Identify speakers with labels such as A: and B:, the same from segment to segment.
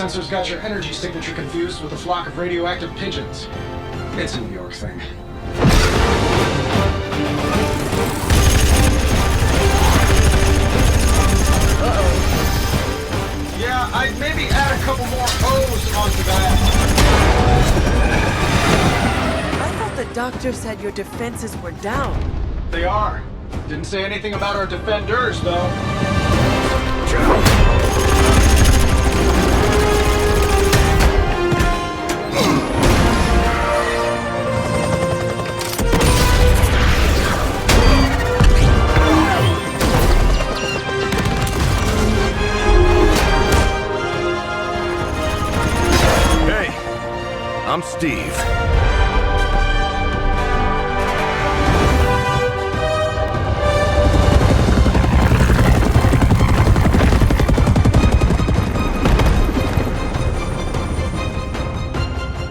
A: sensor's got your energy signature confused with a flock of radioactive pigeons. It's a New York thing. Yeah, I'd maybe add a couple more O's onto that.
B: I thought the doctor said your defenses were down.
A: They are. Didn't say anything about our defenders, though.
C: I'm Steve.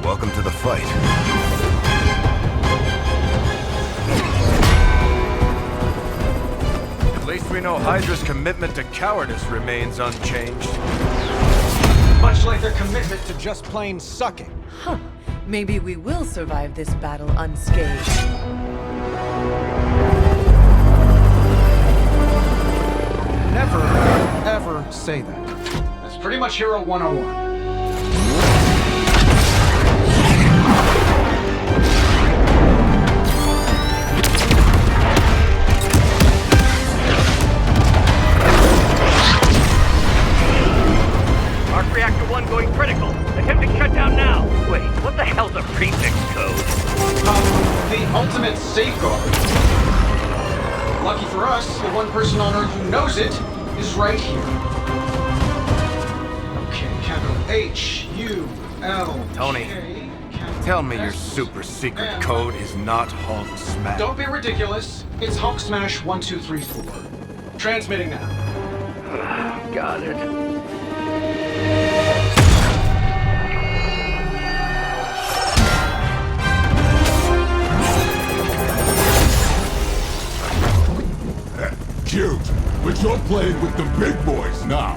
C: Welcome to the fight. At least we know Hydra's commitment to cowardice remains unchanged.
A: Much like their commitment to just plain sucking.
B: Huh. Maybe we will survive this battle unscathed.
A: Never, ever say that. That's pretty much Hero 101.
D: Arc Reactor 1 going critical. Attempting shutdown now. Wait, what the hell's a prefix code?
A: The ultimate safeguard. Lucky for us, the one person on Earth who knows it is right here. Okay, capital H-U-L.
C: Tony, tell me your super secret code is not Hulk Smash.
A: Don't be ridiculous. It's Hulk Smash 1234. Transmitting now.
D: Got it.
E: Cute, but you're playing with the big boys now.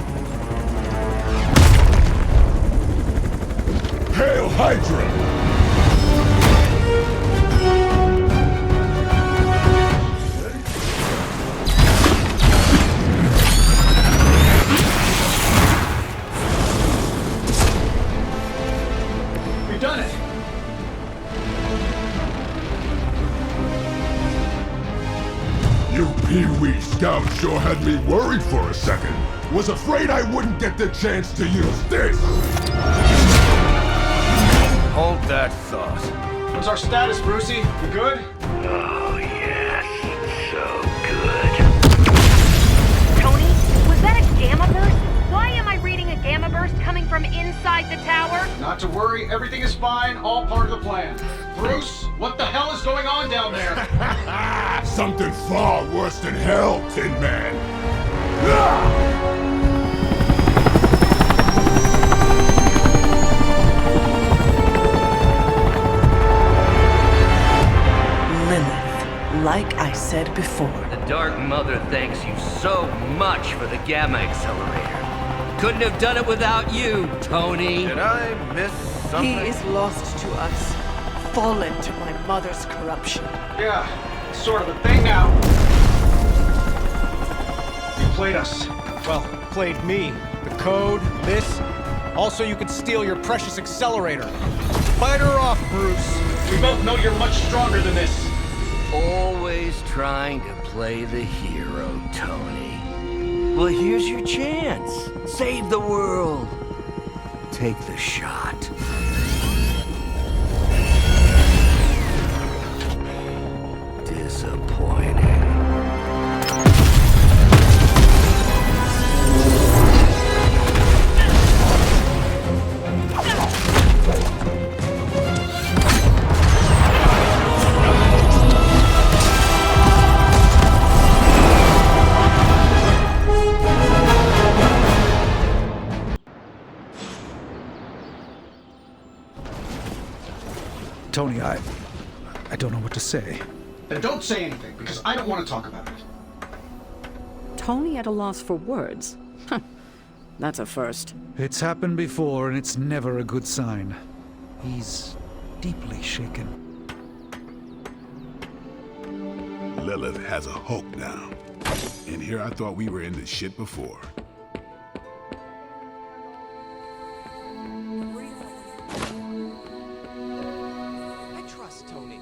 E: Hail Hydra!
A: We've done it.
E: You Pee-wee Scout sure had me worried for a second. Was afraid I wouldn't get the chance to use this.
C: Hold that thought.
A: What's our status, Brucey? We good?
D: Oh, yes. So good.
F: Tony, was that a gamma burst? Why am I reading a gamma burst coming from inside the tower?
A: Not to worry, everything is fine, all part of the plan. Bruce, what the hell is going on down there?
E: Something far worse than hell, Tin Man. Ah!
B: Lilith, like I said before.
D: The Dark Mother thanks you so much for the Gamma Accelerator. Couldn't have done it without you, Tony.
C: Did I miss something?
B: He is lost to us, fallen to my mother's corruption.
A: Yeah, it's sort of a thing now. You played us.
G: Well, played me. The code, this. Also, you could steal your precious accelerator. Fight her off, Bruce.
A: We both know you're much stronger than this.
D: Always trying to play the hero, Tony. Well, here's your chance. Save the world. Take the shot. Disappointing.
G: Tony, I don't know what to say.
A: Then don't say anything, because I don't want to talk about it.
H: Tony at a loss for words? That's a first.
I: It's happened before, and it's never a good sign. He's deeply shaken.
E: Lilith has a hope now. And here I thought we were in the shit before.
J: I trust Tony.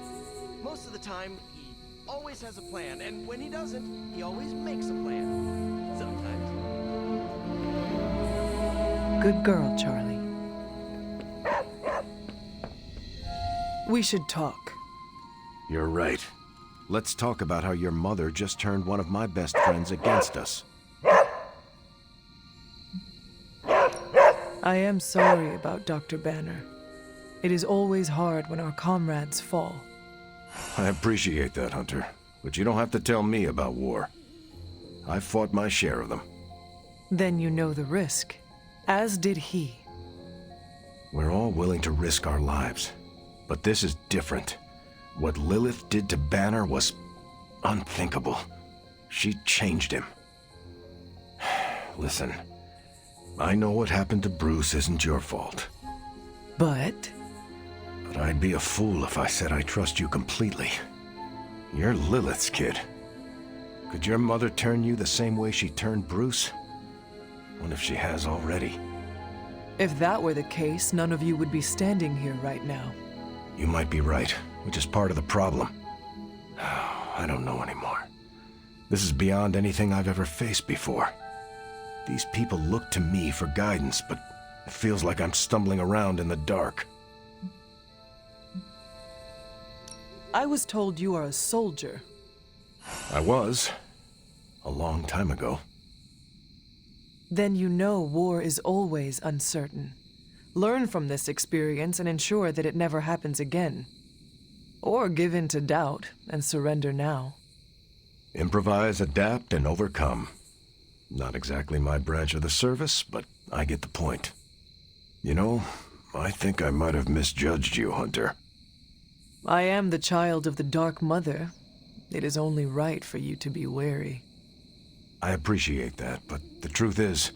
J: Most of the time, he always has a plan, and when he doesn't, he always makes a plan. Sometimes.
B: Good girl, Charlie. We should talk.
C: You're right. Let's talk about how your mother just turned one of my best friends against us.
B: I am sorry about Dr. Banner. It is always hard when our comrades fall.
C: I appreciate that, Hunter. But you don't have to tell me about war. I've fought my share of them.
B: Then you know the risk, as did he.
C: We're all willing to risk our lives. But this is different. What Lilith did to Banner was unthinkable. She changed him. Listen, I know what happened to Bruce isn't your fault.
B: But
C: I'd be a fool if I said I trust you completely. You're Lilith's kid. Could your mother turn you the same way she turned Bruce? What if she has already?
B: if that were the case, none of you would be standing here right now.
C: You might be right, which is part of the problem. I don't know anymore. This is beyond anything I've ever faced before. These people look to me for guidance, but it feels like I'm stumbling around in the dark.
B: I was told you are a soldier.
C: I was. A long time ago.
B: Then you know war is always uncertain. Learn from this experience and ensure that it never happens again. Or give in to doubt and surrender now.
C: Improvise, adapt, and overcome. Not exactly my branch of the service, but I get the point. You know, I think I might have misjudged you, Hunter.
B: I am the child of the Dark Mother. It is only right for you to be wary.
C: I appreciate that, but the truth is,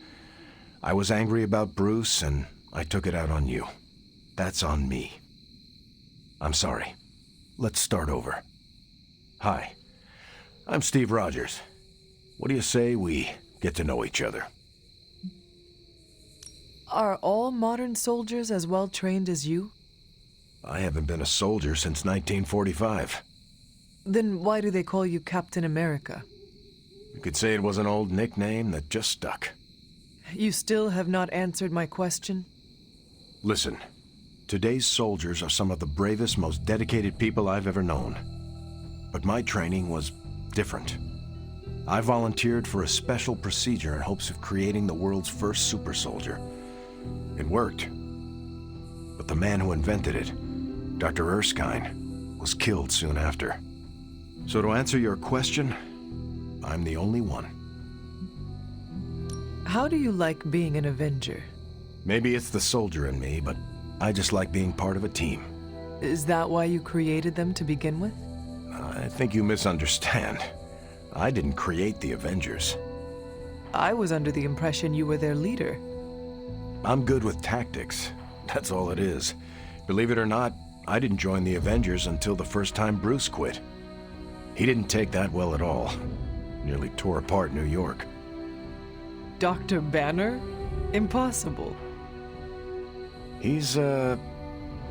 C: I was angry about Bruce, and I took it out on you. That's on me. I'm sorry. Let's start over. Hi, I'm Steve Rogers. What do you say we get to know each other?
B: Are all modern soldiers as well trained as you?
C: I haven't been a soldier since 1945.
B: Then why do they call you Captain America?
C: You could say it was an old nickname that just stuck.
B: You still have not answered my question?
C: Listen, today's soldiers are some of the bravest, most dedicated people I've ever known. But my training was different. I volunteered for a special procedure in hopes of creating the world's first super soldier. It worked. But the man who invented it, Dr. Erskine, was killed soon after. So to answer your question, I'm the only one.
B: How do you like being an Avenger?
C: Maybe it's the soldier in me, but I just like being part of a team.
B: Is that why you created them to begin with?
C: I think you misunderstand. I didn't create the Avengers.
B: I was under the impression you were their leader.
C: I'm good with tactics. That's all it is. Believe it or not, I didn't join the Avengers until the first time Bruce quit. He didn't take that well at all. Nearly tore apart New York.
B: Dr. Banner? Impossible.
C: He's a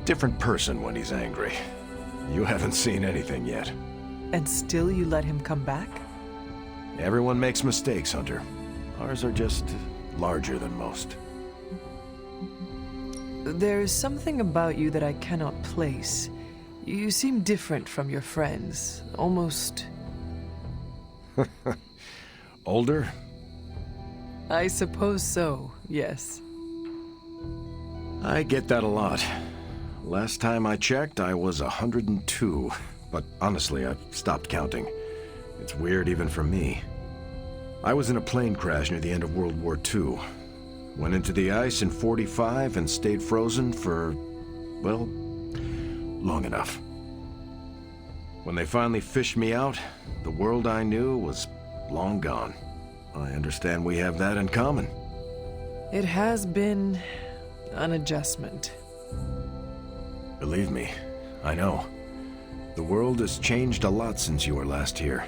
C: different person when he's angry. You haven't seen anything yet.
B: And still you let him come back?
C: Everyone makes mistakes, Hunter. Ours are just larger than most.
B: There's something about you that I cannot place. You seem different from your friends. Almost...
C: Older?
B: I suppose so, yes.
C: I get that a lot. Last time I checked, I was 102. But honestly, I've stopped counting. It's weird even for me. I was in a plane crash near the end of World War II. Went into the ice in '45 and stayed frozen for, well, long enough. When they finally fished me out, the world I knew was long gone. I understand we have that in common.
B: It has been an adjustment.
C: Believe me, I know. The world has changed a lot since you were last here.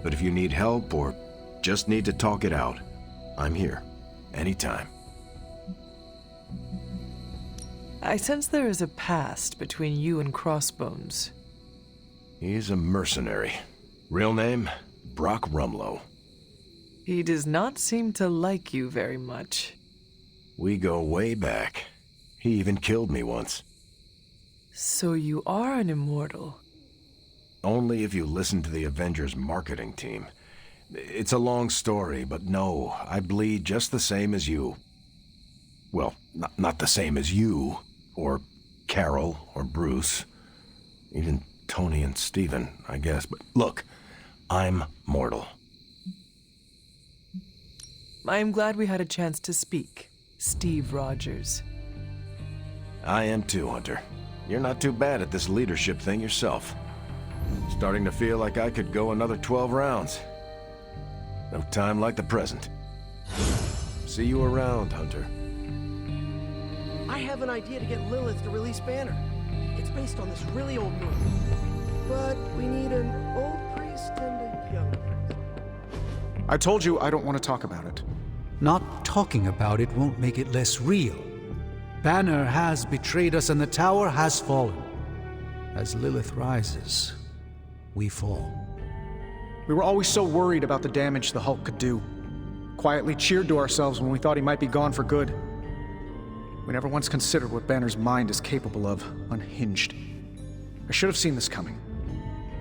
C: But if you need help or just need to talk it out, I'm here. Anytime.
B: I sense there is a past between you and Crossbones.
C: He's a mercenary. Real name, Brock Rumlow.
B: He does not seem to like you very much.
C: We go way back. He even killed me once.
B: So you are an immortal.
C: Only if you listen to the Avengers marketing team. It's a long story, but no, I bleed just the same as you. Well, not the same as you, or Carol, or Bruce. Even Tony and Steven, I guess. But look, I'm mortal.
B: I am glad we had a chance to speak, Steve Rogers.
C: I am too, Hunter. You're not too bad at this leadership thing yourself. Starting to feel like I could go another 12 rounds. No time like the present. See you around, Hunter.
J: I have an idea to get Lilith to release Banner. It's based on this really old movie. But we need an old priest and a young priest.
G: I told you I don't want to talk about it.
I: Not talking about it won't make it less real. Banner has betrayed us and the tower has fallen. As Lilith rises, we fall.
G: We were always so worried about the damage the Hulk could do. Quietly cheered to ourselves when we thought he might be gone for good. We never once considered what Banner's mind is capable of, unhinged. I should have seen this coming.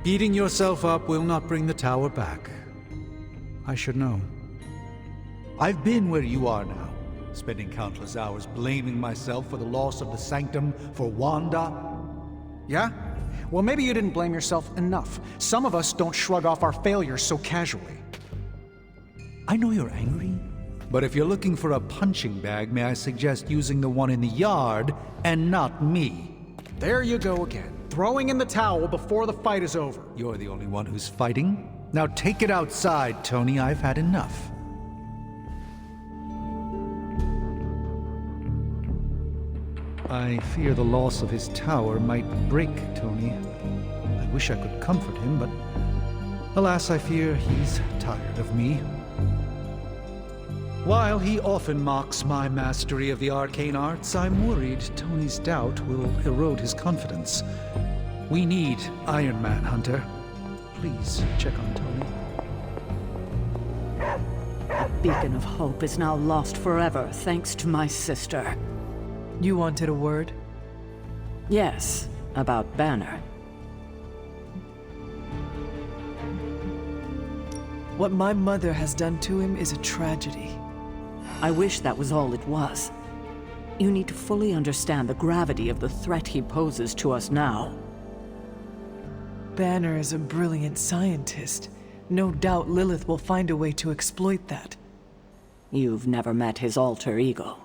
I: Beating yourself up will not bring the tower back. I should know. I've been where you are now, spending countless hours blaming myself for the loss of the Sanctum for Wanda.
G: Yeah? Well, maybe you didn't blame yourself enough. Some of us don't shrug off our failures so casually.
I: I know you're angry, but if you're looking for a punching bag, may I suggest using the one in the yard and not me?
G: There you go again. Throwing in the towel before the fight is over.
I: You're the only one who's fighting. Now take it outside, Tony. I've had enough. I fear the loss of his tower might break Tony. I wish I could comfort him, but alas, I fear he's tired of me. While he often mocks my mastery of the arcane arts, I'm worried Tony's doubt will erode his confidence. We need Iron Man, Hunter. Please check on Tony.
H: That beacon of hope is now lost forever, thanks to my sister.
B: You wanted a word?
H: Yes, about Banner.
B: What my mother has done to him is a tragedy.
H: I wish that was all it was. You need to fully understand the gravity of the threat he poses to us now.
B: Banner is a brilliant scientist. No doubt Lilith will find a way to exploit that.
H: You've never met his alter ego.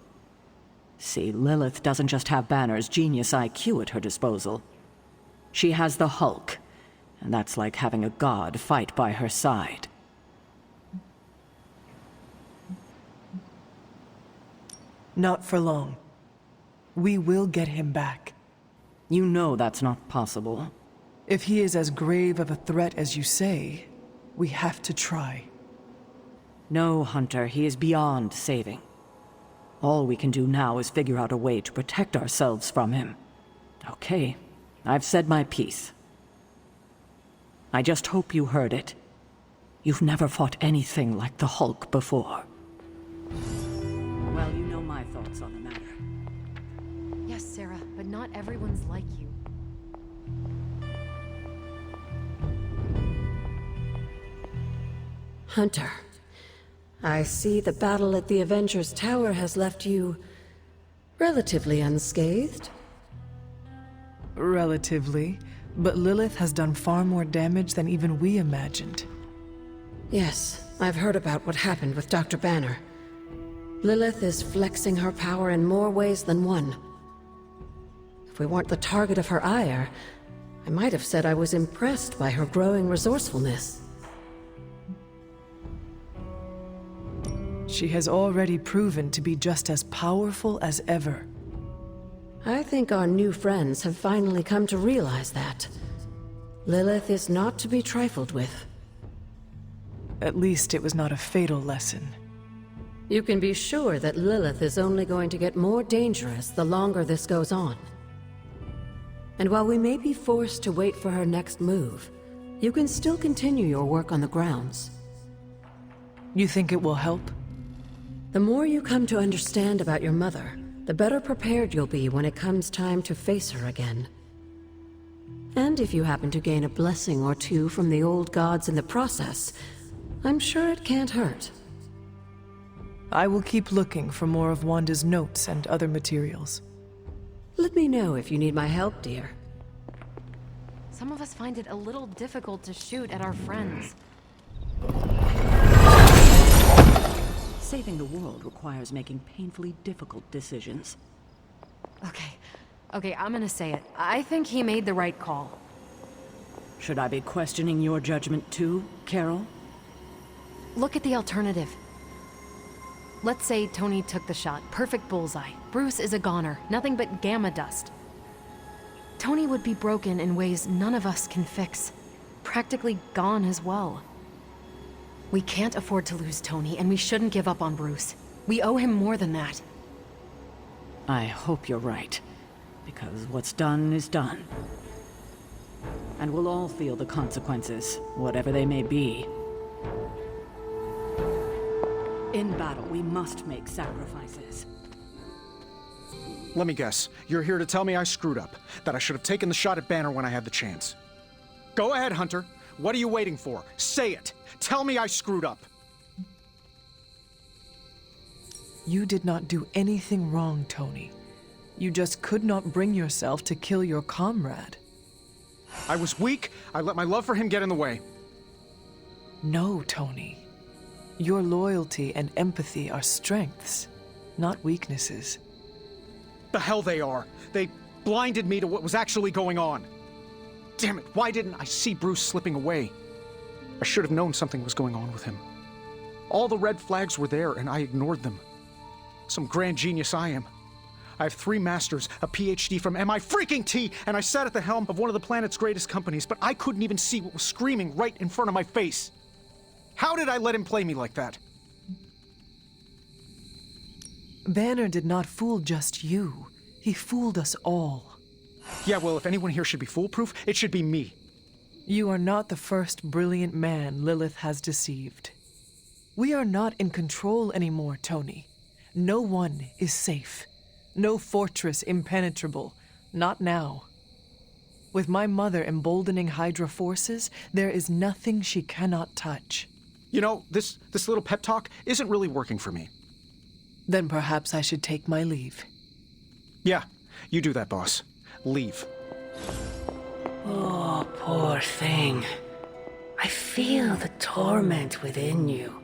H: See, Lilith doesn't just have Banner's genius IQ at her disposal. She has the Hulk, and that's like having a god fight by her side.
B: Not for long. We will get him back.
H: You know that's not possible.
B: If he is as grave of a threat as you say, we have to try.
H: No, Hunter, he is beyond saving. All we can do now is figure out a way to protect ourselves from him. Okay, I've said my piece. I just hope you heard it. You've never fought anything like the Hulk before. Well, you know my thoughts on the matter.
K: Yes, Sarah, but not everyone's like you.
L: Hunter, I see the battle at the Avengers Tower has left you relatively unscathed.
B: Relatively, but Lilith has done far more damage than even we imagined.
L: Yes, I've heard about what happened with Dr. Banner. Lilith is flexing her power in more ways than one. If we weren't the target of her ire, I might have said I was impressed by her growing resourcefulness.
B: She has already proven to be just as powerful as ever.
L: I think our new friends have finally come to realize that. Lilith is not to be trifled with.
B: At least it was not a fatal lesson.
L: You can be sure that Lilith is only going to get more dangerous the longer this goes on. And while we may be forced to wait for her next move, you can still continue your work on the grounds.
B: You think it will help?
L: The more you come to understand about your mother, the better prepared you'll be when it comes time to face her again. And if you happen to gain a blessing or two from the old gods in the process, I'm sure it can't hurt.
B: I will keep looking for more of Wanda's notes and other materials.
L: Let me know if you need my help, dear.
K: Some of us find it a little difficult to shoot at our friends.
H: Saving the world requires making painfully difficult decisions.
K: Okay, I'm gonna say it. I think he made the right call.
H: Should I be questioning your judgment too, Carol?
K: Look at the alternative. Let's say Tony took the shot. Perfect bullseye. Bruce is a goner. Nothing but gamma dust. Tony would be broken in ways none of us can fix. Practically gone as well. We can't afford to lose Tony, and we shouldn't give up on Bruce. We owe him more than that.
H: I hope you're right, because what's done is done. And we'll all feel the consequences, whatever they may be. In battle, we must make sacrifices.
G: Let me guess. You're here to tell me I screwed up. That I should have taken the shot at Banner when I had the chance. Go ahead, Hunter. What are you waiting for? Say it. Tell me I screwed up.
B: You did not do anything wrong, Tony. You just could not bring yourself to kill your comrade.
G: I was weak. I let my love for him get in the way.
B: No, Tony. Your loyalty and empathy are strengths, not weaknesses.
G: The hell they are. They blinded me to what was actually going on. Damn it, why didn't I see Bruce slipping away? I should have known something was going on with him. All the red flags were there, and I ignored them. Some grand genius I am. I have 3 masters, a PhD from MI-freaking-T, and I sat at the helm of one of the planet's greatest companies, but I couldn't even see what was screaming right in front of my face. How did I let him play me like that?
B: Banner did not fool just you. He fooled us all.
G: Yeah, well, if anyone here should be foolproof, it should be me.
B: You are not the first brilliant man Lilith has deceived. We are not in control anymore, Tony. No one is safe. No fortress impenetrable. Not now. With my mother emboldening Hydra forces, there is nothing she cannot touch.
G: You know, this little pep talk isn't really working for me.
B: Then perhaps I should take my leave.
G: Yeah, you do that, boss. Leave.
M: Oh, poor thing. I feel the torment within you.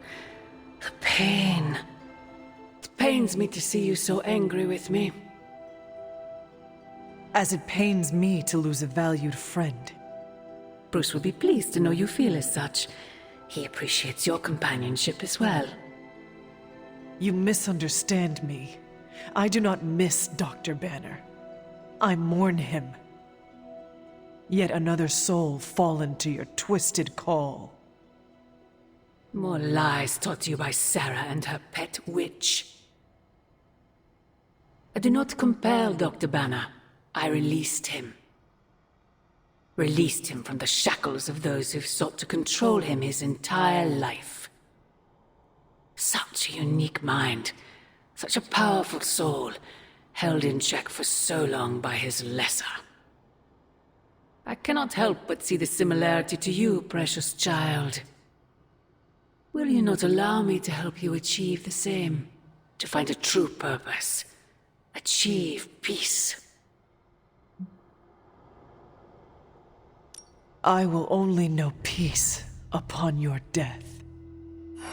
M: The pain. It pains me to see you so angry with me.
B: As it pains me to lose a valued friend.
M: Bruce will be pleased to know you feel as such. He appreciates your companionship as well.
B: You misunderstand me. I do not miss Dr. Banner. I mourn him. Yet another soul fallen to your twisted call.
M: More lies taught you by Sarah and her pet witch. I do not compel Dr. Banner. I released him. Released him from the shackles of those who've sought to control him his entire life. Such a unique mind, such a powerful soul, held in check for so long by his lesser. I cannot help but see the similarity to you, precious child. Will you not allow me to help you achieve the same? To find a true purpose, achieve peace.
B: I will only know peace upon your death.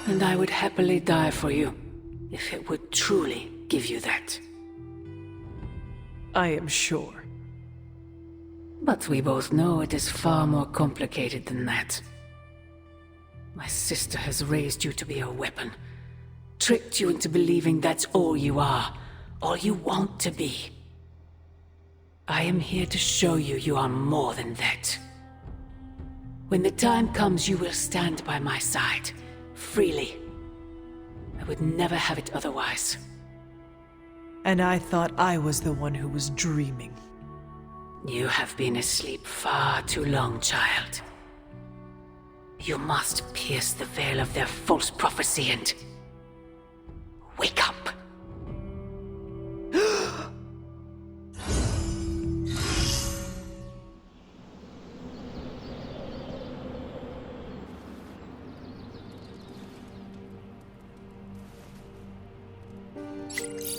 M: And I would happily die for you, if it would truly give you that.
B: I am sure.
M: But we both know it is far more complicated than that. My sister has raised you to be a weapon, tricked you into believing that's all you are, all you want to be. I am here to show you you are more than that. When the time comes, you will stand by my side, freely. I would never have it otherwise.
B: And I thought I was the one who was dreaming.
M: You have been asleep far too long, child. You must pierce the veil of their false prophecy and wake up.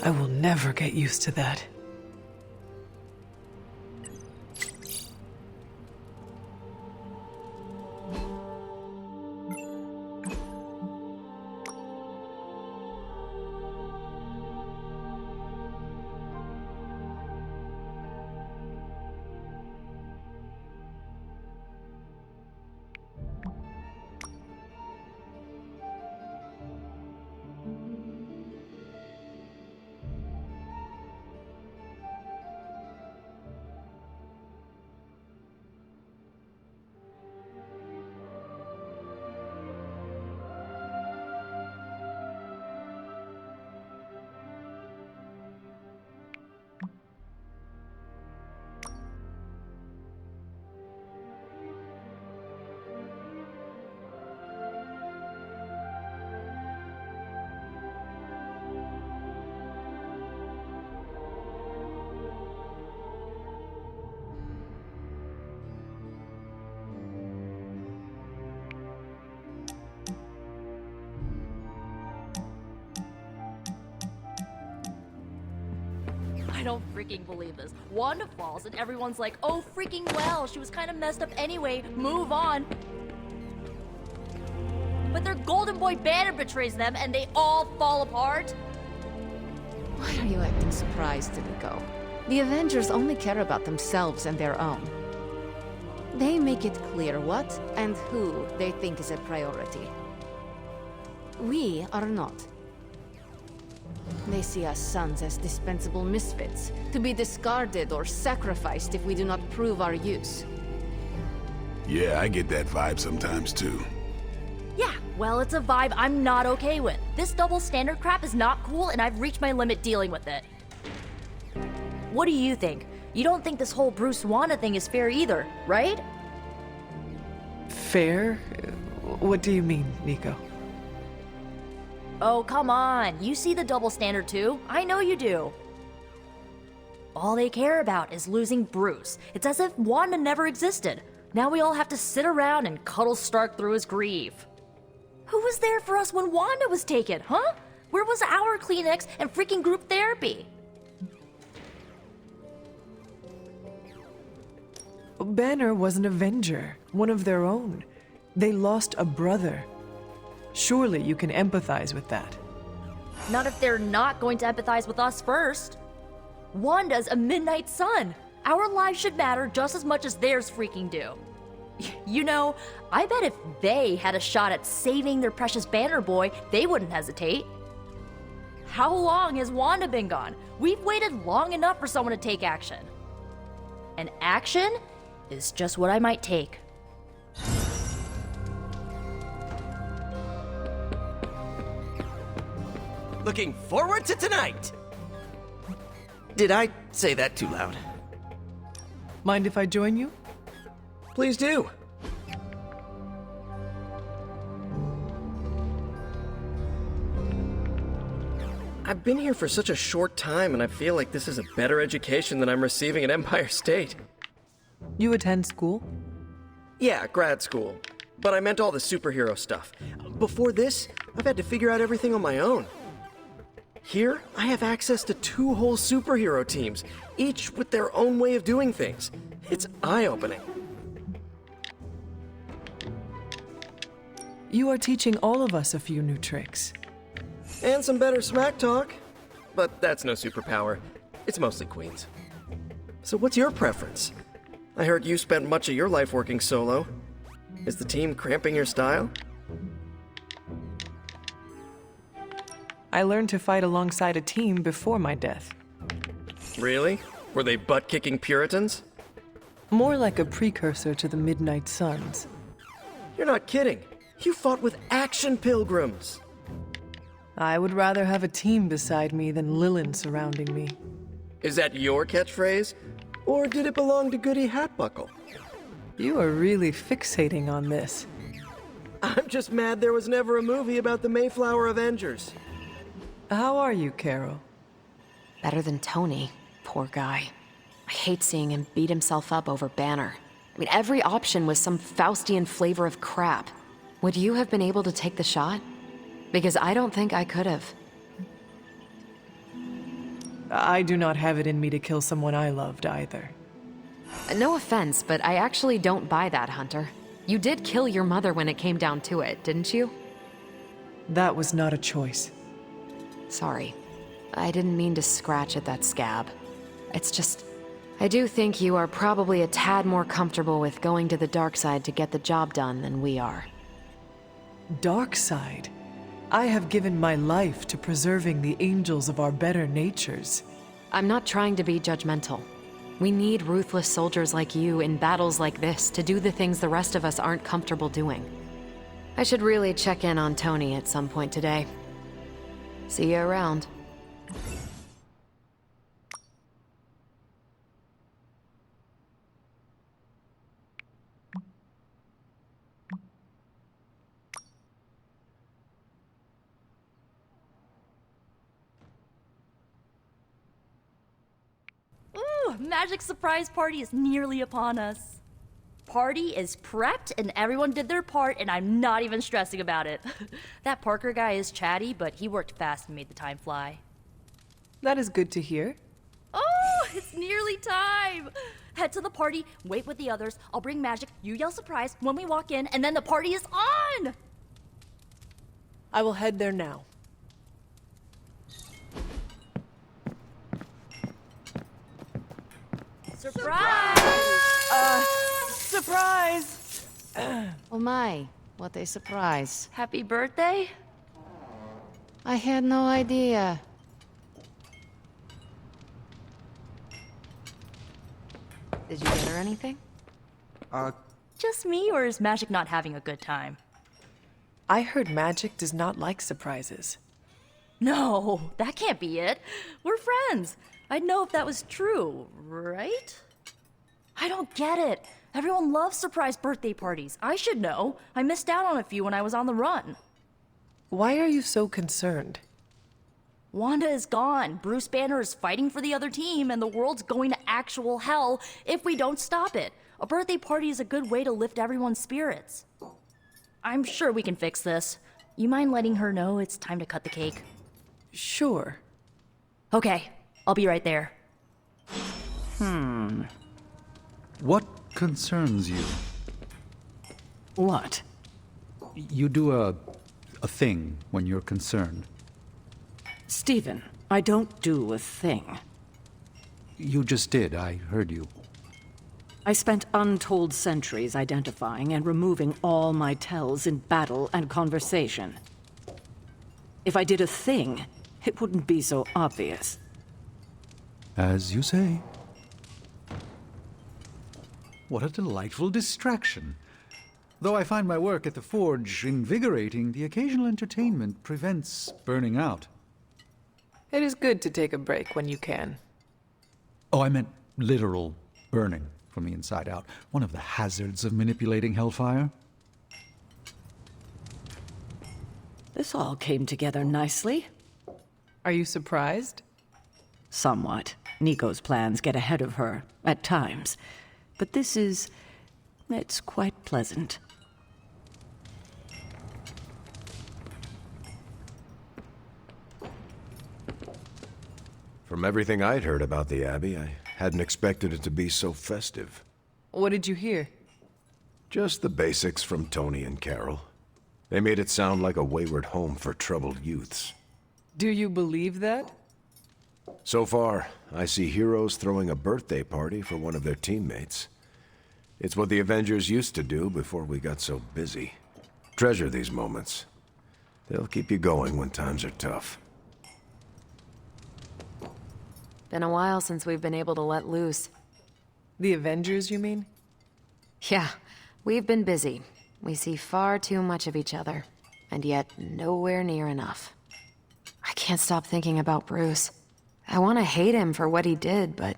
B: I will never get used to that.
N: I don't freaking believe this. Wanda falls and everyone's like, oh freaking well, she was kind of messed up anyway, move on. But their golden boy Banner betrays them and they all fall apart?
O: Why are you acting surprised, Nico? The Avengers only care about themselves and their own. They make it clear what and who they think is a priority. We are not. They see us sons as dispensable misfits, to be discarded or sacrificed if we do not prove our use.
E: Yeah, I get that vibe sometimes too.
N: Yeah, well, it's a vibe I'm not okay with. This double standard crap is not cool and I've reached my limit dealing with it. What do you think? You don't think this whole Bruce Wanda thing is fair either, right?
B: Fair? What do you mean, Nico?
N: Oh, come on. You see the double standard too. I know you do. All they care about is losing Bruce. It's as if Wanda never existed. Now we all have to sit around and cuddle Stark through his grief. Who was there for us when Wanda was taken, huh? Where was our Kleenex and freaking group therapy?
B: Banner was an Avenger, one of their own. They lost a brother. Surely you can empathize with that.
N: Not if they're not going to empathize with us first. Wanda's a Midnight Sun. Our lives should matter just as much as theirs freaking do. You know, I bet if they had a shot at saving their precious Banner boy, they wouldn't hesitate. How long has Wanda been gone? We've waited long enough for someone to take action. And action is just what I might take.
J: Looking forward to tonight! Did I say that too loud?
B: Mind if I join you?
J: Please do. I've been here for such a short time, and I feel like this is a better education than I'm receiving at Empire State.
B: You attend school?
J: Yeah, grad school. But I meant all the superhero stuff. Before this, I've had to figure out everything on my own. Here, I have access to 2 whole superhero teams, each with their own way of doing things. It's eye-opening.
B: You are teaching all of us a few new tricks.
J: And some better smack talk. But that's no superpower. It's mostly Queen's. So what's your preference? I heard you spent much of your life working solo. Is the team cramping your style?
B: I learned to fight alongside a team before my death.
J: Really? Were they butt-kicking Puritans?
B: More like a precursor to the Midnight Suns.
J: You're not kidding. You fought with action pilgrims.
B: I would rather have a team beside me than Lilin surrounding me.
J: Is that your catchphrase? Or did it belong to Goody Hatbuckle?
B: You are really fixating on this.
J: I'm just mad there was never a movie about the Mayflower Avengers.
B: How are you, Carol?
K: Better than Tony. Poor guy. I hate seeing him beat himself up over Banner. I mean, every option was some Faustian flavor of crap. Would you have been able to take the shot? Because I don't think I could have.
B: I do not have it in me to kill someone I loved either.
K: No offense, but I actually don't buy that, Hunter. You did kill your mother when it came down to it, didn't you?
B: That was not a choice.
K: Sorry. I didn't mean to scratch at that scab. It's just, I do think you are probably a tad more comfortable with going to the dark side to get the job done than we are.
B: Dark side? I have given my life to preserving the angels of our better natures.
K: I'm not trying to be judgmental. We need ruthless soldiers like you in battles like this to do the things the rest of us aren't comfortable doing. I should really check in on Tony at some point today. See you around.
N: Magic surprise party is nearly upon us. Party is prepped and everyone did their part and I'm not even stressing about it. That Parker guy is chatty, but he worked fast and made the time fly.
B: That is good to hear.
N: Oh, it's nearly time! Head to the party, wait with the others, I'll bring magic, you yell surprise when we walk in, and then the party is on!
B: I will head there now.
N: Surprise!
B: Surprise!
O: Oh my, what a surprise.
N: Happy birthday?
O: I had no idea.
K: Did you get her anything?
N: Just me, or is Magic not having a good time?
B: I heard Magic does not like surprises.
N: No, that can't be it. We're friends. I'd know if that was true, right? I don't get it. Everyone loves surprise birthday parties. I should know. I missed out on a few when I was on the run.
B: Why are you so concerned?
N: Wanda is gone. Bruce Banner is fighting for the other team, and the world's going to actual hell if we don't stop it. A birthday party is a good way to lift everyone's spirits. I'm sure we can fix this. You mind letting her know it's time to cut the cake?
B: Sure.
N: Okay, I'll be right there.
I: What concerns you?
H: What?
I: You do a thing when you're concerned.
H: Stephen, I don't do a thing.
I: You just did, I heard you.
H: I spent untold centuries identifying and removing all my tells in battle and conversation. If I did a thing, it wouldn't be so obvious.
I: As you say. What a delightful distraction. Though I find my work at the Forge invigorating, the occasional entertainment prevents burning out.
B: It is good to take a break when you can.
I: Oh, I meant literal burning from the inside out. One of the hazards of manipulating Hellfire.
H: This all came together nicely.
B: Are you surprised?
H: Somewhat. Nico's plans get ahead of her, at times. But it's quite pleasant.
C: From everything I'd heard about the Abbey, I hadn't expected it to be so festive.
B: What did you hear?
C: Just the basics from Tony and Carol. They made it sound like a wayward home for troubled youths.
B: Do you believe that?
C: So far, I see heroes throwing a birthday party for one of their teammates. It's what the Avengers used to do before we got so busy. Treasure these moments. They'll keep you going when times are tough.
K: Been a while since we've been able to let loose.
B: The Avengers, you mean?
K: Yeah, we've been busy. We see far too much of each other, and yet nowhere near enough. I can't stop thinking about Bruce. I want to hate him for what he did, but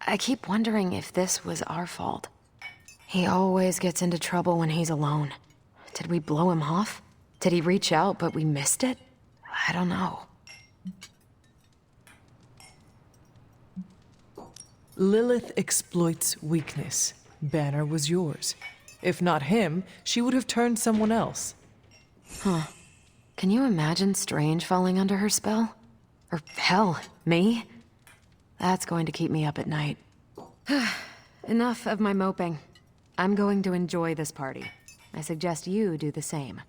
K: I keep wondering if this was our fault. He always gets into trouble when he's alone. Did we blow him off? Did he reach out, but we missed it? I don't know.
B: Lilith exploits weakness. Banner was yours. If not him, she would have turned someone else.
K: Huh. Can you imagine Strange falling under her spell? Or hell, me? That's going to keep me up at night. Enough of my moping. I'm going to enjoy this party. I suggest you do the same.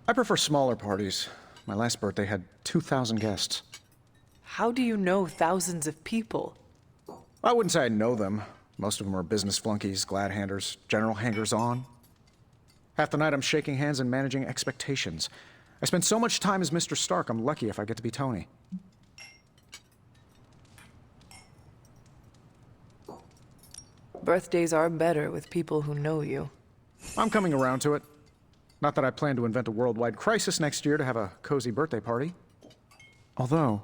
G: I prefer smaller parties. My last birthday had 2,000 guests.
B: How do you know thousands of people?
G: I wouldn't say I know them. Most of them are business flunkies, glad-handers, general hangers-on. Half the night I'm shaking hands and managing expectations. I spend so much time as Mr. Stark, I'm lucky if I get to be Tony.
B: Birthdays are better with people who know you.
G: I'm coming around to it. Not that I plan to invent a worldwide crisis next year to have a cozy birthday party. Although...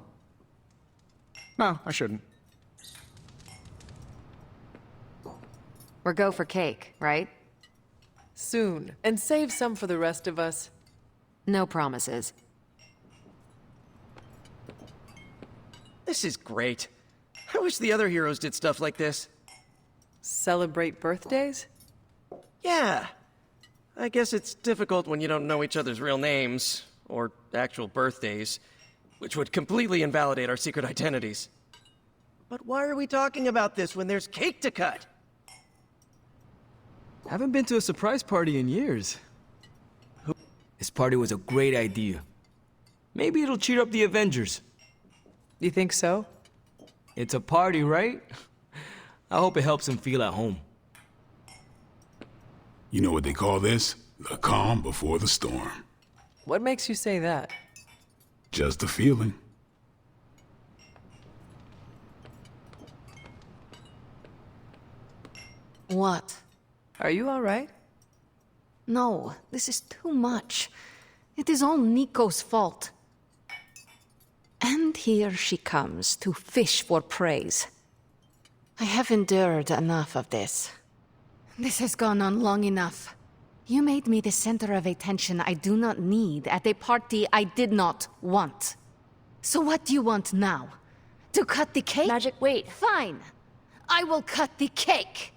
G: No, I shouldn't.
K: We're go for cake, right?
B: Soon. And save some for the rest of us.
K: No promises.
J: This is great. I wish the other heroes did stuff like this.
B: Celebrate birthdays?
J: Yeah. I guess it's difficult when you don't know each other's real names, or actual birthdays, which would completely invalidate our secret identities. But why are we talking about this when there's cake to cut?
P: Haven't been to a surprise party in years. This party was a great idea. Maybe it'll cheer up the Avengers.
B: You think so?
P: It's a party, right? I hope it helps them feel at home.
E: You know what they call this? The calm before the storm.
B: What makes you say that?
E: Just a feeling.
O: What?
B: Are you all right?
O: No, this is too much. It is all Nico's fault. And here she comes to fish for praise. I have endured enough of this. This has gone on long enough. You made me the center of attention I do not need at a party I did not want. So what do you want now? To cut the cake?
N: Magic, wait.
O: Fine. I will cut the cake.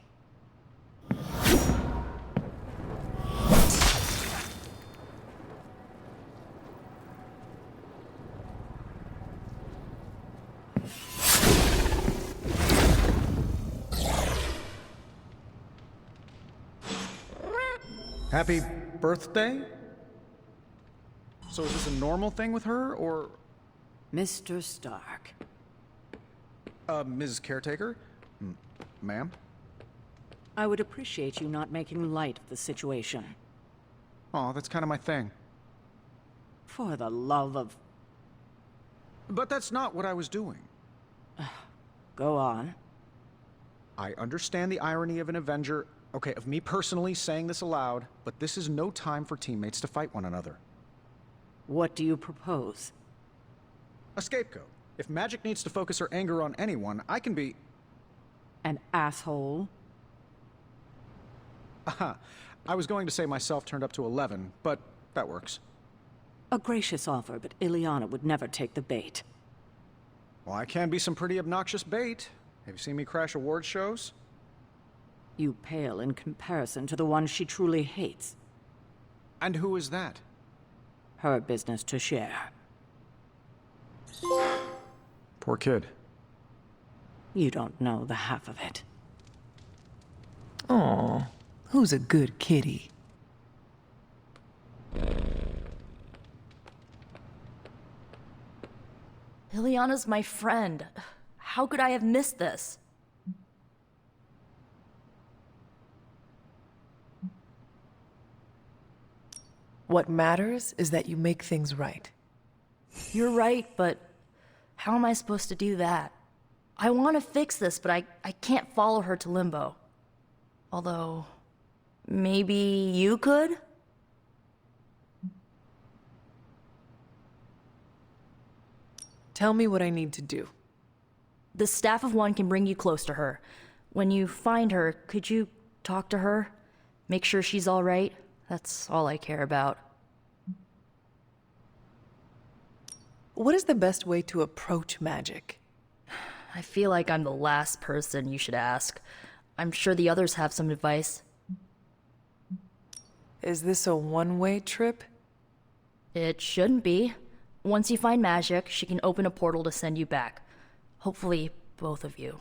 G: Happy birthday? So is this a normal thing with her, or...
H: Mr. Stark.
G: Ms. Caretaker? Ma'am?
H: I would appreciate you not making light of the situation.
G: Aw, that's kind of my thing.
H: For the love of...
G: But that's not what I was doing.
H: Go on.
G: I understand the irony of an Avenger, okay, of me personally saying this aloud, but this is no time for teammates to fight one another.
H: What do you propose?
G: A scapegoat. If magic needs to focus her anger on anyone, I can be...
H: An asshole?
G: Aha. I was going to say myself turned up to 11, but that works.
H: A gracious offer, but Ileana would never take the bait.
G: Well, I can be some pretty obnoxious bait. Have you seen me crash award shows?
H: You pale in comparison to the one she truly hates.
G: And who is that?
H: Her business to share.
G: Poor kid.
H: You don't know the half of it.
B: Aw, who's a good kitty?
N: Ileana's my friend. How could I have missed this?
B: What matters is that you make things right.
N: You're right, but How am I supposed to do that? I want to fix this, but I can't follow her to Limbo. Although, maybe you could?
B: Tell me what I need to do.
N: The Staff of One can bring you close to her. When you find her, could you talk to her? Make sure she's all right? That's all I care about.
B: What is the best way to approach magic?
N: I feel like I'm the last person you should ask. I'm sure the others have some advice.
B: Is this a one-way trip?
N: It shouldn't be. Once you find magic, she can open a portal to send you back. Hopefully, both of you.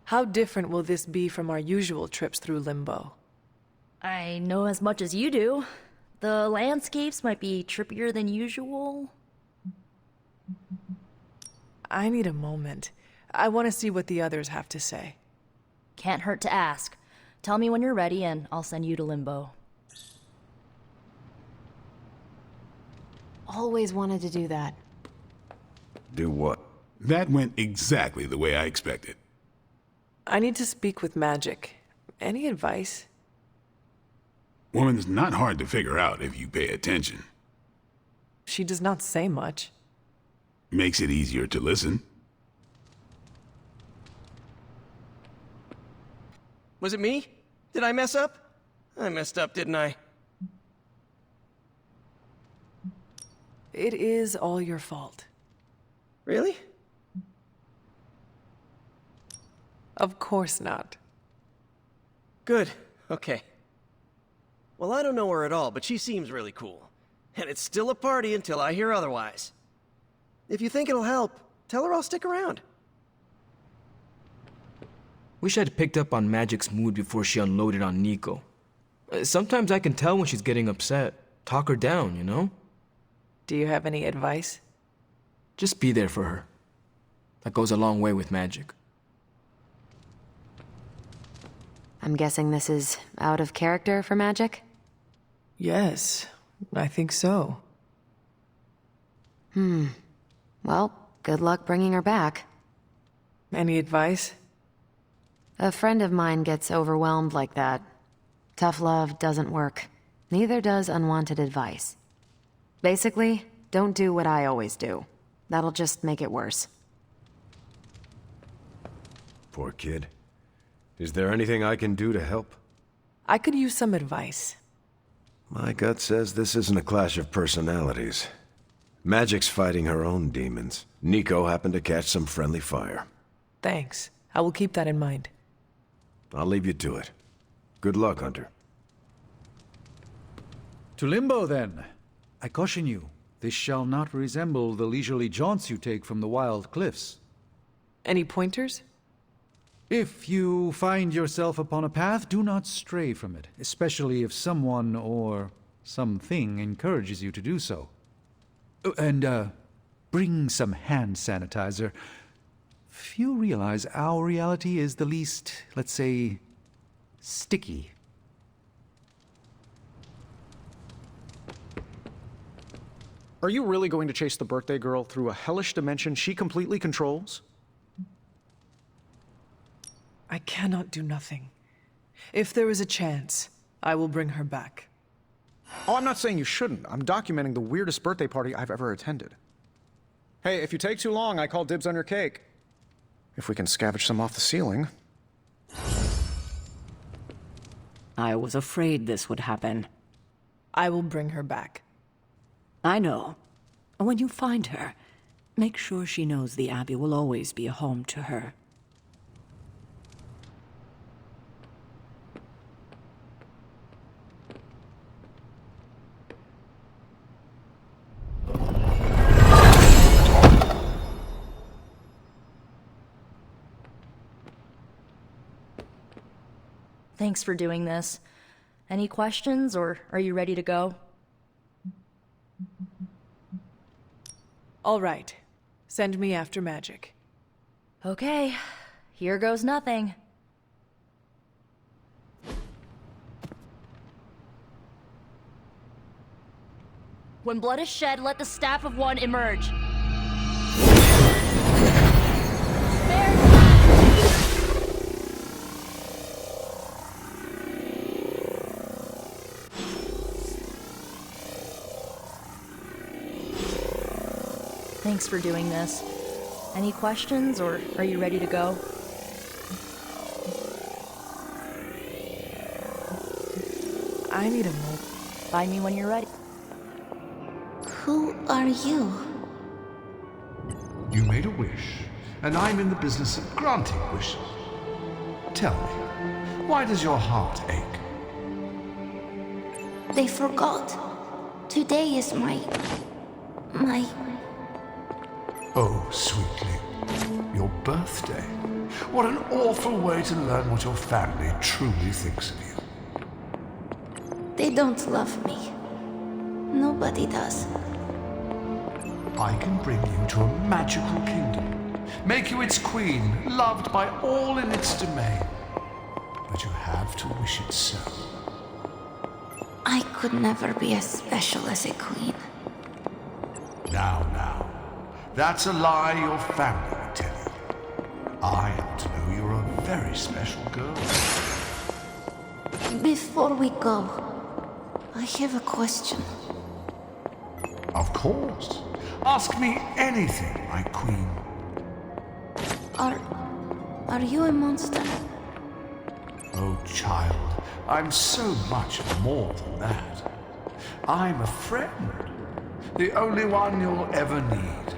B: How different will this be from our usual trips through Limbo?
N: I know as much as you do. The landscapes might be trippier than usual.
B: I need a moment. I want to see what the others have to say.
N: Can't hurt to ask. Tell me when you're ready and I'll send you to Limbo.
K: Always wanted to do that.
C: Do what?
E: That went exactly the way I expected.
B: I need to speak with magic. Any advice?
E: Woman's not hard to figure out if you pay attention.
B: She does not say much.
E: Makes it easier to listen.
J: Was it me? Did I mess up? I messed up, didn't I?
B: It is all your fault.
J: Really?
B: Of course not.
J: Good. Okay. Well, I don't know her at all, but she seems really cool. And it's still a party until I hear otherwise. If you think it'll help, tell her I'll stick around.
P: Wish I'd picked up on Magic's mood before she unloaded on Nico. Sometimes I can tell when she's getting upset. Talk her down, you know?
B: Do you have any advice?
P: Just be there for her. That goes a long way with Magic.
K: I'm guessing this is out of character for magic?
B: Yes, I think so.
K: Well, good luck bringing her back.
B: Any advice?
K: A friend of mine gets overwhelmed like that. Tough love doesn't work. Neither does unwanted advice. Basically, don't do what I always do. That'll just make it worse.
C: Poor kid. Is there anything I can do to help?
B: I could use some advice.
C: My gut says this isn't a clash of personalities. Magic's fighting her own demons. Nico happened to catch some friendly fire.
B: Thanks. I will keep that in mind.
C: I'll leave you to it. Good luck, Hunter.
I: To Limbo, then. I caution you, this shall not resemble the leisurely jaunts you take from the wild cliffs.
B: Any pointers?
I: If you find yourself upon a path, do not stray from it, especially if someone or something encourages you to do so. And, bring some hand sanitizer. Few realize our reality is the least, let's say, sticky.
G: Are you really going to chase the birthday girl through a hellish dimension she completely controls?
B: I cannot do nothing. If there is a chance, I will bring her back.
G: Oh, I'm not saying you shouldn't. I'm documenting the weirdest birthday party I've ever attended. Hey, if you take too long, I call dibs on your cake. If we can scavenge some off the ceiling.
H: I was afraid this would happen.
B: I will bring her back.
H: I know. When you find her, make sure she knows the Abbey will always be a home to her.
N: Thanks for doing this. Any questions, or are you ready to go?
B: All right. Send me after Magic.
N: Okay. Here goes nothing. When blood is shed, let the Staff of One emerge. Thanks for doing this. Any questions, or are you ready to go?
B: I need a moment.
N: Find me when you're ready.
M: Who are you?
E: You made a wish, and I'm in the business of granting wishes. Tell me, why does your heart ache?
M: They forgot. Today is my...
E: Oh, sweetly, your birthday. What an awful way to learn what your family truly thinks of you.
M: They don't love me. Nobody does.
E: I can bring you to a magical kingdom, make you its queen, loved by all in its domain. But you have to wish it so.
M: I could never be as special as a queen.
E: Now. That's a lie your family would tell you. I happen to know you're a very special girl.
M: Before we go, I have a question.
E: Of course. Ask me anything, my queen.
M: Are you a monster?
E: Oh, child, I'm so much more than that. I'm a friend. The only one you'll ever need.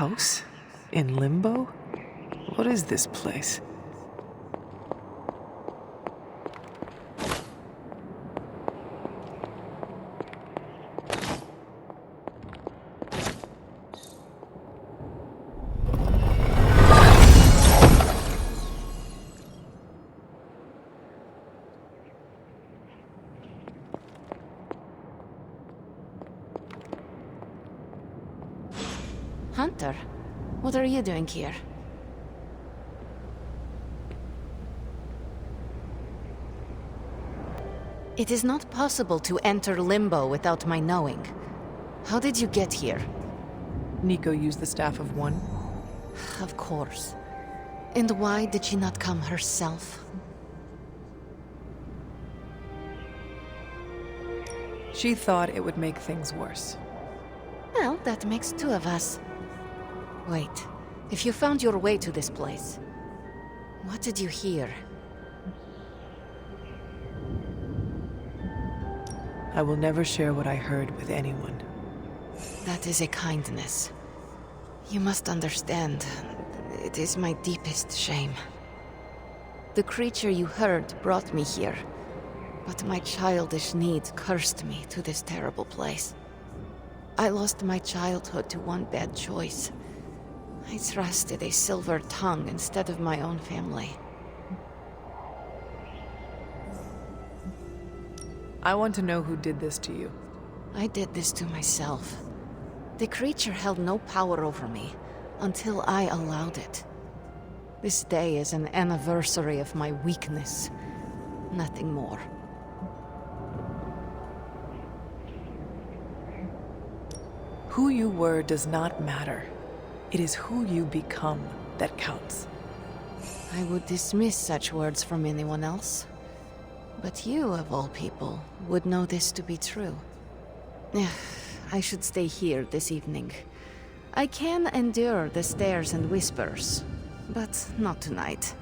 B: House? In Limbo? What is this place?
O: Hunter, what are you doing here? It is not possible to enter Limbo without my knowing. How did you get here?
B: Nico used the Staff of One.
O: Of course. And why did she not come herself?
B: She thought it would make things worse.
O: Well, that makes two of us. Wait, if you found your way to this place, what did you hear?
B: I will never share what I heard with anyone.
O: That is a kindness. You must understand, it is my deepest shame. The creature you heard brought me here, but my childish need cursed me to this terrible place. I lost my childhood to one bad choice. I trusted a silver tongue instead of my own family.
B: I want to know who did this to you.
O: I did this to myself. The creature held no power over me until I allowed it. This day is an anniversary of my weakness, nothing more.
B: Who you were does not matter. It is who you become that counts.
O: I would dismiss such words from anyone else. But you, of all people, would know this to be true. I should stay here this evening. I can endure the stares and whispers, but not tonight.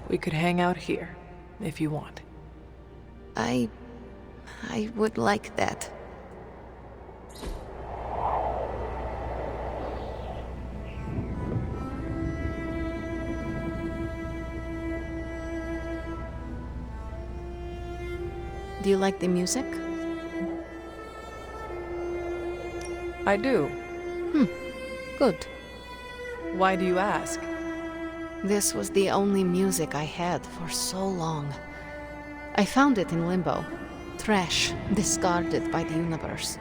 B: We could hang out here, if you want.
O: I would like that. Do you like the music?
B: I do.
O: Good.
B: Why do you ask?
O: This was the only music I had for so long. I found it in limbo. Trash, discarded by the universe.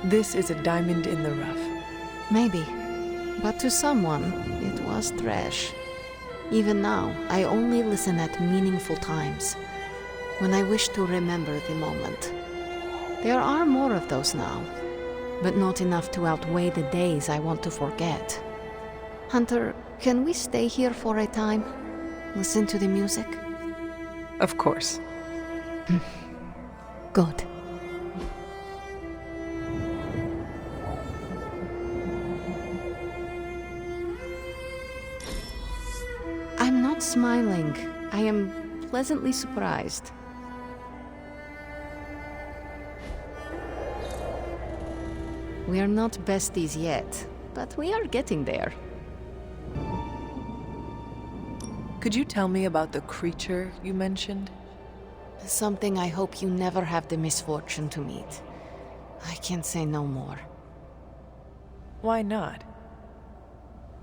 B: This is a diamond in the rough.
O: Maybe. But to someone, it was trash. Even now, I only listen at meaningful times, when I wish to remember the moment. There are more of those now, but not enough to outweigh the days I want to forget. Hunter, can we stay here for a time? Listen to the music?
B: Of course.
O: Good. I'm not smiling. I am pleasantly surprised. We are not besties yet, but we are getting there.
B: Could you tell me about the creature you mentioned?
O: Something I hope you never have the misfortune to meet. I can say no more.
B: Why not?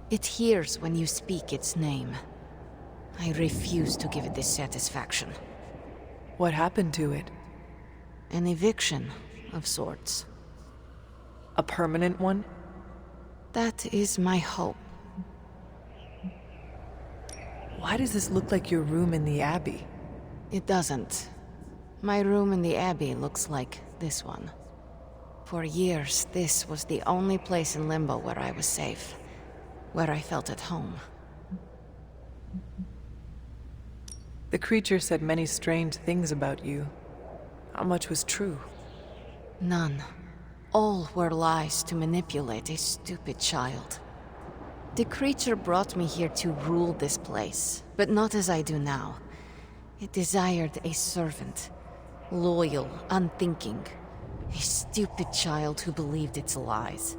O: It hears when you speak its name. I refuse to give it this satisfaction.
B: What happened to it?
O: An eviction of sorts.
B: A permanent one?
O: That is my hope.
B: Why does this look like your room in the Abbey?
O: It doesn't. My room in the Abbey looks like this one. For years, this was the only place in Limbo where I was safe. Where I felt at home.
B: The creature said many strange things about you. How much was true?
O: None. All were lies to manipulate a stupid child. The creature brought me here to rule this place, but not as I do now. It desired a servant. Loyal, unthinking. A stupid child who believed its lies.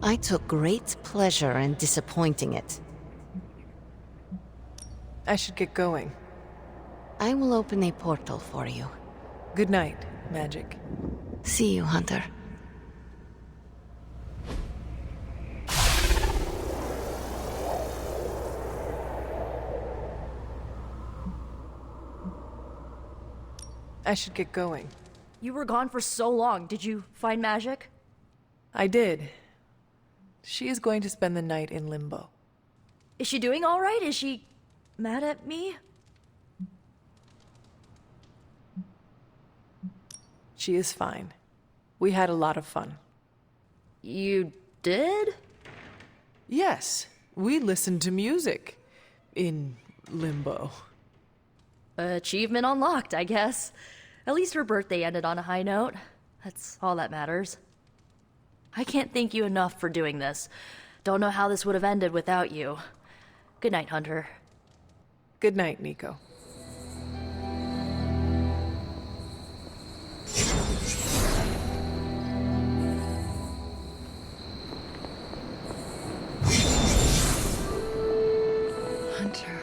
O: I took great pleasure in disappointing it.
B: I should get going.
O: I will open a portal for you.
B: Good night, Magic.
O: See you, Hunter.
B: I should get going.
N: You were gone for so long. Did you find Magic?
B: I did. She is going to spend the night in Limbo.
N: Is she doing all right? Is she mad at me?
B: She is fine. We had a lot of fun.
N: You did?
B: Yes, we listened to music. In Limbo.
N: Achievement unlocked, I guess. At least her birthday ended on a high note. That's all that matters. I can't thank you enough for doing this. Don't know how this would have ended without you. Good night, Hunter.
B: Good night, Nico.
O: Hunter.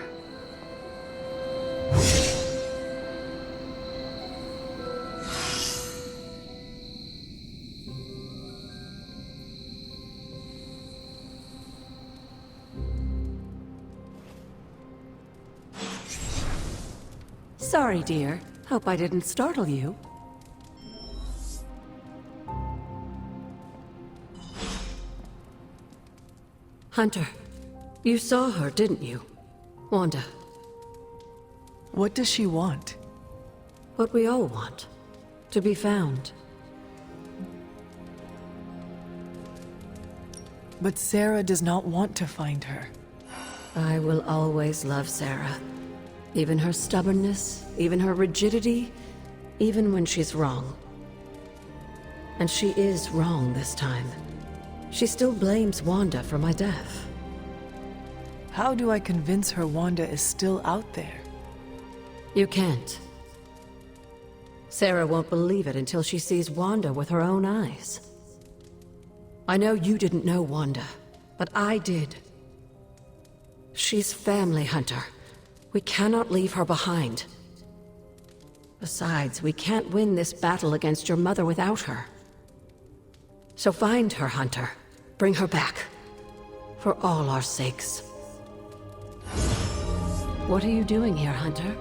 L: Sorry, dear. Hope I didn't startle you. Hunter, you saw her, didn't you? Wanda.
B: What does she want?
L: What we all want. To be found.
B: But Sarah does not want to find her.
L: I will always love Sarah. Even her stubbornness, even her rigidity, even when she's wrong. And she is wrong this time. She still blames Wanda for my death.
B: How do I convince her Wanda is still out there?
L: You can't. Sarah won't believe it until she sees Wanda with her own eyes. I know you didn't know Wanda, but I did. She's family, Hunter. We cannot leave her behind. Besides, we can't win this battle against your mother without her. So find her, Hunter. Bring her back. For all our sakes. What are you doing here, Hunter?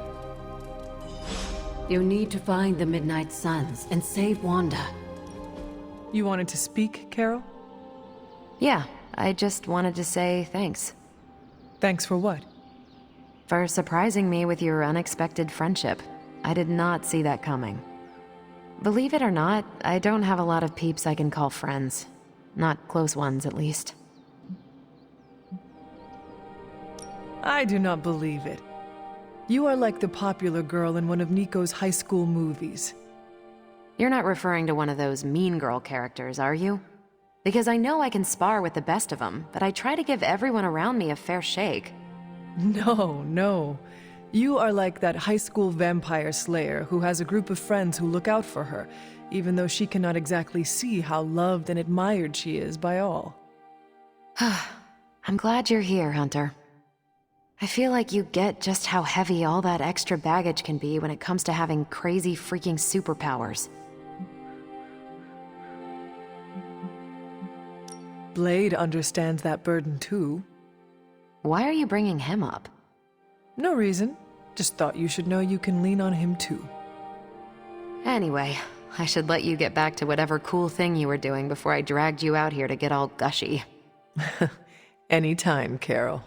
L: You need to find the Midnight Suns and save Wanda.
B: You wanted to speak, Carol?
K: Yeah, I just wanted to say thanks.
B: Thanks for what?
K: For surprising me with your unexpected friendship. I did not see that coming. Believe it or not, I don't have a lot of peeps I can call friends. Not close ones, at least.
B: I do not believe it. You are like the popular girl in one of Nico's high school movies.
K: You're not referring to one of those mean girl characters, are you? Because I know I can spar with the best of them, but I try to give everyone around me a fair shake.
B: No, no. You are like that high school vampire slayer who has a group of friends who look out for her, even though she cannot exactly see how loved and admired she is by all.
K: I'm glad you're here, Hunter. I feel like you get just how heavy all that extra baggage can be when it comes to having crazy freaking superpowers.
B: Blade understands that burden too.
K: Why are you bringing him up?
B: No reason. Just thought you should know you can lean on him too.
K: Anyway, I should let you get back to whatever cool thing you were doing before I dragged you out here to get all gushy.
B: Anytime, Carol.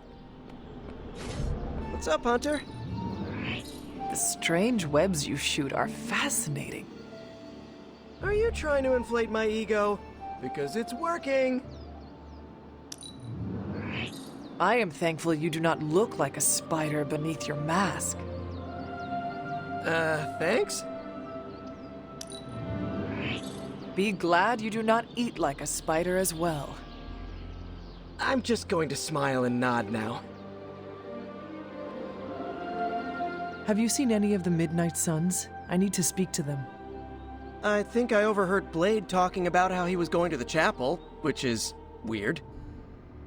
J: What's up, Hunter?
B: The strange webs you shoot are fascinating.
J: Are you trying to inflate my ego? Because it's working!
B: I am thankful you do not look like a spider beneath your mask.
J: Thanks?
B: Be glad you do not eat like a spider as well.
J: I'm just going to smile and nod now.
B: Have you seen any of the Midnight Suns? I need to speak to them.
J: I think I overheard Blade talking about how he was going to the chapel, which is weird.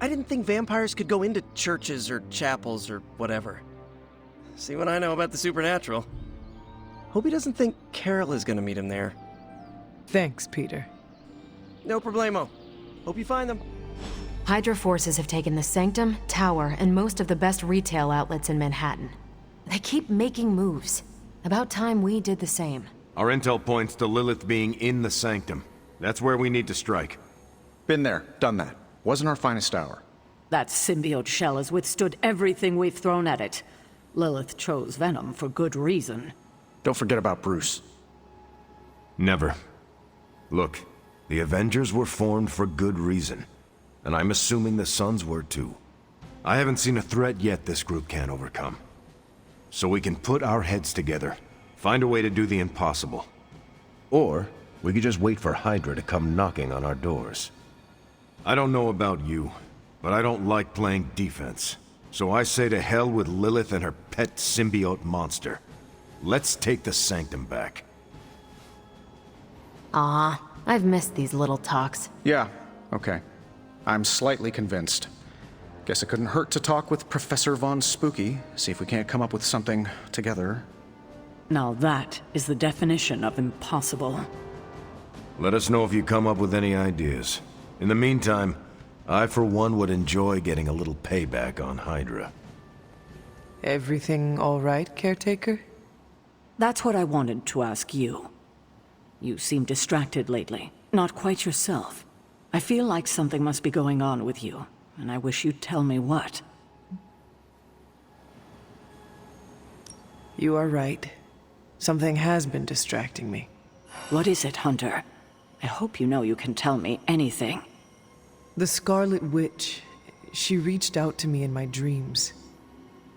J: I didn't think vampires could go into churches or chapels or whatever. See what I know about the supernatural. Hope he doesn't think Carol is gonna meet him there.
B: Thanks, Peter.
J: No problemo. Hope you find them.
K: Hydra forces have taken the Sanctum, Tower, and most of the best retail outlets in Manhattan. They keep making moves. About time we did the same.
C: Our intel points to Lilith being in the Sanctum. That's where we need to strike.
G: Been there, done that. Wasn't our finest hour.
H: That symbiote shell has withstood everything we've thrown at it. Lilith chose Venom for good reason.
G: Don't forget about Bruce.
C: Never. Look, the Avengers were formed for good reason. And I'm assuming the Suns were too. I haven't seen a threat yet this group can't overcome. So we can put our heads together, find a way to do the impossible. Or we could just wait for Hydra to come knocking on our doors. I don't know about you, but I don't like playing defense. So I say to hell with Lilith and her pet symbiote monster. Let's take the Sanctum back.
K: I've missed these little talks.
G: Yeah, okay. I'm slightly convinced. Guess it couldn't hurt to talk with Professor Von Spooky, see if we can't come up with something together.
H: Now that is the definition of impossible.
C: Let us know if you come up with any ideas. In the meantime, I for one would enjoy getting a little payback on Hydra.
B: Everything all right, caretaker?
H: That's what I wanted to ask you. You seem distracted lately, not quite yourself. I feel like something must be going on with you, and I wish you'd tell me what.
B: You are right. Something has been distracting me.
H: What is it, Hunter? I hope you know you can tell me anything.
B: The Scarlet Witch. She reached out to me in my dreams.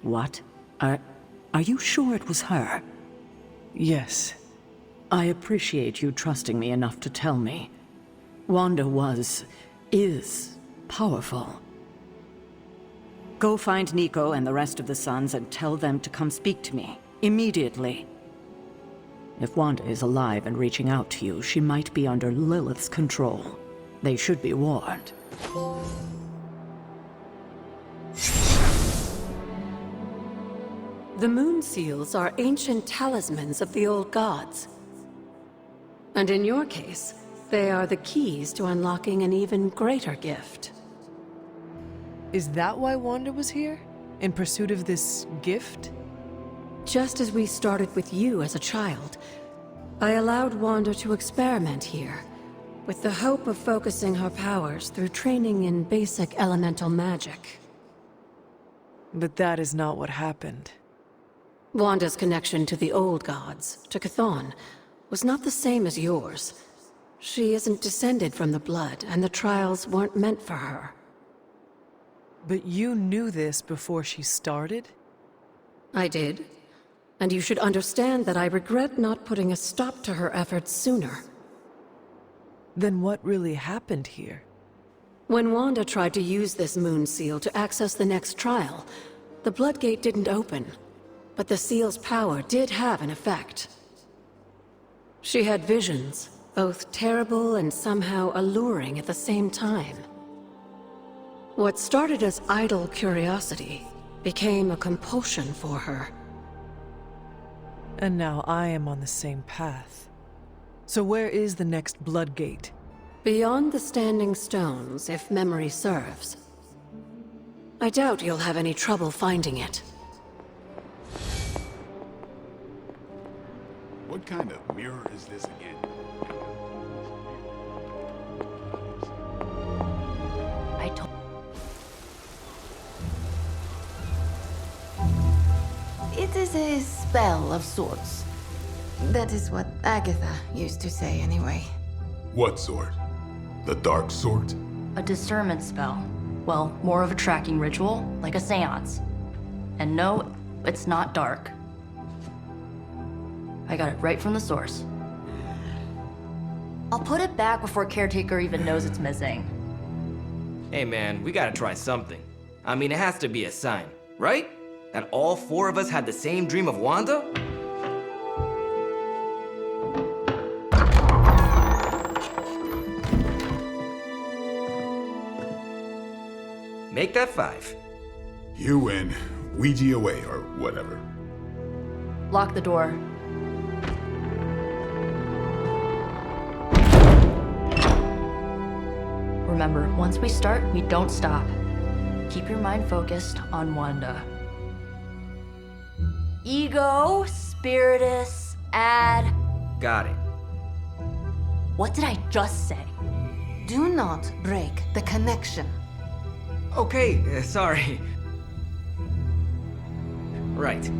H: What? Are you sure it was her?
B: Yes.
H: I appreciate you trusting me enough to tell me. Wanda is powerful. Go find Nico and the rest of the Suns and tell them to come speak to me, immediately. If Wanda is alive and reaching out to you, she might be under Lilith's control. They should be warned.
L: The moon seals are ancient talismans of the old gods. And in your case, they are the keys to unlocking an even greater gift.
B: Is that why Wanda was here? In pursuit of this gift?
L: Just as we started with you as a child, I allowed Wanda to experiment here, with the hope of focusing her powers through training in basic elemental magic.
B: But that is not what happened.
L: Wanda's connection to the old gods, to Chthon, was not the same as yours. She isn't descended from the blood, and the trials weren't meant for her.
B: But you knew this before she started?
L: I did. And you should understand that I regret not putting a stop to her efforts sooner.
B: Then what really happened here?
L: When Wanda tried to use this moon seal to access the next trial, the Bloodgate didn't open. But the seal's power did have an effect. She had visions, both terrible and somehow alluring at the same time. What started as idle curiosity became a compulsion for her.
B: And now I am on the same path. So where is the next Bloodgate?
L: Beyond the Standing Stones, if memory serves. I doubt you'll have any trouble finding it.
Q: What kind of mirror is this again?
N: I told...
R: It is a spell of sorts. That is what Agatha used to say anyway.
Q: What sort? The dark sort?
N: A discernment spell. Well, more of a tracking ritual, like a seance. And no, it's not dark. I got it right from the source. I'll put it back before Caretaker even knows it's missing.
P: Hey man, we gotta try something. I mean, it has to be a sign, right? That all four of us had the same dream of Wanda? Make that 5.
Q: You win. Ouija away, or whatever.
N: Lock the door. Remember, once we start, we don't stop. Keep your mind focused on Wanda. Ego, Spiritus, add...
P: Got it.
N: What did I just say?
R: Do not break the connection.
P: Okay, sorry. Right.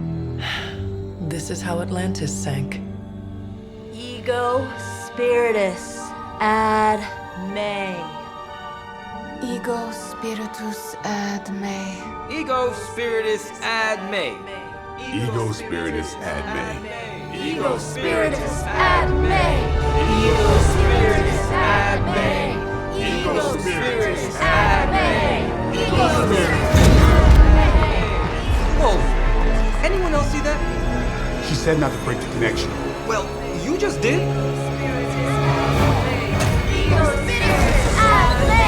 B: This is how Atlantis sank.
N: Ego, Spiritus, ad me.
R: Ego spiritus ad me.
P: Ego spiritus ad me.
Q: Ego spiritus ad me.
N: Ego spiritus ad me. Ego spiritus ad me. Ego spiritus ad me. Ego spiritus ad me.
P: Whoa! Anyone else see that?
Q: She said not to break the connection.
P: Well, you just did.
N: Ego spiritus ad me.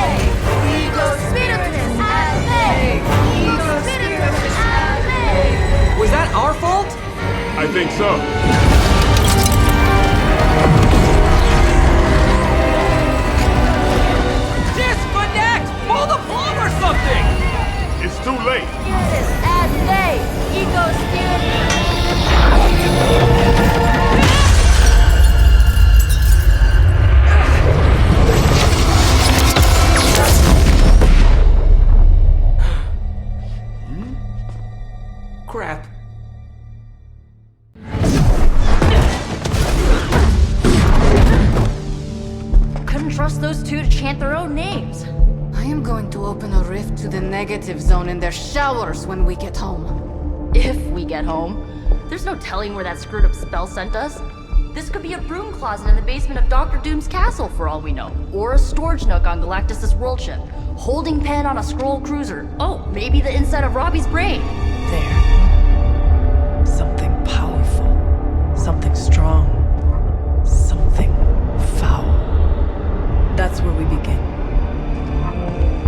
N: Ego spiritus ad me. Ego spiritus ad me.
P: Was that our fault?
Q: I think so.
P: Disconnect! Pull the plug or something!
Q: It's too late.
N: Spiritus ad me. Ego spiritus.
P: Crap.
N: Couldn't trust those two to chant their own names.
R: I am going to open a rift to the negative zone in their showers when we get home.
N: If we get home. There's no telling where that screwed up spell sent us. This could be a broom closet in the basement of Dr. Doom's castle for all we know. Or a storage nook on Galactus' world ship. Holding pen on a scroll cruiser. Oh, maybe the inside of Robbie's brain.
B: There. Something powerful. Something strong. Something foul. That's where we begin.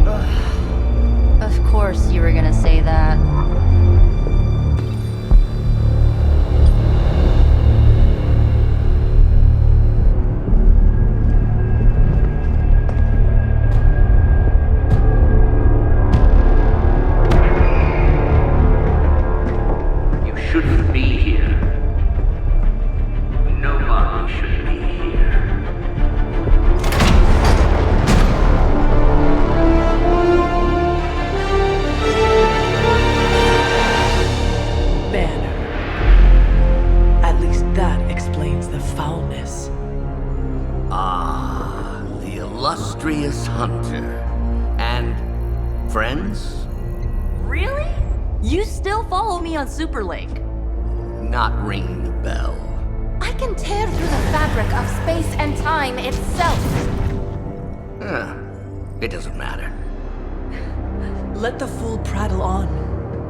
N: Ugh. Of course you were gonna say that. Really? You still follow me on superlink?
D: Not ringing the bell.
R: I can tear through the fabric of space and time itself.
D: It doesn't matter.
B: Let the fool prattle on.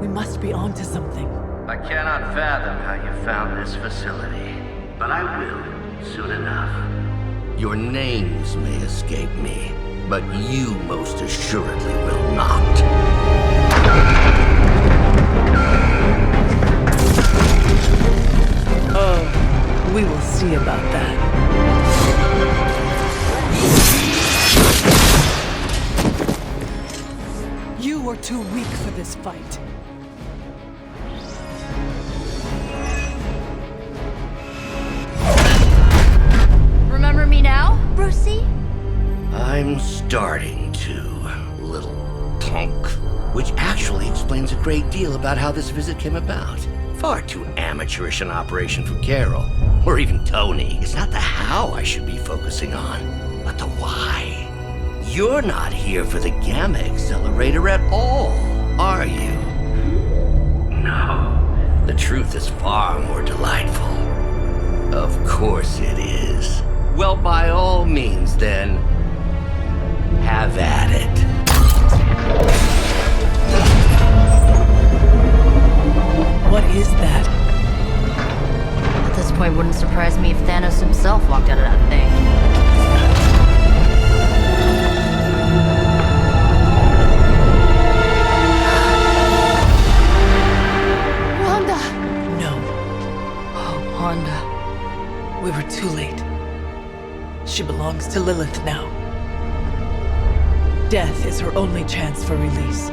B: We must be onto something.
D: I cannot fathom how you found this facility, but I will soon enough. Your names may escape me, but you most assuredly will not.
B: We will see about that. You are too weak for this fight.
N: Remember me now, Brucey?
D: I'm starting to, little punk. Which actually explains a great deal about how this visit came about. Far too amateurish an operation for Carol, or even Tony. It's not the how I should be focusing on, but the why. You're not here for the Gamma Accelerator at all, are you? No. The truth is far more delightful. Of course it is. Well, by all means, then, have at it.
B: What is that?
N: At this point, wouldn't surprise me if Thanos himself walked out of that thing.
R: Wanda!
B: No.
N: Oh, Wanda.
B: We were too late. She belongs to Lilith now. Death is her only chance for release.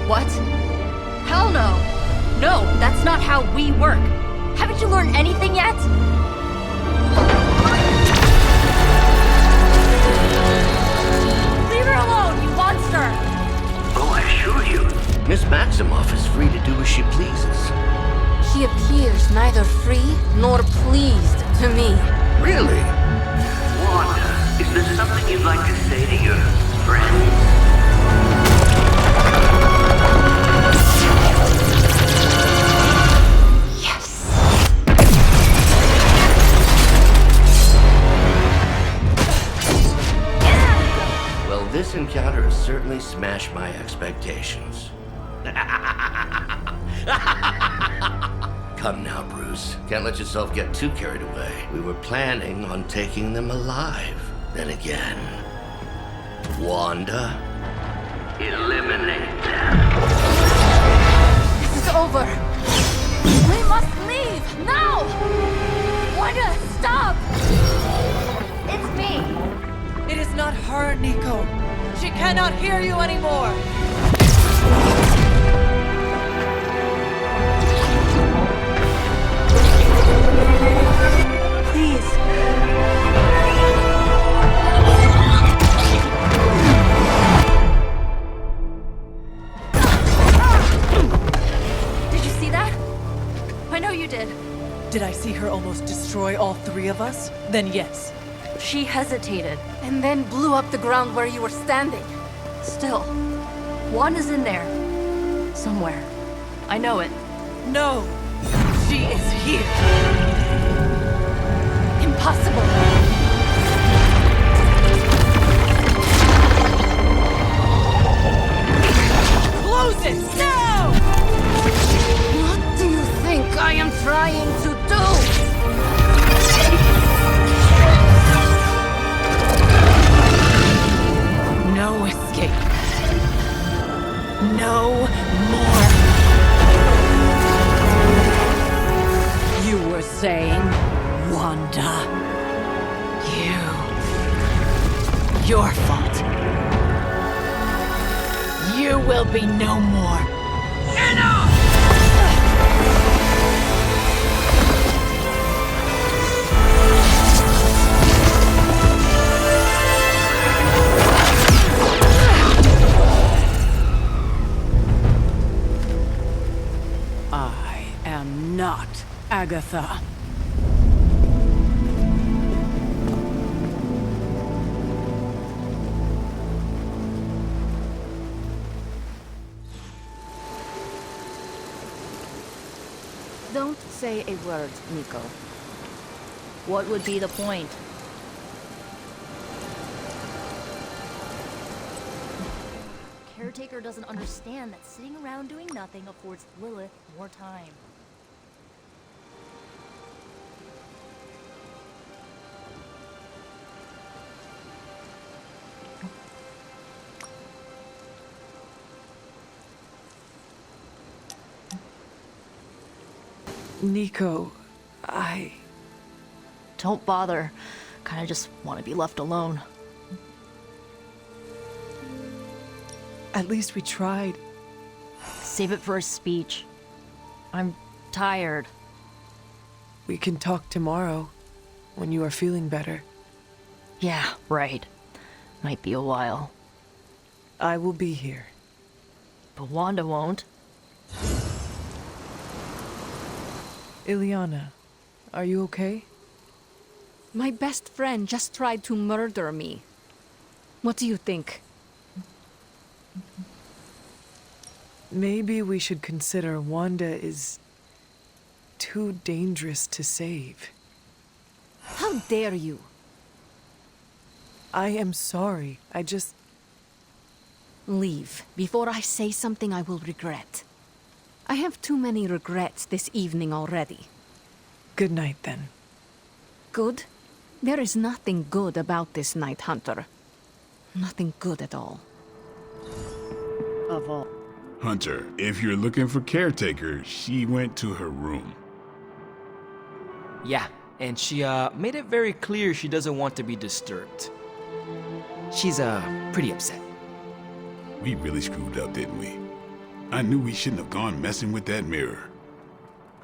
N: What? Hell no! No, that's not how we work. Haven't you learned anything yet? Leave her alone, you monster!
D: Oh, I assure you, Miss Maximoff is free to do as she pleases.
R: She appears neither free nor pleased to me.
D: Really?
S: Wanda, is there something you'd like to say to your friends?
D: Well, this encounter has certainly smashed my expectations. Come now, Bruce. Can't let yourself get too carried away. We were planning on taking them alive. Then again, Wanda?
S: Eliminate them.
R: This is over.
N: We must leave, now! Wanda, stop! It's me.
B: It is not her, Nico. She cannot hear you anymore.
N: Please. Did you see that? I know you did.
B: Did I see her almost destroy all three of us? Then yes.
N: She hesitated.
R: And then blew up the ground where you were standing.
N: Still, Wanda's in there. Somewhere. I know it.
B: No! She is here!
R: Impossible!
B: Close it! Now!
R: What do you think I am trying to do?
B: No escape. No more.
H: You were saying, Wanda.
B: Your fault. You will be no more.
S: Enough!
H: I am not Agatha.
O: Don't say a word, Nico.
N: What would be the point? Caretaker doesn't understand that sitting around doing nothing affords Lilith more time.
B: Nico,
N: Don't bother. Kinda just want to be left alone.
B: At least we tried.
N: Save it for a speech. I'm tired.
B: We can talk tomorrow, when you are feeling better.
N: Yeah, right. Might be a while.
B: I will be here.
N: But Wanda won't.
B: Ileana, are you okay?
O: My best friend just tried to murder me. What do you think?
B: Maybe we should consider Wanda is too dangerous to save.
O: How dare you?
B: I am sorry. I just...
O: Leave. Before I say something I will regret. I have too many regrets this evening already.
B: Good night, then.
O: Good? There is nothing good about this night, Hunter. Nothing good at all.
N: Of all.
Q: Hunter, if you're looking for Caretaker, she went to her room.
P: Yeah, and she made it very clear she doesn't want to be disturbed. She's pretty upset.
Q: We really screwed up, didn't we? I knew we shouldn't have gone messing with that mirror.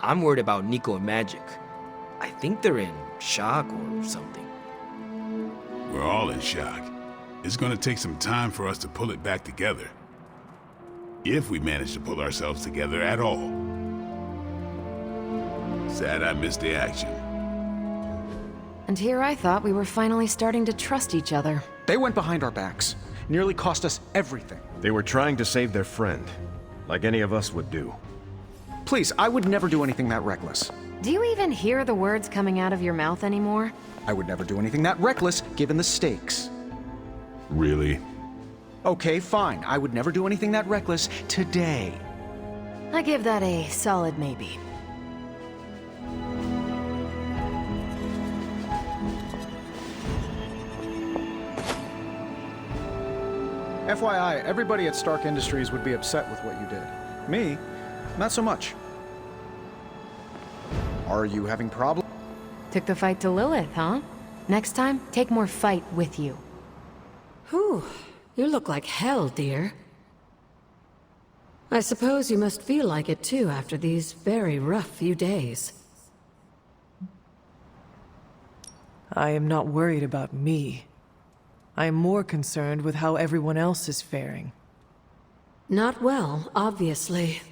P: I'm worried about Nico and Magic. I think they're in shock or something.
Q: We're all in shock. It's gonna take some time for us to pull it back together. If we manage to pull ourselves together at all. Sad I missed the action.
K: And here I thought we were finally starting to trust each other.
G: They went behind our backs. Nearly cost us everything.
C: They were trying to save their friend, like any of us would do.
G: Please, I would never do anything that reckless.
K: Do you even hear the words coming out of your mouth anymore?
G: I would never do anything that reckless, given the stakes.
Q: Really?
G: Okay, fine. I would never do anything that reckless today.
K: I give that a solid maybe.
G: FYI, everybody at Stark Industries would be upset with what you did. Me, not so much. Are you having problems?
K: Took the fight to Lilith, huh? Next time, take more fight with you.
L: Whew. You look like hell, dear. I suppose you must feel like it too after these very rough few days.
B: I am not worried about me. I am more concerned with how everyone else is faring.
L: Not well, obviously.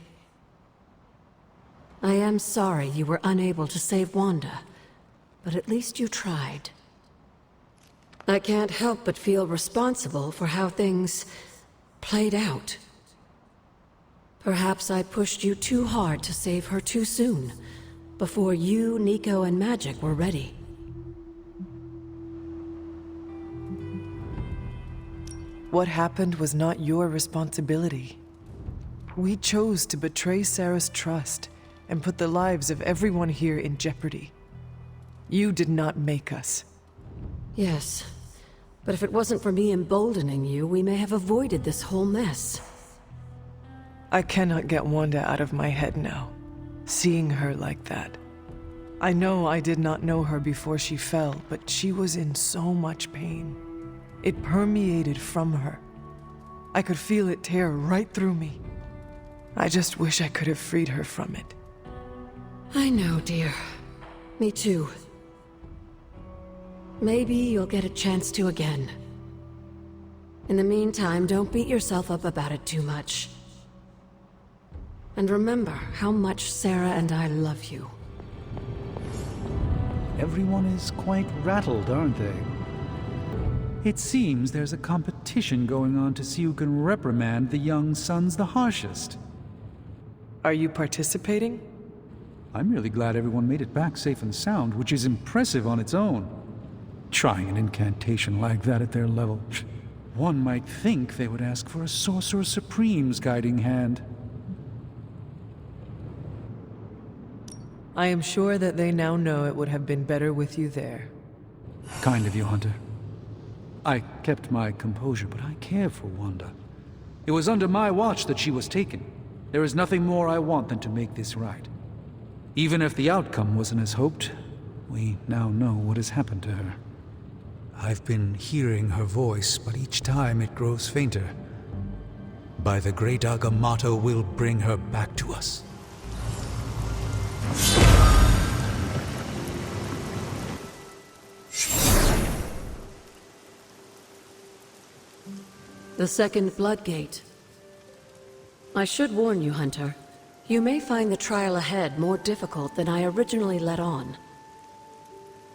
L: I am sorry you were unable to save Wanda, but at least you tried. I can't help but feel responsible for how things played out. Perhaps I pushed you too hard to save her too soon, before you, Nico, and Magic were ready.
B: What happened was not your responsibility. We chose to betray Sarah's trust and put the lives of everyone here in jeopardy. You did not make us.
L: Yes, but if it wasn't for me emboldening you, we may have avoided this whole mess.
B: I cannot get Wanda out of my head now, seeing her like that. I know I did not know her before she fell, but she was in so much pain. It permeated from her. I could feel it tear right through me. I just wish I could have freed her from it.
L: I know, dear. Me too. Maybe you'll get a chance to again. In the meantime, don't beat yourself up about it too much. And remember how much Sarah and I love you.
I: Everyone is quite rattled, aren't they? It seems there's a competition going on to see who can reprimand the young sons the harshest.
B: Are you participating?
I: I'm really glad everyone made it back safe and sound, which is impressive on its own. Trying an incantation like that at their level, one might think they would ask for a Sorcerer Supreme's guiding hand.
B: I am sure that they now know it would have been better with you there.
I: Kind of you, Hunter. I kept my composure, but I care for Wanda. It was under my watch that she was taken. There is nothing more I want than to make this right. Even if the outcome wasn't as hoped, we now know what has happened to her. I've been hearing her voice, but each time it grows fainter. By the great Agamotto will bring her back to us.
L: The second Bloodgate. I should warn you, Hunter. You may find the trial ahead more difficult than I originally let on.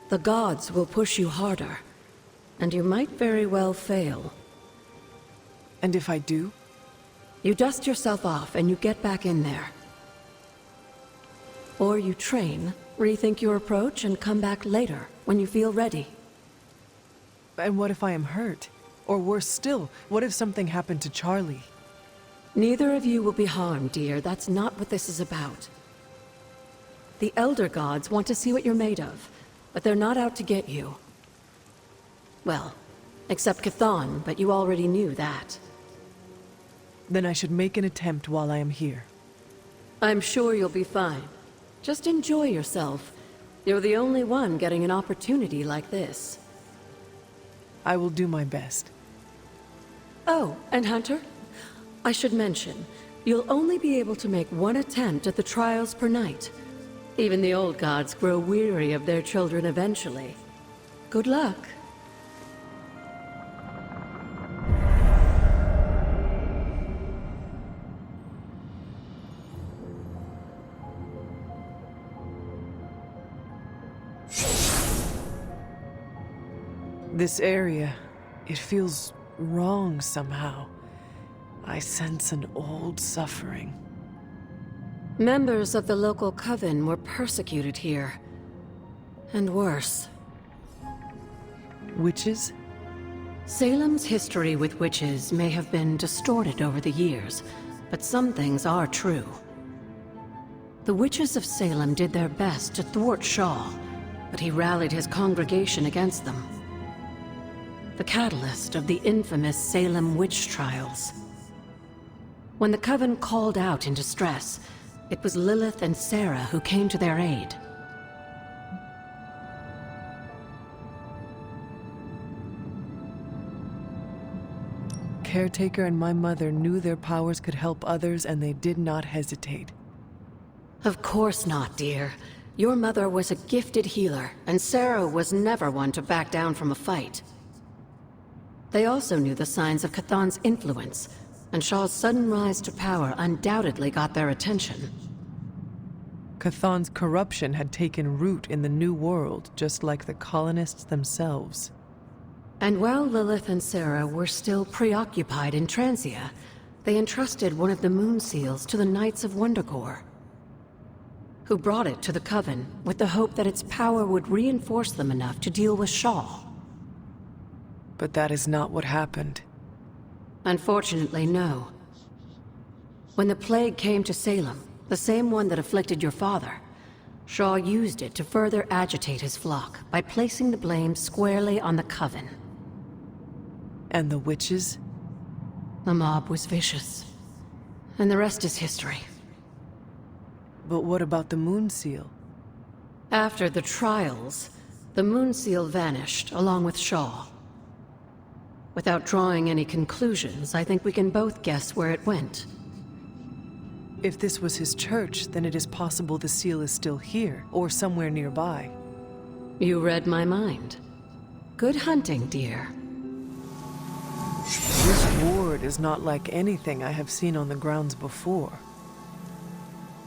L: The gods will push you harder, and you might very well fail.
B: And if I do?
L: You dust yourself off and you get back in there. Or you train, rethink your approach, and come back later, when you feel ready.
B: And what if I am hurt? Or worse still, what if something happened to Charlie?
L: Neither of you will be harmed, dear. That's not what this is about. The Elder Gods want to see what you're made of, but they're not out to get you. Well, except Chthon, but you already knew that.
B: Then I should make an attempt while I am here.
L: I'm sure you'll be fine. Just enjoy yourself. You're the only one getting an opportunity like this.
B: I will do my best.
L: Oh, and Hunter? I should mention, you'll only be able to make one attempt at the trials per night. Even the old gods grow weary of their children eventually. Good luck.
B: This area, it feels wrong somehow. I sense an old suffering.
L: Members of the local coven were persecuted here. And worse.
B: Witches?
L: Salem's history with witches may have been distorted over the years, but some things are true. The witches of Salem did their best to thwart Shaw, but he rallied his congregation against them. The catalyst of the infamous Salem witch trials. When the Coven called out in distress, it was Lilith and Sarah who came to their aid.
B: Caretaker and my mother knew their powers could help others, and they did not hesitate.
L: Of course not, dear. Your mother was a gifted healer, and Sarah was never one to back down from a fight. They also knew the signs of Chthon's influence, and Shaw's sudden rise to power undoubtedly got their attention.
B: Chthon's corruption had taken root in the New World, just like the colonists themselves.
L: And while Lilith and Sarah were still preoccupied in Transia, they entrusted one of the Moon Seals to the Knights of Wondercore, who brought it to the Coven with the hope that its power would reinforce them enough to deal with Shaw.
B: But that is not what happened.
L: Unfortunately, no. When the plague came to Salem, the same one that afflicted your father, Shaw used it to further agitate his flock by placing the blame squarely on the Coven.
B: And the witches?
L: The mob was vicious. And the rest is history.
B: But what about the Moon Seal?
L: After the trials, the Moon Seal vanished along with Shaw. Without drawing any conclusions, I think we can both guess where it went.
B: If this was his church, then it is possible the seal is still here, or somewhere nearby.
L: You read my mind. Good hunting, dear.
B: This ward is not like anything I have seen on the grounds before.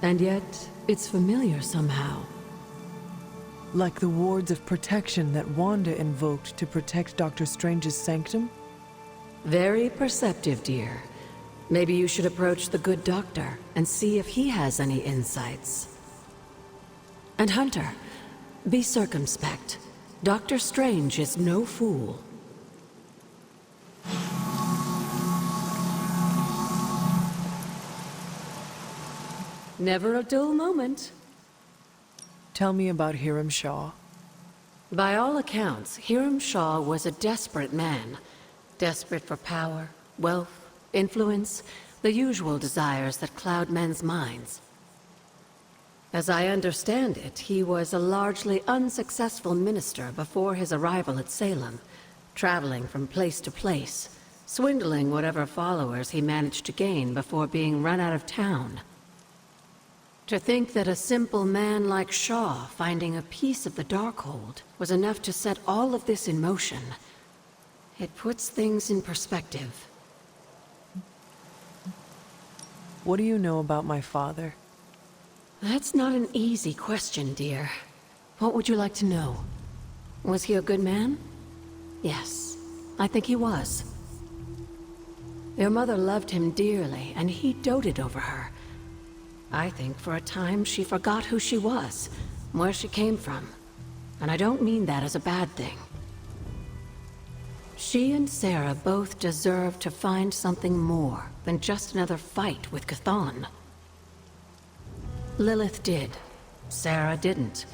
L: And yet, it's familiar somehow.
B: Like the wards of protection that Wanda invoked to protect Dr. Strange's sanctum?
L: Very perceptive, dear. Maybe you should approach the good doctor and see if he has any insights. And Hunter, be circumspect. Dr. Strange is no fool. Never a dull moment.
B: Tell me about Hiram Shaw.
L: By all accounts, Hiram Shaw was a desperate man. Desperate for power, wealth, influence, the usual desires that cloud men's minds. As I understand it, he was a largely unsuccessful minister before his arrival at Salem, traveling from place to place, swindling whatever followers he managed to gain before being run out of town. To think that a simple man like Shaw finding a piece of the Darkhold was enough to set all of this in motion, it puts things in perspective.
B: What do you know about my father?
L: That's not an easy question, dear. What would you like to know? Was he a good man? Yes, I think he was. Your mother loved him dearly, and he doted over her. I think for a time she forgot who she was, where she came from. And I don't mean that as a bad thing. She and Sarah both deserve to find something more than just another fight with Chthon. Lilith did. Sarah didn't.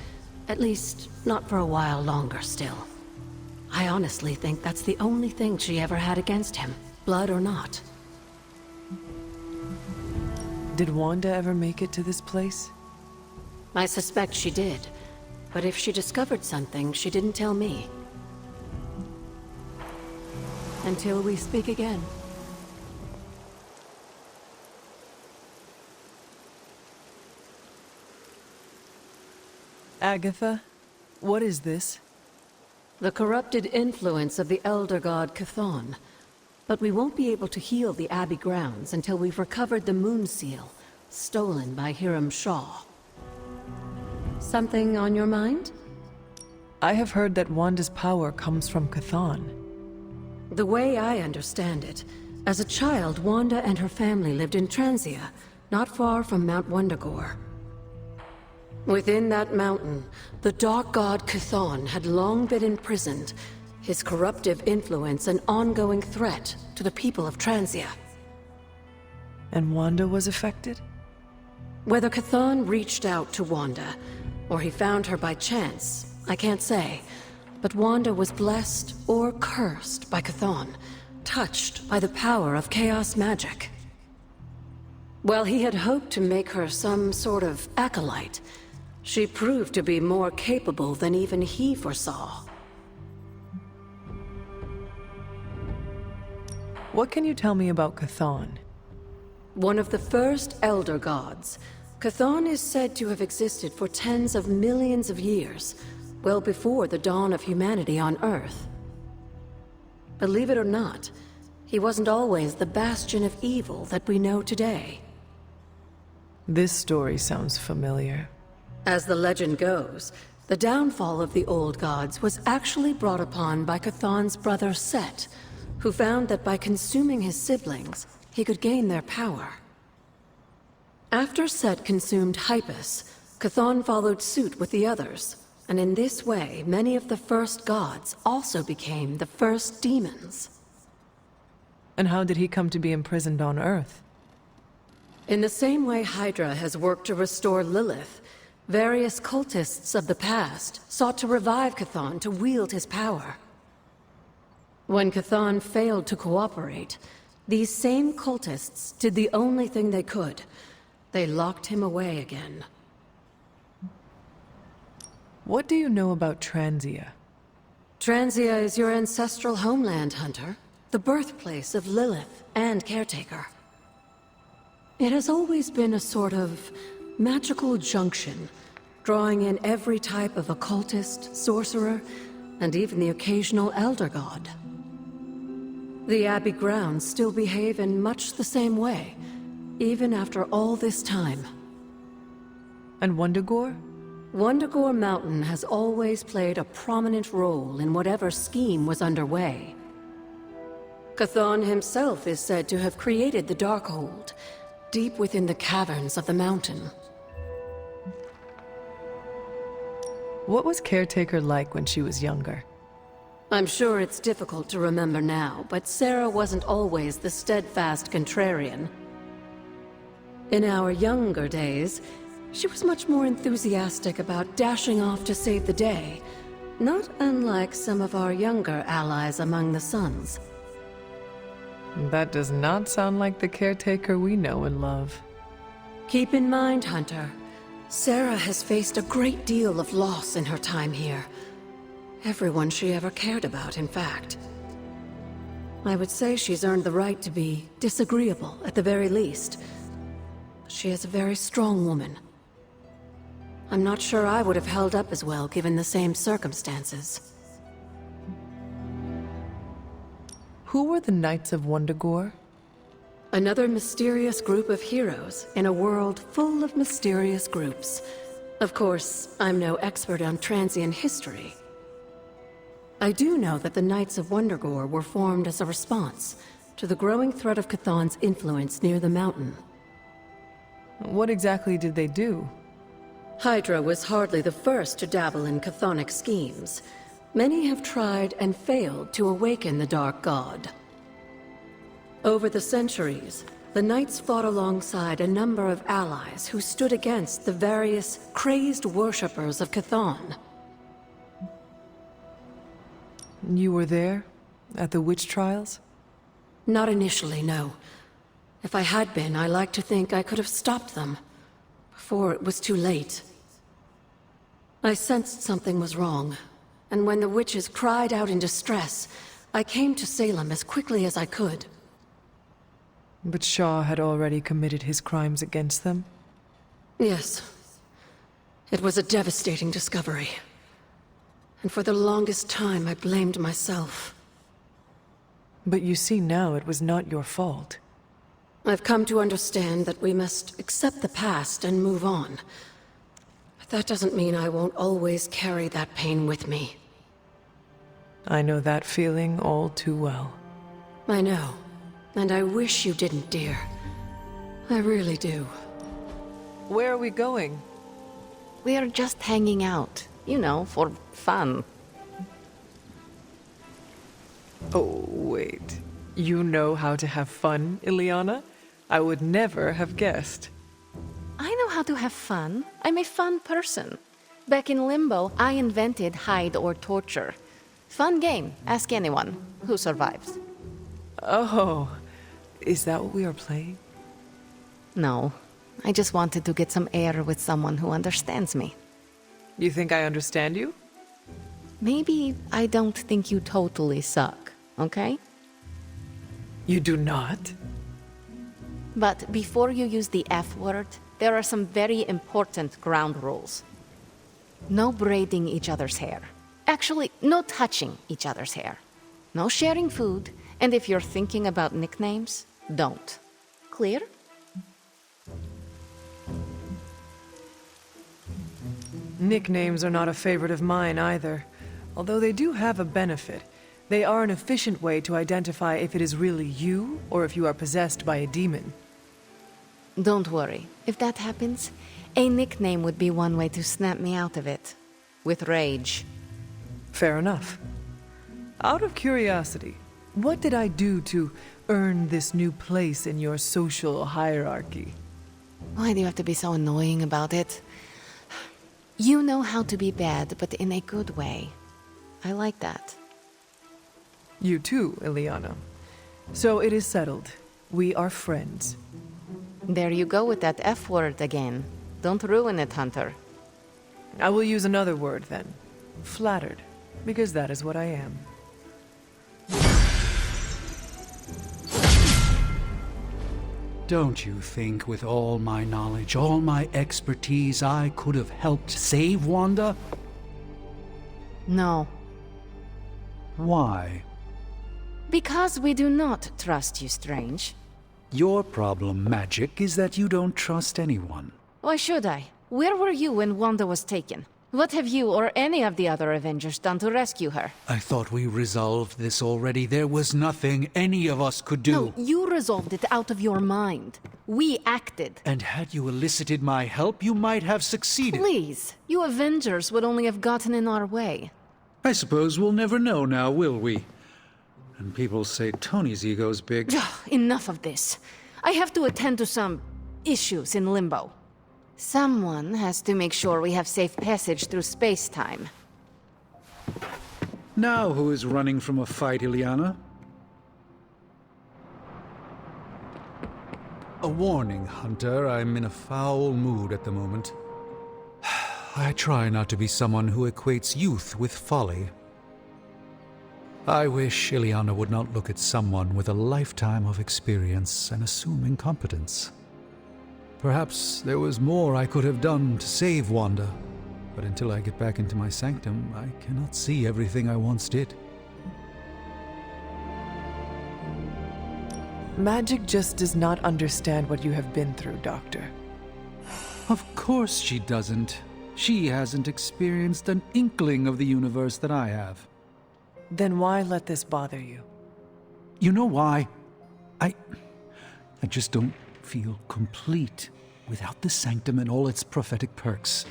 L: At least, not for a while longer still. I honestly think that's the only thing she ever had against him, blood or not.
B: Did Wanda ever make it to this place?
L: I suspect she did. But if she discovered something, she didn't tell me. Until we speak again.
B: Agatha, what is this?
L: The corrupted influence of the Elder God Chthon. But we won't be able to heal the Abbey grounds until we've recovered the Moon Seal, stolen by Hiram Shaw. Something on your mind?
B: I have heard that Wanda's power comes from Chthon.
L: The way I understand it, as a child, Wanda and her family lived in Transia, not far from Mount Wundagore. Within that mountain, the Dark God Chthon had long been imprisoned, his corruptive influence an ongoing threat to the people of Transia.
B: And Wanda was affected?
L: Whether Chthon reached out to Wanda, or he found her by chance, I can't say. But Wanda was blessed or cursed by Chthon, touched by the power of chaos magic. While he had hoped to make her some sort of acolyte, she proved to be more capable than even he foresaw.
B: What can you tell me about Chthon?
L: One of the first Elder Gods, Chthon is said to have existed for tens of millions of years, well before the dawn of humanity on Earth. Believe it or not, he wasn't always the bastion of evil that we know today.
B: This story sounds familiar.
L: As the legend goes, the downfall of the old gods was actually brought upon by Chthon's brother Set, who found that by consuming his siblings, he could gain their power. After Set consumed Hypus, Chthon followed suit with the others, and in this way, many of the first gods also became the first demons.
B: And how did he come to be imprisoned on Earth?
L: In the same way Hydra has worked to restore Lilith, various cultists of the past sought to revive Chthon to wield his power. When Chthon failed to cooperate, these same cultists did the only thing they could. They locked him away again.
B: What do you know about Transia?
L: Transia is your ancestral homeland, Hunter. The birthplace of Lilith and Caretaker. It has always been a sort of magical junction, drawing in every type of occultist, sorcerer, and even the occasional Elder God. The Abbey grounds still behave in much the same way, even after all this time.
B: And Wundagore?
L: Wundagore Mountain has always played a prominent role in whatever scheme was underway. Chthon himself is said to have created the Darkhold, deep within the caverns of the mountain.
B: What was Caretaker like when she was younger?
L: I'm sure it's difficult to remember now, but Sarah wasn't always the steadfast contrarian. In our younger days, she was much more enthusiastic about dashing off to save the day, not unlike some of our younger allies among the Suns.
B: That does not sound like the Caretaker we know and love.
L: Keep in mind, Hunter, Sarah has faced a great deal of loss in her time here. Everyone she ever cared about, in fact. I would say she's earned the right to be disagreeable, at the very least. She is a very strong woman. I'm not sure I would have held up as well given the same circumstances.
B: Who were the Knights of Wundagore?
L: Another mysterious group of heroes in a world full of mysterious groups. Of course, I'm no expert on transient history. I do know that the Knights of Wundagore were formed as a response to the growing threat of Chthon's influence near the mountain.
B: What exactly did they do?
L: Hydra was hardly the first to dabble in chthonic schemes. Many have tried and failed to awaken the Dark God. Over the centuries, the Knights fought alongside a number of allies who stood against the various crazed worshippers of Chthon.
B: You were there? At the witch trials?
L: Not initially, no. If I had been, I like to think I could have stopped them. Before it was too late. I sensed something was wrong, and when the witches cried out in distress, I came to Salem as quickly as I could.
B: But Shaw had already committed his crimes against them?
L: Yes. It was a devastating discovery. And for the longest time, I blamed myself.
B: But you see now it was not your fault.
L: I've come to understand that we must accept the past and move on. But that doesn't mean I won't always carry that pain with me.
B: I know that feeling all too well.
L: I know. And I wish you didn't, dear. I really do.
B: Where are we going?
O: We are just hanging out. You know, for fun.
B: Oh, wait. You know how to have fun, Ileana? I would never have guessed.
O: I know how to have fun. I'm a fun person. Back in Limbo, I invented hide or torture. Fun game. Ask anyone who survives.
B: Oh, is that what we are playing?
O: No. I just wanted to get some air with someone who understands me.
B: You think I understand you?
O: Maybe I don't think you totally suck, okay?
B: You do not?
O: But before you use the F word, there are some very important ground rules. No braiding each other's hair. Actually, no touching each other's hair. No sharing food, and if you're thinking about nicknames, don't. Clear?
B: Nicknames are not a favorite of mine either. Although they do have a benefit. They are an efficient way to identify if it is really you, or if you are possessed by a demon.
O: Don't worry. If that happens, a nickname would be one way to snap me out of it. With rage.
B: Fair enough. Out of curiosity, what did I do to earn this new place in your social hierarchy?
O: Why do you have to be so annoying about it? You know how to be bad, but in a good way. I like that.
B: You too, Ileana. So it is settled. We are friends.
O: There you go with that F word again. Don't ruin it, Hunter.
B: I will use another word then. Flattered. Because that is what I am.
I: Don't you think with all my knowledge, all my expertise, I could have helped save Wanda?
O: No.
I: Why?
O: Because we do not trust you, Strange.
I: Your problem, Magic, is that you don't trust anyone.
O: Why should I? Where were you when Wanda was taken? What have you or any of the other Avengers done to rescue her?
I: I thought we resolved this already. There was nothing any of us could do.
O: No, you resolved it out of your mind. We acted.
I: And had you elicited my help, you might have succeeded.
O: Please, you Avengers would only have gotten in our way.
I: I suppose we'll never know now, will we? And people say Tony's ego's big.
O: Enough of this. I have to attend to some issues in Limbo. Someone has to make sure we have safe passage through space-time.
I: Now who is running from a fight, Ileana? A warning, Hunter. I'm in a foul mood at the moment. I try not to be someone who equates youth with folly. I wish Ileana would not look at someone with a lifetime of experience and assume incompetence. Perhaps there was more I could have done to save Wanda, but until I get back into my sanctum, I cannot see everything I once did.
B: Magic just does not understand what you have been through, Doctor.
I: Of course she doesn't. She hasn't experienced an inkling of the universe that I have.
B: Then why let this bother you?
I: You know why? I just don't feel complete without the sanctum and all its prophetic perks.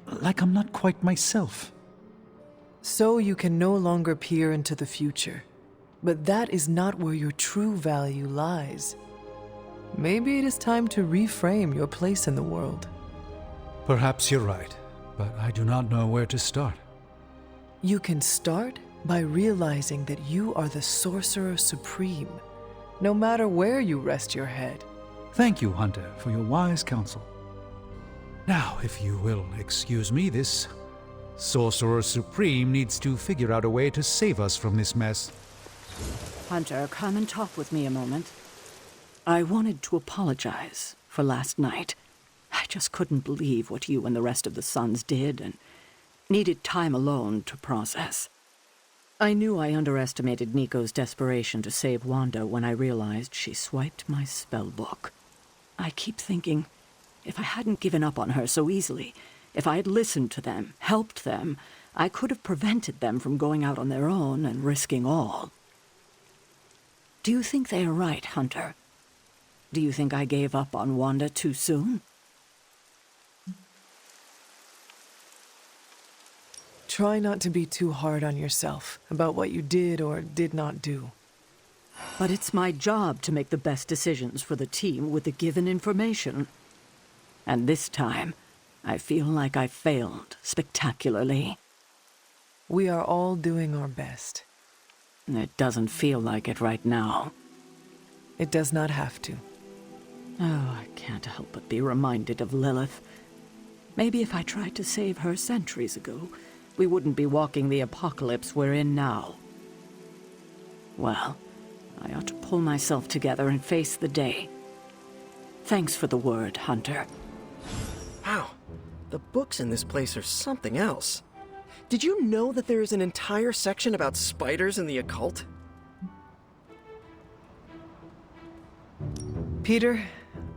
I: Like I'm not quite myself.
B: So you can no longer peer into the future. But that is not where your true value lies. Maybe it is time to reframe your place in the world.
I: Perhaps you're right, but I do not know where to start.
B: You can start by realizing that you are the Sorcerer Supreme, no matter where you rest your head.
I: Thank you, Hunter, for your wise counsel. Now, if you will excuse me, this Sorcerer Supreme needs to figure out a way to save us from this mess.
H: Hunter, come and talk with me a moment. I wanted to apologize for last night. I just couldn't believe what you and the rest of the Sons did and needed time alone to process. I knew I underestimated Nico's desperation to save Wanda when I realized she swiped my spellbook. I keep thinking, if I hadn't given up on her so easily, if I had listened to them, helped them, I could have prevented them from going out on their own and risking all. Do you think they are right, Hunter? Do you think I gave up on Wanda too soon?
B: Try not to be too hard on yourself about what you did or did not do.
H: But it's my job to make the best decisions for the team with the given information. And this time, I feel like I failed spectacularly.
B: We are all doing our best.
H: It doesn't feel like it right now.
B: It does not have to.
H: Oh, I can't help but be reminded of Lilith. Maybe if I tried to save her centuries ago, we wouldn't be walking the apocalypse we're in now. Well, I ought to pull myself together and face the day. Thanks for the word, Hunter.
J: Wow, the books in this place are something else. Did you know that there is an entire section about spiders and the occult?
B: Peter,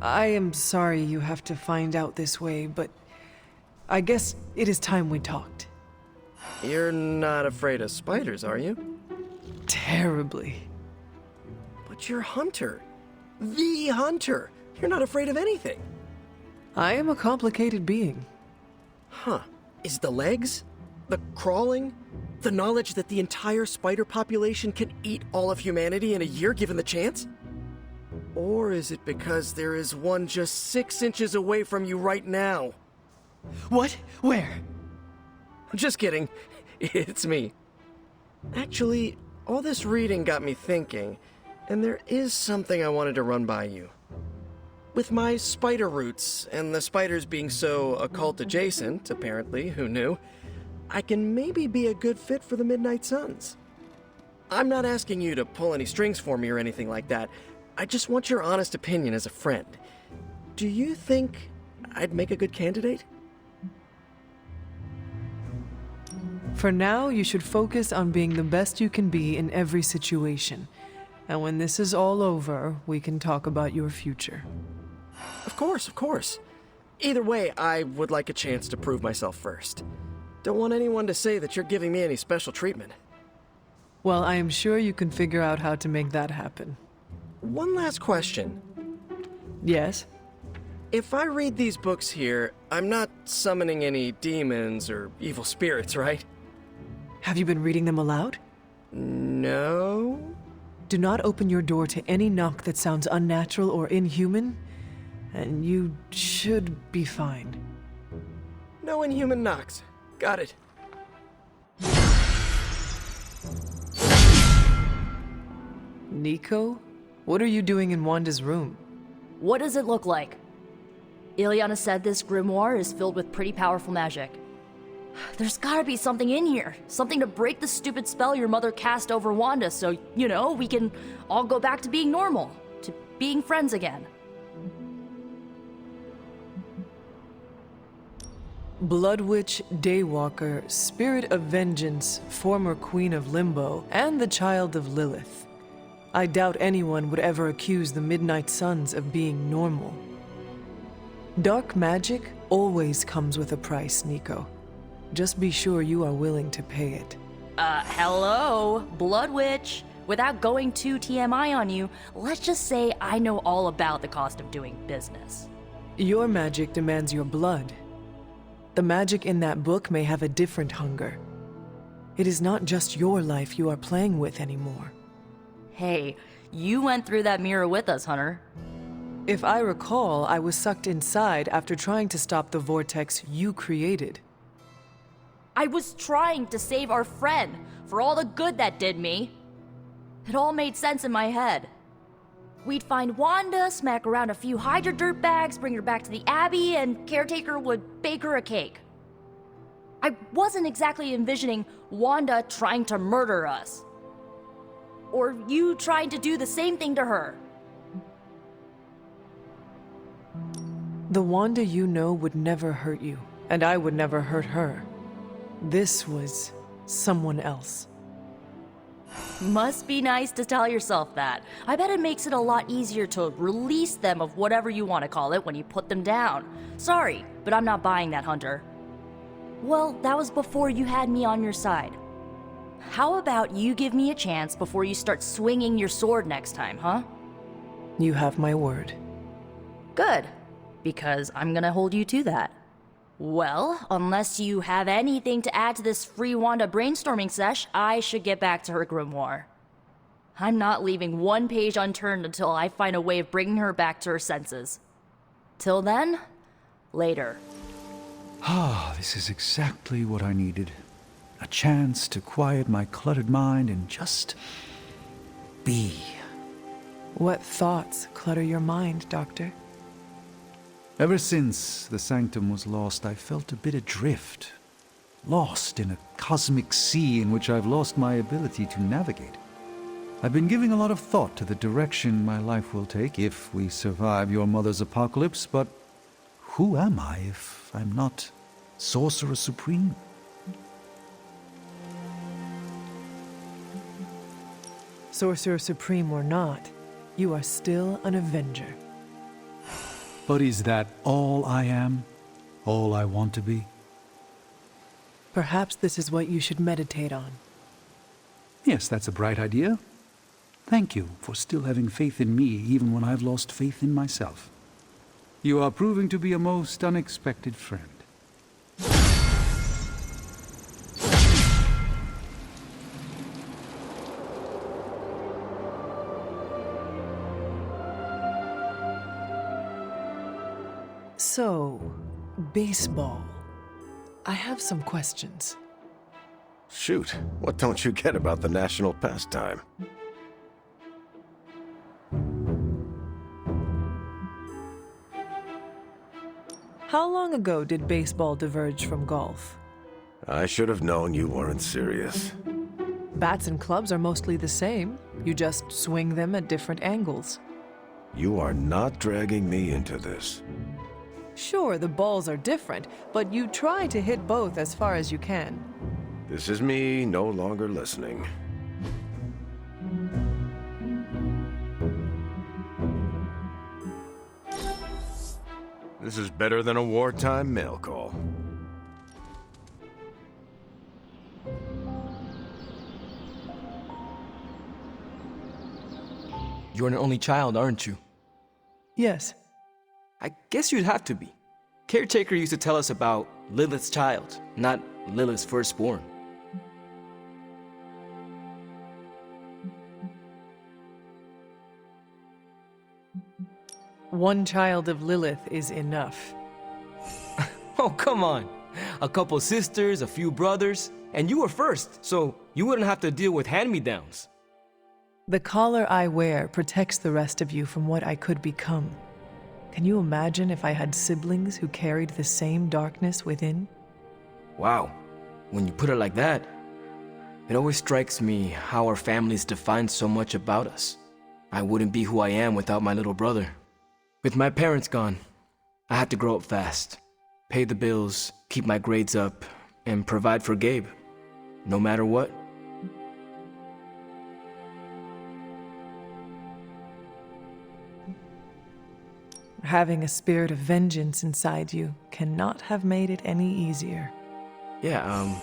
B: I am sorry you have to find out this way, but I guess it is time we talked.
J: You're not afraid of spiders, are you?
B: Terribly.
J: But you're Hunter. The Hunter. You're not afraid of anything.
B: I am a complicated being.
J: Huh. Is the legs? The crawling? The knowledge that the entire spider population can eat all of humanity in a year given the chance? Or is it because there is one just 6 inches away from you right now?
B: What? Where?
J: Just kidding. It's me. Actually, all this reading got me thinking, and there is something I wanted to run by you. With my spider roots, and the spiders being so occult adjacent, apparently, who knew, I can maybe be a good fit for the Midnight Suns. I'm not asking you to pull any strings for me or anything like that. I just want your honest opinion as a friend. Do you think I'd make a good candidate?
B: For now, you should focus on being the best you can be in every situation. And when this is all over, we can talk about your future.
J: Of course, of course. Either way, I would like a chance to prove myself first. Don't want anyone to say that you're giving me any special treatment.
B: Well, I am sure you can figure out how to make that happen.
J: One last question.
B: Yes?
J: If I read these books here, I'm not summoning any demons or evil spirits, right?
B: Have you been reading them aloud?
J: No.
B: Do not open your door to any knock that sounds unnatural or inhuman, and you should be fine.
J: No inhuman knocks. Got it.
B: Nico? What are you doing in Wanda's room?
N: What does it look like? Ileana said this grimoire is filled with pretty powerful magic. There's gotta be something in here. Something to break the stupid spell your mother cast over Wanda so, you know, we can all go back to being normal. To being friends again.
B: Blood Witch, Daywalker, Spirit of Vengeance, former Queen of Limbo, and the Child of Lilith. I doubt anyone would ever accuse the Midnight Suns of being normal. Dark magic always comes with a price, Nico. Just be sure you are willing to pay it.
N: Hello, Blood Witch. Without going too TMI on you, let's just say I know all about the cost of doing business.
B: Your magic demands your blood. The magic in that book may have a different hunger. It is not just your life you are playing with anymore.
N: Hey, you went through that mirror with us, Hunter.
B: If I recall, I was sucked inside after trying to stop the vortex you created.
N: I was trying to save our friend for all the good that did me. It all made sense in my head. We'd find Wanda, smack around a few Hydra dirtbags, bring her back to the Abbey, and Caretaker would bake her a cake. I wasn't exactly envisioning Wanda trying to murder us. Or you trying to do the same thing to her.
B: The Wanda you know would never hurt you, and I would never hurt her. This was someone else.
N: Must be nice to tell yourself that. I bet it makes it a lot easier to release them of whatever you want to call it when you put them down. Sorry, but I'm not buying that, Hunter. Well, that was before you had me on your side. How about you give me a chance before you start swinging your sword next time, huh?
B: You have my word.
N: Good, because I'm gonna hold you to that. Well, unless you have anything to add to this free Wanda brainstorming sesh, I should get back to her grimoire. I'm not leaving one page unturned until I find a way of bringing her back to her senses. Till then, later.
I: Ah, this is exactly what I needed. A chance to quiet my cluttered mind and just be.
B: What thoughts clutter your mind, Doctor?
I: Ever since the Sanctum was lost, I felt a bit adrift. Lost in a cosmic sea in which I've lost my ability to navigate. I've been giving a lot of thought to the direction my life will take if we survive your mother's apocalypse, but who am I if I'm not Sorcerer Supreme?
B: Sorcerer Supreme or not, you are still an Avenger.
I: But is that all I am? All I want to be?
B: Perhaps this is what you should meditate on.
I: Yes, that's a bright idea. Thank you for still having faith in me even when I've lost faith in myself. You are proving to be a most unexpected friend.
B: So, baseball. I have some questions.
C: Shoot, what don't you get about the national pastime?
B: How long ago did baseball diverge from golf?
C: I should have known you weren't serious.
B: Bats and clubs are mostly the same. You just swing them at different angles.
C: You are not dragging me into this.
B: Sure, the balls are different, but you try to hit both as far as you can.
C: This is me no longer listening. This is better than a wartime mail call.
P: You're an only child, aren't you?
B: Yes.
P: I guess you'd have to be. Caretaker used to tell us about Lilith's child, not Lilith's firstborn.
B: One child of Lilith is enough.
P: Oh, come on. A couple sisters, a few brothers, and you were first, so you wouldn't have to deal with hand-me-downs.
B: The collar I wear protects the rest of you from what I could become. Can you imagine if I had siblings who carried the same darkness within?
P: Wow. When you put it like that, it always strikes me how our families define so much about us. I wouldn't be who I am without my little brother. With my parents gone, I had to grow up fast, pay the bills, keep my grades up, and provide for Gabe, no matter what.
B: Having a spirit of vengeance inside you cannot have made it any easier.
P: Yeah,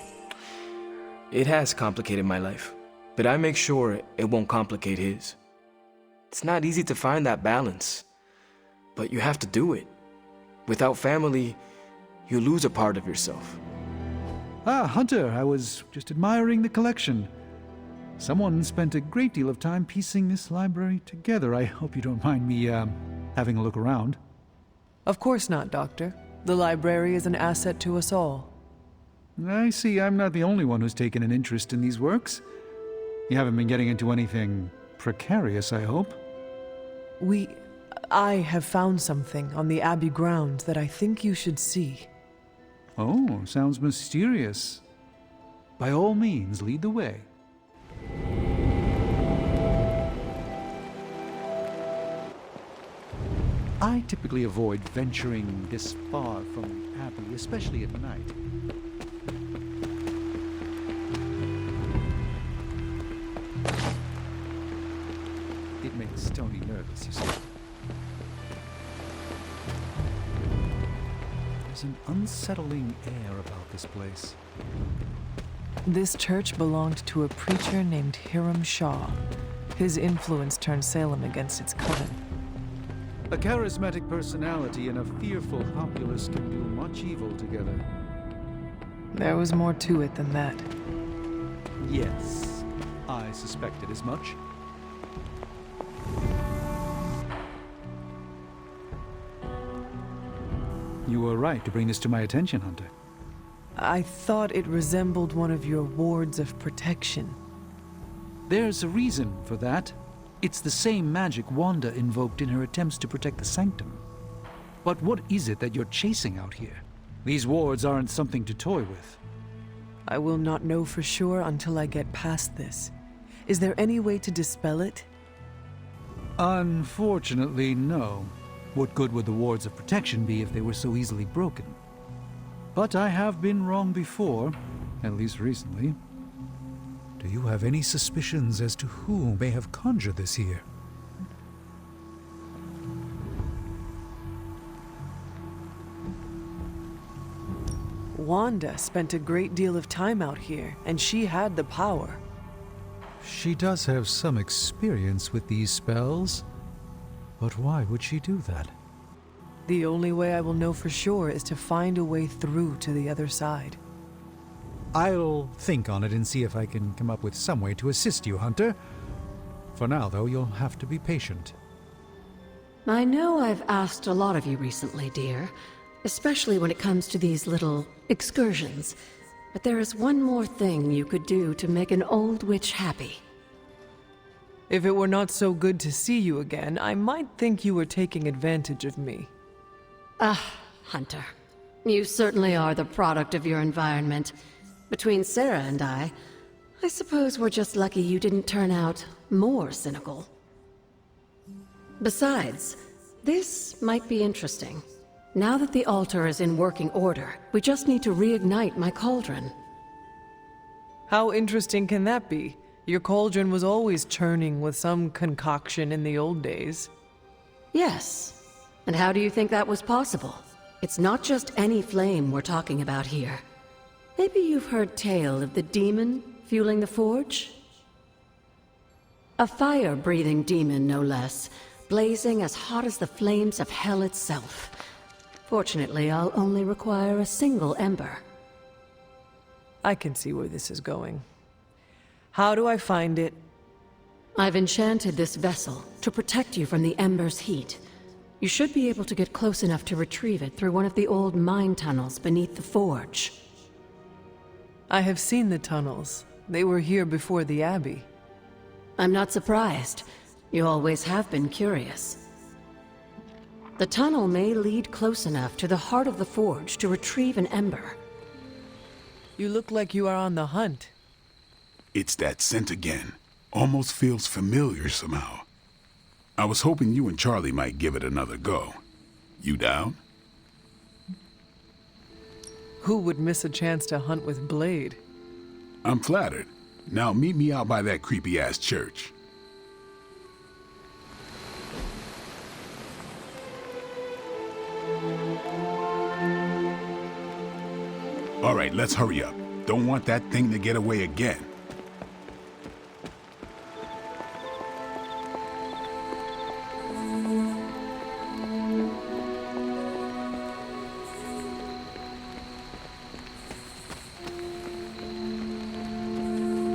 P: it has complicated my life, but I make sure it won't complicate his. It's not easy to find that balance, but you have to do it. Without family, you lose a part of yourself.
I: Ah, Hunter, I was just admiring the collection. Someone spent a great deal of time piecing this library together. I hope you don't mind me, having a look around.
B: Of course not, Doctor. The library is an asset to us all.
I: I see I'm not the only one who's taken an interest in these works. You haven't been getting into anything precarious, I hope?
B: I have found something on the Abbey grounds that I think you should see.
I: Oh, sounds mysterious. By all means, lead the way. I typically avoid venturing this far from the Abbey, especially at night. It makes Tony nervous, you see. There's an unsettling air about this place.
B: This church belonged to a preacher named Hiram Shaw. His influence turned Salem against its coven.
I: A charismatic personality and a fearful populace can do much evil together.
B: There was more to it than that.
I: Yes, I suspected as much. You were right to bring this to my attention, Hunter.
B: I thought it resembled one of your wards of protection.
I: There's a reason for that. It's the same magic Wanda invoked in her attempts to protect the Sanctum. But what is it that you're chasing out here? These wards aren't something to toy with.
B: I will not know for sure until I get past this. Is there any way to dispel it?
I: Unfortunately, no. What good would the wards of protection be if they were so easily broken? But I have been wrong before, at least recently. Do you have any suspicions as to who may have conjured this here?
B: Wanda spent a great deal of time out here, and she had the power.
I: She does have some experience with these spells. But why would she do that?
B: The only way I will know for sure is to find a way through to the other side.
I: I'll think on it and see if I can come up with some way to assist you, Hunter. For now, though, you'll have to be patient.
L: I know I've asked a lot of you recently, dear, especially when it comes to these little excursions. But there is one more thing you could do to make an old witch happy.
B: If it were not so good to see you again, I might think you were taking advantage of me.
L: Hunter. You certainly are the product of your environment. Between Sarah and I suppose we're just lucky you didn't turn out more cynical. Besides, this might be interesting. Now that the altar is in working order, we just need to reignite my cauldron.
B: How interesting can that be? Your cauldron was always churning with some concoction in the old days.
L: Yes. And how do you think that was possible? It's not just any flame we're talking about here. Maybe you've heard tale of the demon fueling the forge? A fire-breathing demon, no less, blazing as hot as the flames of hell itself. Fortunately, I'll only require a single ember.
B: I can see where this is going. How do I find it?
L: I've enchanted this vessel to protect you from the ember's heat. You should be able to get close enough to retrieve it through one of the old mine tunnels beneath the forge.
B: I have seen the tunnels. They were here before the Abbey.
L: I'm not surprised. You always have been curious. The tunnel may lead close enough to the heart of the forge to retrieve an ember.
B: You look like you are on the hunt.
Q: It's that scent again. Almost feels familiar somehow. I was hoping you and Charlie might give it another go. You down?
B: Who would miss a chance to hunt with Blade?
Q: I'm flattered. Now meet me out by that creepy-ass church. All right, let's hurry up. Don't want that thing to get away again.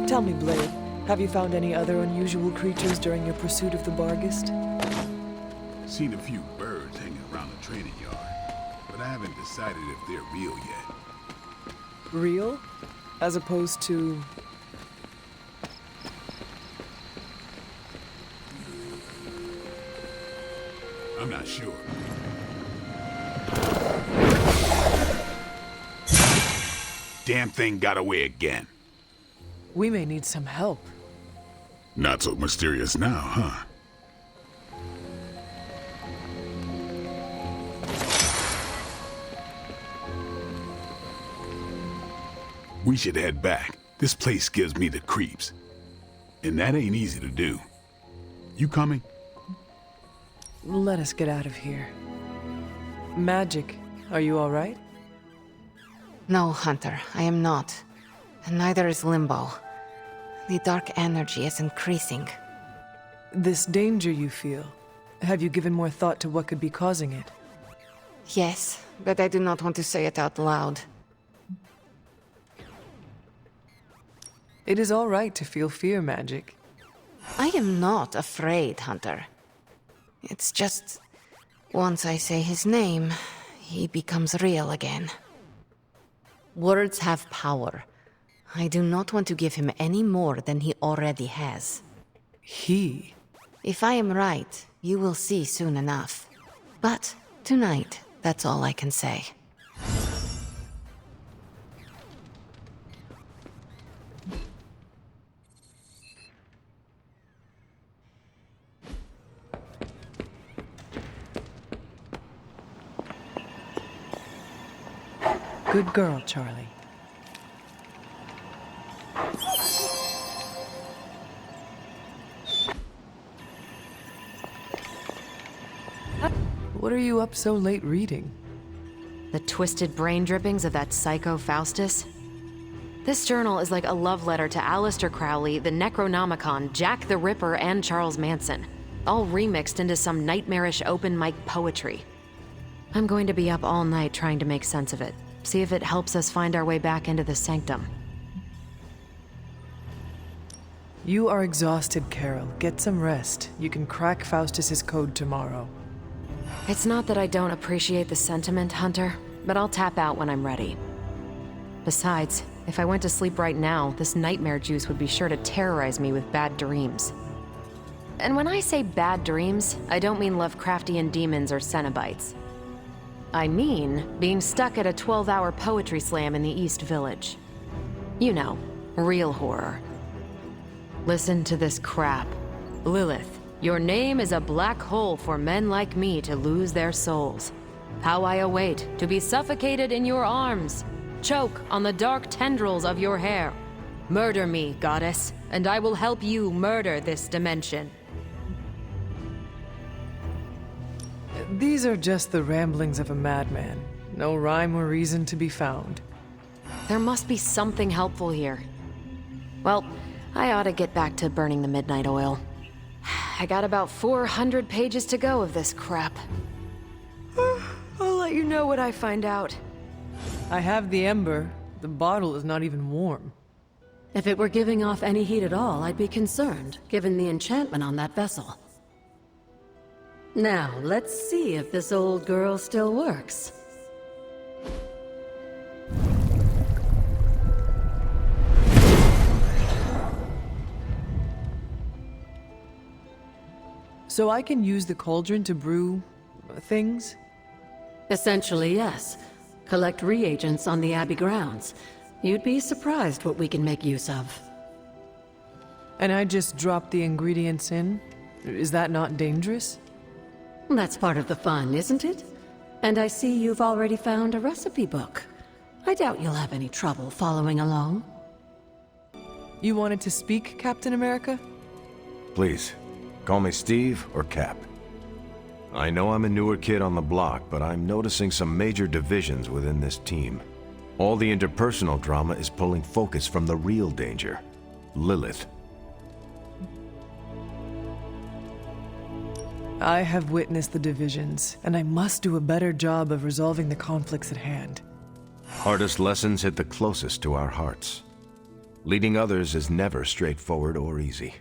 B: Tell me, Blade, have you found any other unusual creatures during your pursuit of the Barghest?
Q: Seen a few birds hanging around the training yard, but I haven't decided if they're real yet.
B: Real? As opposed to...
Q: I'm not sure. Damn thing got away again.
B: We may need some help.
Q: Not so mysterious now, huh? We should head back. This place gives me the creeps. And that ain't easy to do. You coming?
B: Let us get out of here. Magic, are you all right?
O: No, Hunter, I am not. And neither is Limbo. The dark energy is increasing.
B: This danger you feel, have you given more thought to what could be causing it?
O: Yes, but I do not want to say it out loud.
B: It is all right to feel fear, Magic.
O: I am not afraid, Hunter. It's just... once I say his name, he becomes real again. Words have power. I do not want to give him any more than he already has.
B: He?
O: If I am right, you will see soon enough. But tonight, that's all I can say.
B: Good girl, Charlie. What are you up so late reading?
K: The twisted brain drippings of that psycho Faustus? This journal is like a love letter to Aleister Crowley, the Necronomicon, Jack the Ripper, and Charles Manson, all remixed into some nightmarish open mic poetry. I'm going to be up all night trying to make sense of it, see if it helps us find our way back into the sanctum.
B: You are exhausted, Carol. Get some rest. You can crack Faustus's code tomorrow.
K: It's not that I don't appreciate the sentiment, Hunter, but I'll tap out when I'm ready. Besides, if I went to sleep right now, this nightmare juice would be sure to terrorize me with bad dreams. And when I say bad dreams, I don't mean Lovecraftian demons or Cenobites. I mean being stuck at a 12-hour poetry slam in the East Village. You know, real horror. Listen to this crap. Lilith, your name is a black hole for men like me to lose their souls. How I await to be suffocated in your arms. Choke on the dark tendrils of your hair. Murder me, goddess, and I will help you murder this dimension.
B: These are just the ramblings of a madman. no rhyme or reason to be found.
K: There must be something helpful here. Well, I ought to get back to burning the midnight oil. I got about 400 pages to go of this crap. I'll let you know what I find out.
B: I have the ember. The bottle is not even warm.
L: If it were giving off any heat at all, I'd be concerned, given the enchantment on that vessel. Now, let's see if this old girl still works.
B: So I can use the cauldron to brew things?
L: Essentially, yes. Collect reagents on the Abbey grounds. You'd be surprised what we can make use of.
B: And I just drop the ingredients in? Is that not dangerous?
L: That's part of the fun, isn't it? And I see you've already found a recipe book. I doubt you'll have any trouble following along.
B: You wanted to speak, Captain America?
C: Please, call me Steve or Cap. I know I'm a newer kid on the block, but I'm noticing some major divisions within this team. All the interpersonal drama is pulling focus from the real danger, Lilith.
B: I have witnessed the divisions, and I must do a better job of resolving the conflicts at hand.
C: Hardest lessons hit the closest to our hearts. Leading others is never straightforward or easy.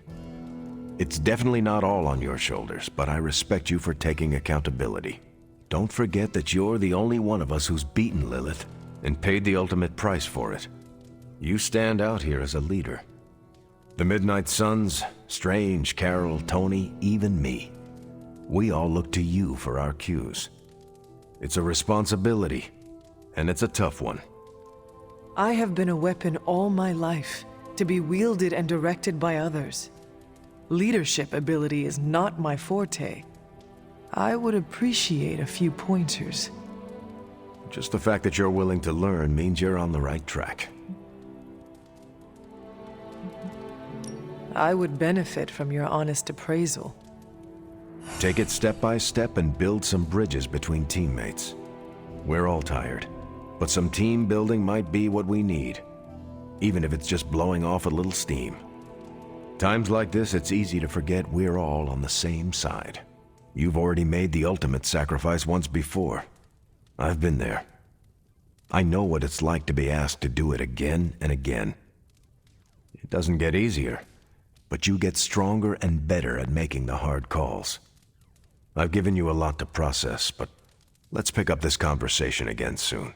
C: It's definitely not all on your shoulders, but I respect you for taking accountability. Don't forget that you're the only one of us who's beaten Lilith and paid the ultimate price for it. You stand out here as a leader. The Midnight Suns, Strange, Carol, Tony, even me. We all look to you for our cues. It's a responsibility, and it's a tough one.
B: I have been a weapon all my life, to be wielded and directed by others. Leadership ability is not my forte. I would appreciate a few pointers.
C: Just the fact that you're willing to learn means you're on the right track.
B: I would benefit from your honest appraisal.
C: Take it step by step and build some bridges between teammates. We're all tired, but some team building might be what we need, even if it's just blowing off a little steam. Times like this, it's easy to forget we're all on the same side. You've already made the ultimate sacrifice once before. I've been there. I know what it's like to be asked to do it again and again. It doesn't get easier, but you get stronger and better at making the hard calls. I've given you a lot to process, but let's pick up this conversation again soon.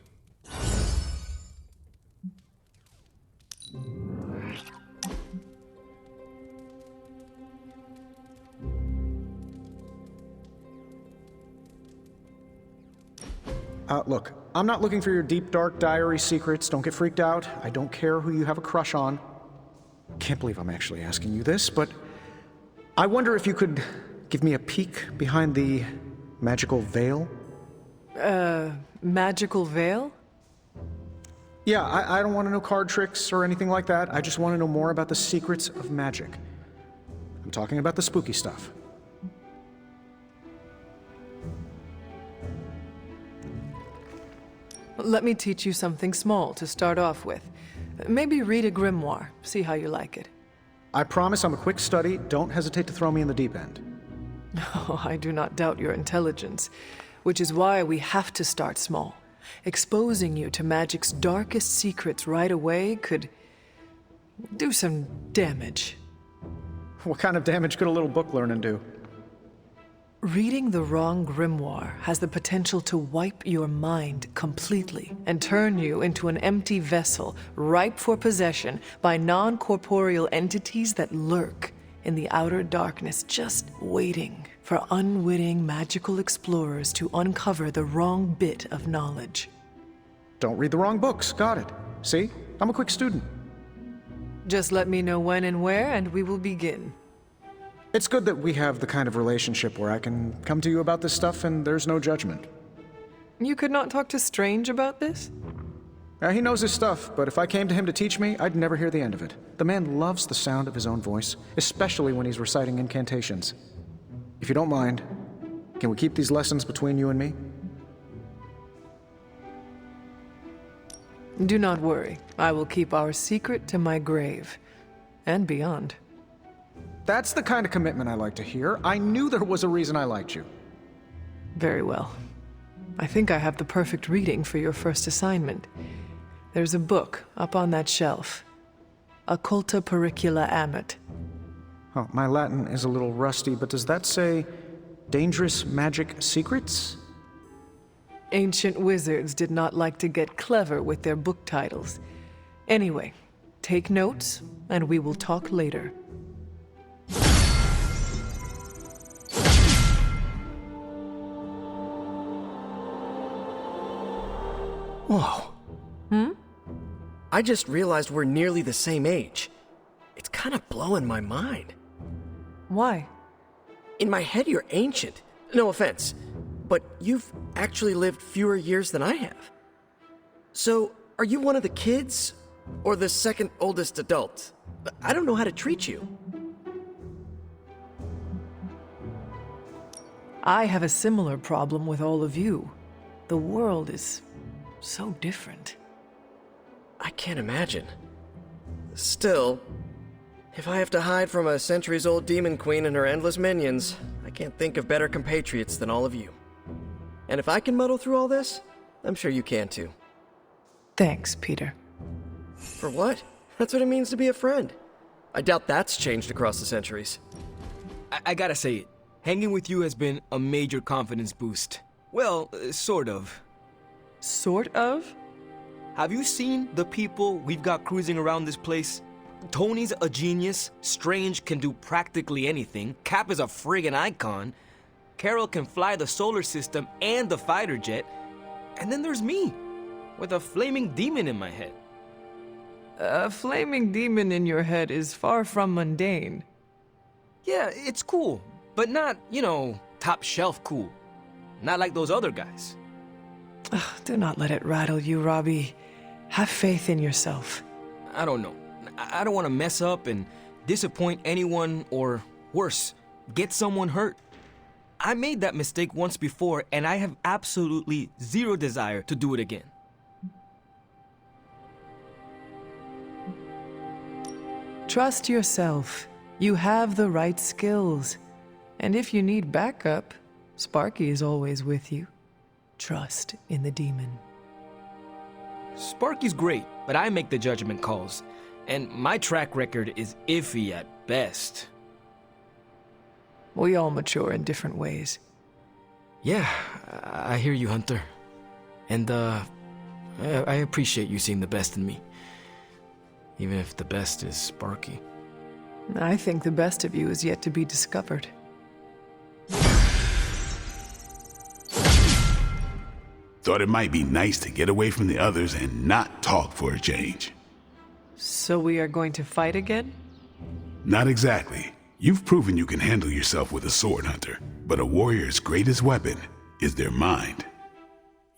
G: Look, I'm not looking for your deep, dark diary secrets. Don't get freaked out. I don't care who you have a crush on. Can't believe I'm actually asking you this, but I wonder if you could give me a peek behind the magical veil?
B: Magical veil?
G: Yeah, I don't want to know card tricks or anything like that. I just want to know more about the secrets of magic. I'm talking about the spooky stuff.
B: Let me teach you something small to start off with. Maybe read a grimoire, see how you like it.
G: I promise I'm a quick study. Don't hesitate to throw me in the deep end.
B: Oh, I do not doubt your intelligence, which is why we have to start small. Exposing you to magic's darkest secrets right away could do some damage.
G: What kind of damage could a little book learning do?
B: Reading the wrong grimoire has the potential to wipe your mind completely and turn you into an empty vessel ripe for possession by non-corporeal entities that lurk in the outer darkness, just waiting for unwitting magical explorers to uncover the wrong bit of knowledge.
G: Don't read the wrong books. Got it. See? I'm a quick student.
B: Just let me know when and where, and we will begin.
G: It's good that we have the kind of relationship where I can come to you about this stuff and there's no judgment.
B: You could not talk to Strange about this?
G: He knows his stuff, but if I came to him to teach me, I'd never hear the end of it. The man loves the sound of his own voice, especially when he's reciting incantations. If you don't mind, can we keep these lessons between you and me?
B: Do not worry. I will keep our secret to my grave. And beyond.
G: That's the kind of commitment I like to hear. I knew there was a reason I liked you.
B: Very well. I think I have the perfect reading for your first assignment. There's a book up on that shelf. Occulta Pericula Amet.
G: Oh, my Latin is a little rusty, but does that say dangerous magic secrets?
B: Ancient wizards did not like to get clever with their book titles. Anyway, take notes, and we will talk later.
J: Whoa. I just realized we're nearly the same age. It's kind of blowing my mind.
B: Why?
J: In my head, you're ancient. No offense, but you've actually lived fewer years than I have. So, are you one of the kids? Or the second oldest adult? I don't know how to treat you.
B: I have a similar problem with all of you. The world is so different.
J: I can't imagine. Still, if I have to hide from a centuries-old demon queen and her endless minions, I can't think of better compatriots than all of you. And if I can muddle through all this, I'm sure you can too.
B: Thanks, Peter.
J: For what? That's what it means to be a friend. I doubt that's changed across the centuries.
P: I gotta say it. Hanging with you has been a major confidence boost. Well, sort of.
B: Sort of?
P: Have you seen the people we've got cruising around this place? Tony's a genius, Strange can do practically anything, Cap is a friggin' icon, Carol can fly the solar system and the fighter jet, and then there's me, with a flaming demon in my head.
B: A flaming demon in your head is far from mundane.
P: Yeah, it's cool, but not, top shelf cool. Not like those other guys.
B: Do not let it rattle you, Robbie. Have faith in yourself.
P: I don't know. I don't want to mess up and disappoint anyone or, worse, get someone hurt. I made that mistake once before and I have absolutely zero desire to do it again.
B: Trust yourself. You have the right skills. And if you need backup, Sparky is always with you. Trust in the demon.
P: Sparky's great, but I make the judgment calls. And my track record is iffy at best.
B: We all mature in different ways.
P: Yeah, I hear you, Hunter. And, I appreciate you seeing the best in me. Even if the best is Sparky.
B: I think the best of you is yet to be discovered.
Q: Thought it might be nice to get away from the others and not talk for a change.
B: So we are going to fight again?
Q: Not exactly. You've proven you can handle yourself with a sword, Hunter. But a warrior's greatest weapon is their mind.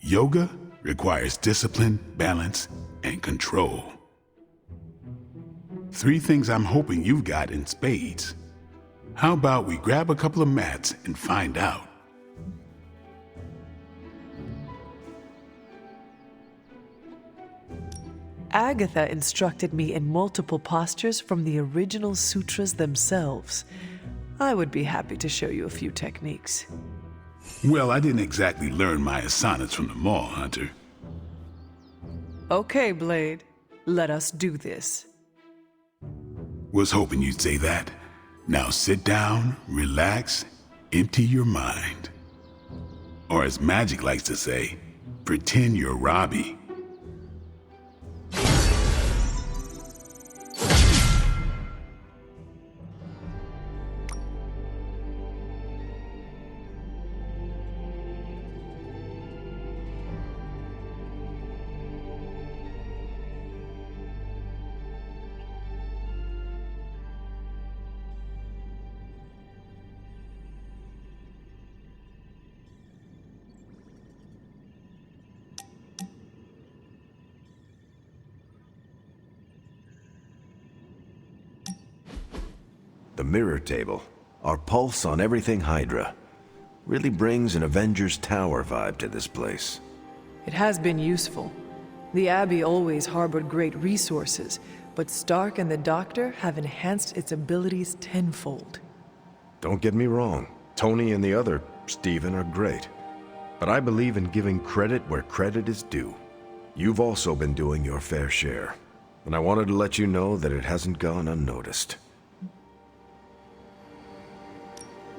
Q: Yoga requires discipline, balance, and control. 3 things I'm hoping you've got in spades. How about we grab a couple of mats and find out?
B: Agatha instructed me in multiple postures from the original sutras themselves. I would be happy to show you a few techniques.
Q: Well, I didn't exactly learn my asanas from the mall, Hunter.
B: Okay, Blade. Let us do this.
Q: Was hoping you'd say that. Now sit down, relax, empty your mind. Or as Magic likes to say, pretend you're Robbie.
C: The mirror table, our pulse on everything Hydra, really brings an Avengers Tower vibe to this place.
B: It has been useful. The Abbey always harbored great resources, but Stark and the Doctor have enhanced its abilities tenfold.
C: Don't get me wrong. Tony and the other Stephen are great. But I believe in giving credit where credit is due. You've also been doing your fair share. And I wanted to let you know that it hasn't gone unnoticed.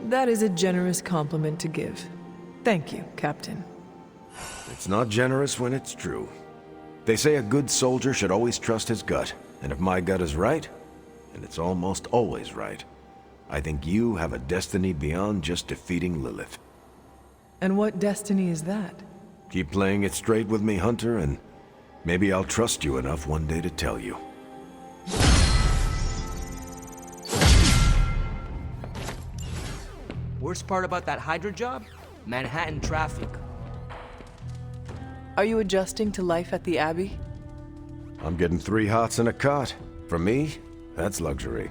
B: That is a generous compliment to give. Thank you, Captain.
C: It's not generous when it's true. They say a good soldier should always trust his gut, and if my gut is right, and it's almost always right, I think you have a destiny beyond just defeating Lilith.
B: And what destiny is that?
C: Keep playing it straight with me, Hunter, and maybe I'll trust you enough one day to tell you.
P: Worst part about that Hydra job? Manhattan traffic.
B: Are you adjusting to life at the Abbey?
C: I'm getting 3 hots and a cot. For me, that's luxury.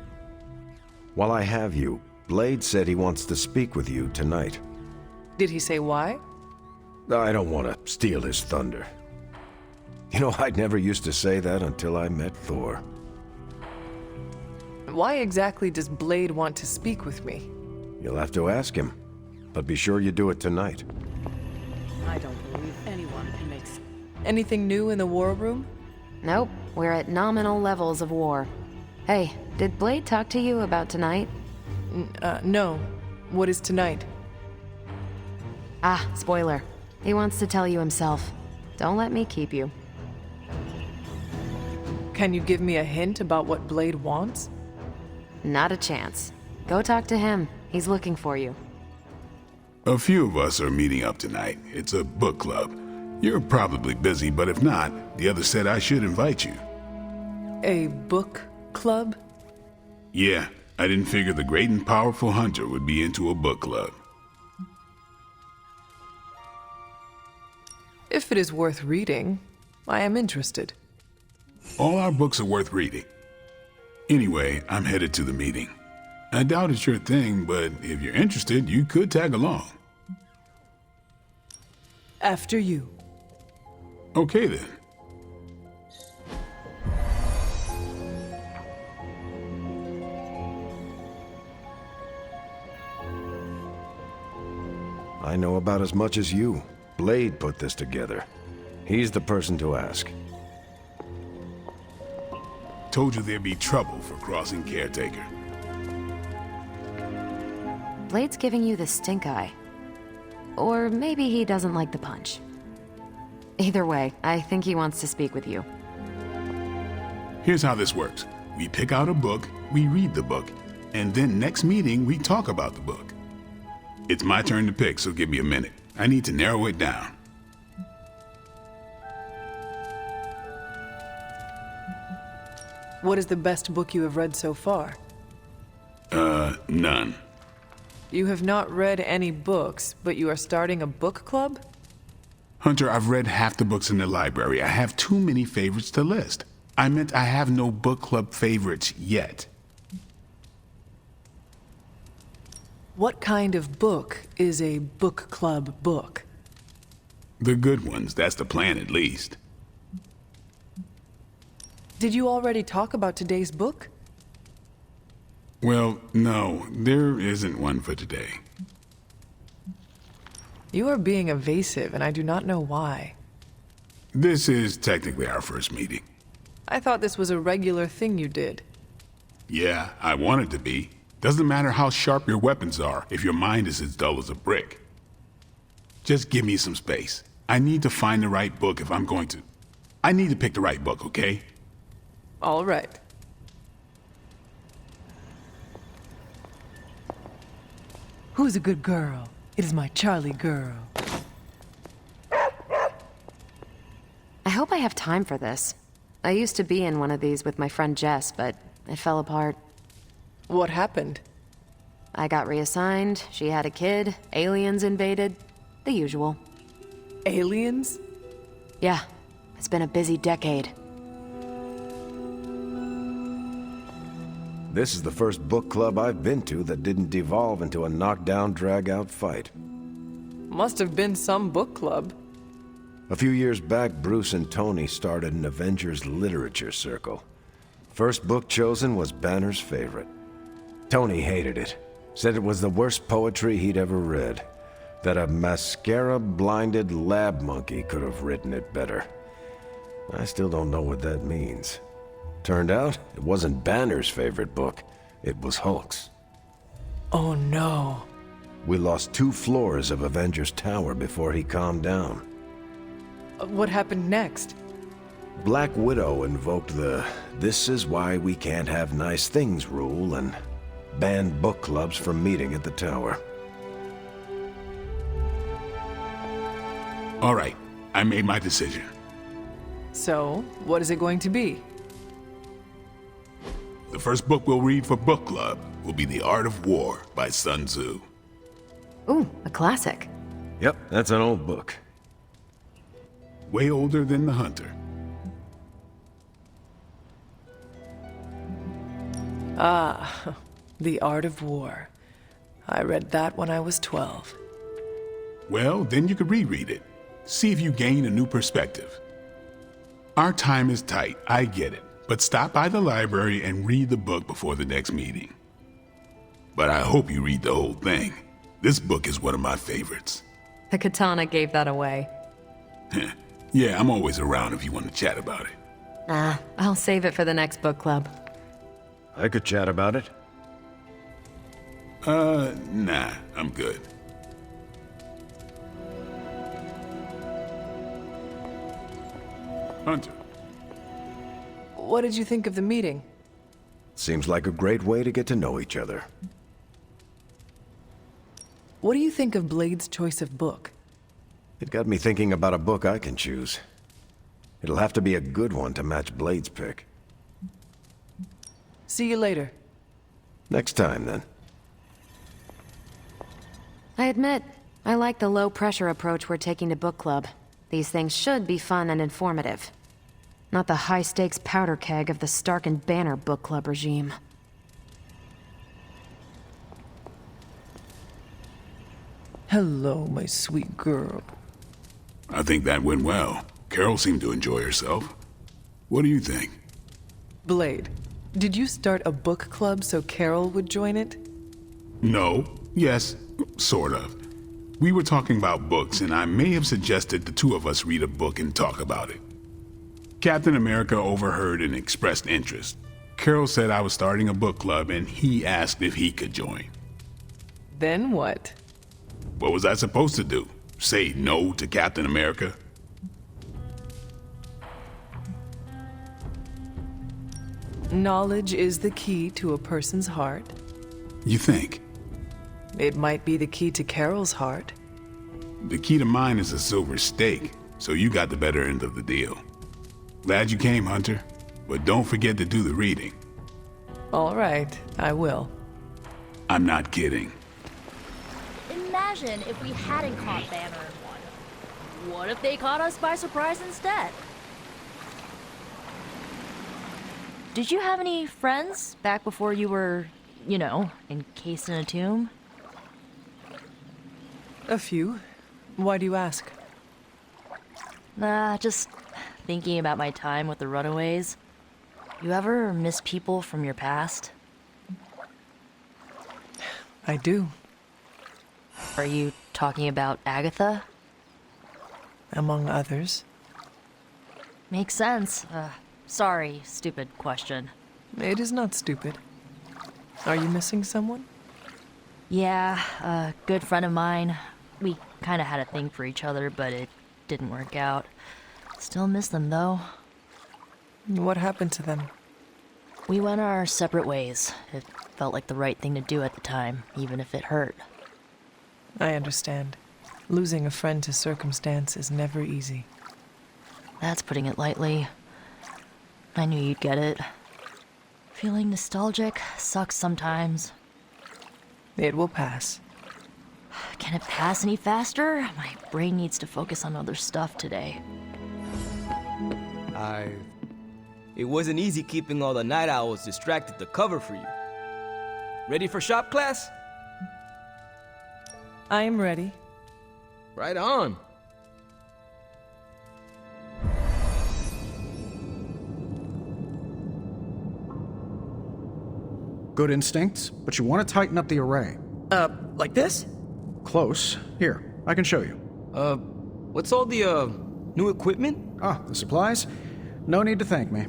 C: While I have you, Blade said he wants to speak with you tonight.
B: Did he say why?
C: I don't want to steal his thunder. You know, I never used to say that until I met Thor.
B: Why exactly does Blade want to speak with me?
C: You'll have to ask him, but be sure you do it tonight.
H: I don't believe anyone can make sense.
B: Anything new in the war room?
K: Nope, we're at nominal levels of war. Hey, did Blade talk to you about tonight?
B: No. What is tonight?
K: Ah, spoiler. He wants to tell you himself. Don't let me keep you.
B: Can you give me a hint about what Blade wants?
K: Not a chance. Go talk to him. He's looking for you.
Q: A few of us are meeting up tonight. It's a book club. You're probably busy, but if not, the others said I should invite you.
B: A book club?
Q: Yeah, I didn't figure the great and powerful Hunter would be into a book club.
B: If it is worth reading, I am interested.
Q: All our books are worth reading. Anyway, I'm headed to the meeting. I doubt it's your thing, but if you're interested, you could tag along.
B: After you.
Q: Okay then.
C: I know about as much as you. Blade put this together. He's the person to ask.
Q: Told you there'd be trouble for crossing Caretaker.
K: Blade's giving you the stink eye. Or maybe he doesn't like the punch. Either way, I think he wants to speak with you.
Q: Here's how this works. We pick out a book, we read the book, and then next meeting we talk about the book. It's my turn to pick, so give me a minute. I need to narrow it down.
B: What is the best book you have read so far?
Q: None.
B: You have not read any books, but you are starting a book club?
Q: Hunter, I've read half the books in the library. I have too many favorites to list. I meant I have no book club favorites yet.
B: What kind of book is a book club book?
Q: The good ones, that's the plan at least.
B: Did you already talk about today's book?
Q: Well, no, there isn't one for today.
B: You are being evasive, and I do not know why.
Q: This is technically our first meeting.
B: I thought this was a regular thing you did.
Q: Yeah, I want it to be. Doesn't matter how sharp your weapons are if your mind is as dull as a brick. Just give me some space. I need to find the right book if I'm going to... I need to pick the right book, okay?
B: All right. Who's a good girl? It is my Charlie girl.
K: I hope I have time for this. I used to be in one of these with my friend Jess, but it fell apart.
B: What happened?
K: I got reassigned, she had a kid, aliens invaded, the usual.
B: Aliens?
K: Yeah, it's been a busy decade.
C: This is the first book club I've been to that didn't devolve into a knockdown, drag-out fight.
B: Must have been some book club.
C: A few years back, Bruce and Tony started an Avengers literature circle. First book chosen was Banner's favorite. Tony hated it. Said it was the worst poetry he'd ever read. That a mascara-blinded lab monkey could have written it better. I still don't know what that means. Turned out, it wasn't Banner's favorite book. It was Hulk's.
B: Oh no.
C: We lost 2 floors of Avengers Tower before he calmed down.
B: What happened next?
C: Black Widow invoked the "this is why we can't have nice things" rule and banned book clubs from meeting at the tower.
Q: All right, I made my decision.
B: So, what is it going to be?
Q: The first book we'll read for book club will be The Art of War by Sun Tzu.
K: Ooh, a classic.
C: Yep, that's an old book.
Q: Way older than The Hunter.
B: Ah, The Art of War. I read that when I was 12.
Q: Well, then you could reread it. See if you gain a new perspective. Our time is tight, I get it. But stop by the library and read the book before the next meeting. But I hope you read the whole thing. This book is one of my favorites.
K: The katana gave that away.
Q: Yeah, I'm always around if you want to chat about it.
K: Nah, I'll save it for the next book club.
C: I could chat about it.
Q: Nah, I'm good. Hunter.
B: What did you think of the meeting?
C: Seems like a great way to get to know each other.
B: What do you think of Blade's choice of book?
C: It got me thinking about a book I can choose. It'll have to be a good one to match Blade's pick.
B: See you later.
C: Next time, then.
K: I admit, I like the low-pressure approach we're taking to book club. These things should be fun and informative. Not the high-stakes powder keg of the Stark and Banner book club regime.
B: Hello, my sweet girl.
Q: I think that went well. Carol seemed to enjoy herself. What do you think?
B: Blade, did you start a book club so Carol would join it?
Q: No. Yes. Sort of. We were talking about books, and I may have suggested the 2 of us read a book and talk about it. Captain America overheard and expressed interest. Carol said I was starting a book club, and he asked if he could join.
B: Then what?
Q: What was I supposed to do? Say no to Captain America?
B: Knowledge is the key to a person's heart.
Q: You think?
B: It might be the key to Carol's heart.
Q: The key to mine is a silver stake, so you got the better end of the deal. Glad you came, Hunter, but don't forget to do the reading.
B: All right, I will.
Q: I'm not kidding.
N: Imagine if we hadn't caught Banner and won. What if they caught us by surprise instead? Did you have any friends back before you were, you know, encased in a tomb?
B: A few. Why do you ask?
N: Nah, just thinking about my time with the Runaways. You ever miss people from your past?
B: I do.
N: Are you talking about Agatha?
B: Among others.
N: Makes sense. Sorry, stupid question.
B: It is not stupid. Are you missing someone?
N: Yeah, a good friend of mine. We kinda had a thing for each other, but it didn't work out. Still miss them, though.
B: What happened to them?
N: We went our separate ways. It felt like the right thing to do at the time, even if it hurt.
B: I understand. Losing a friend to circumstance is never easy.
N: That's putting it lightly. I knew you'd get it. Feeling nostalgic sucks sometimes.
B: It will pass.
N: Can it pass any faster? My brain needs to focus on other stuff today.
P: It wasn't easy keeping all the night owls distracted to cover for you. Ready for shop class?
B: I am ready.
P: Right on.
G: Good instincts, but you want to tighten up the array.
J: Like this?
G: Close. Here, I can show you.
P: What's all the, new equipment?
G: Ah, the supplies? No need to thank me.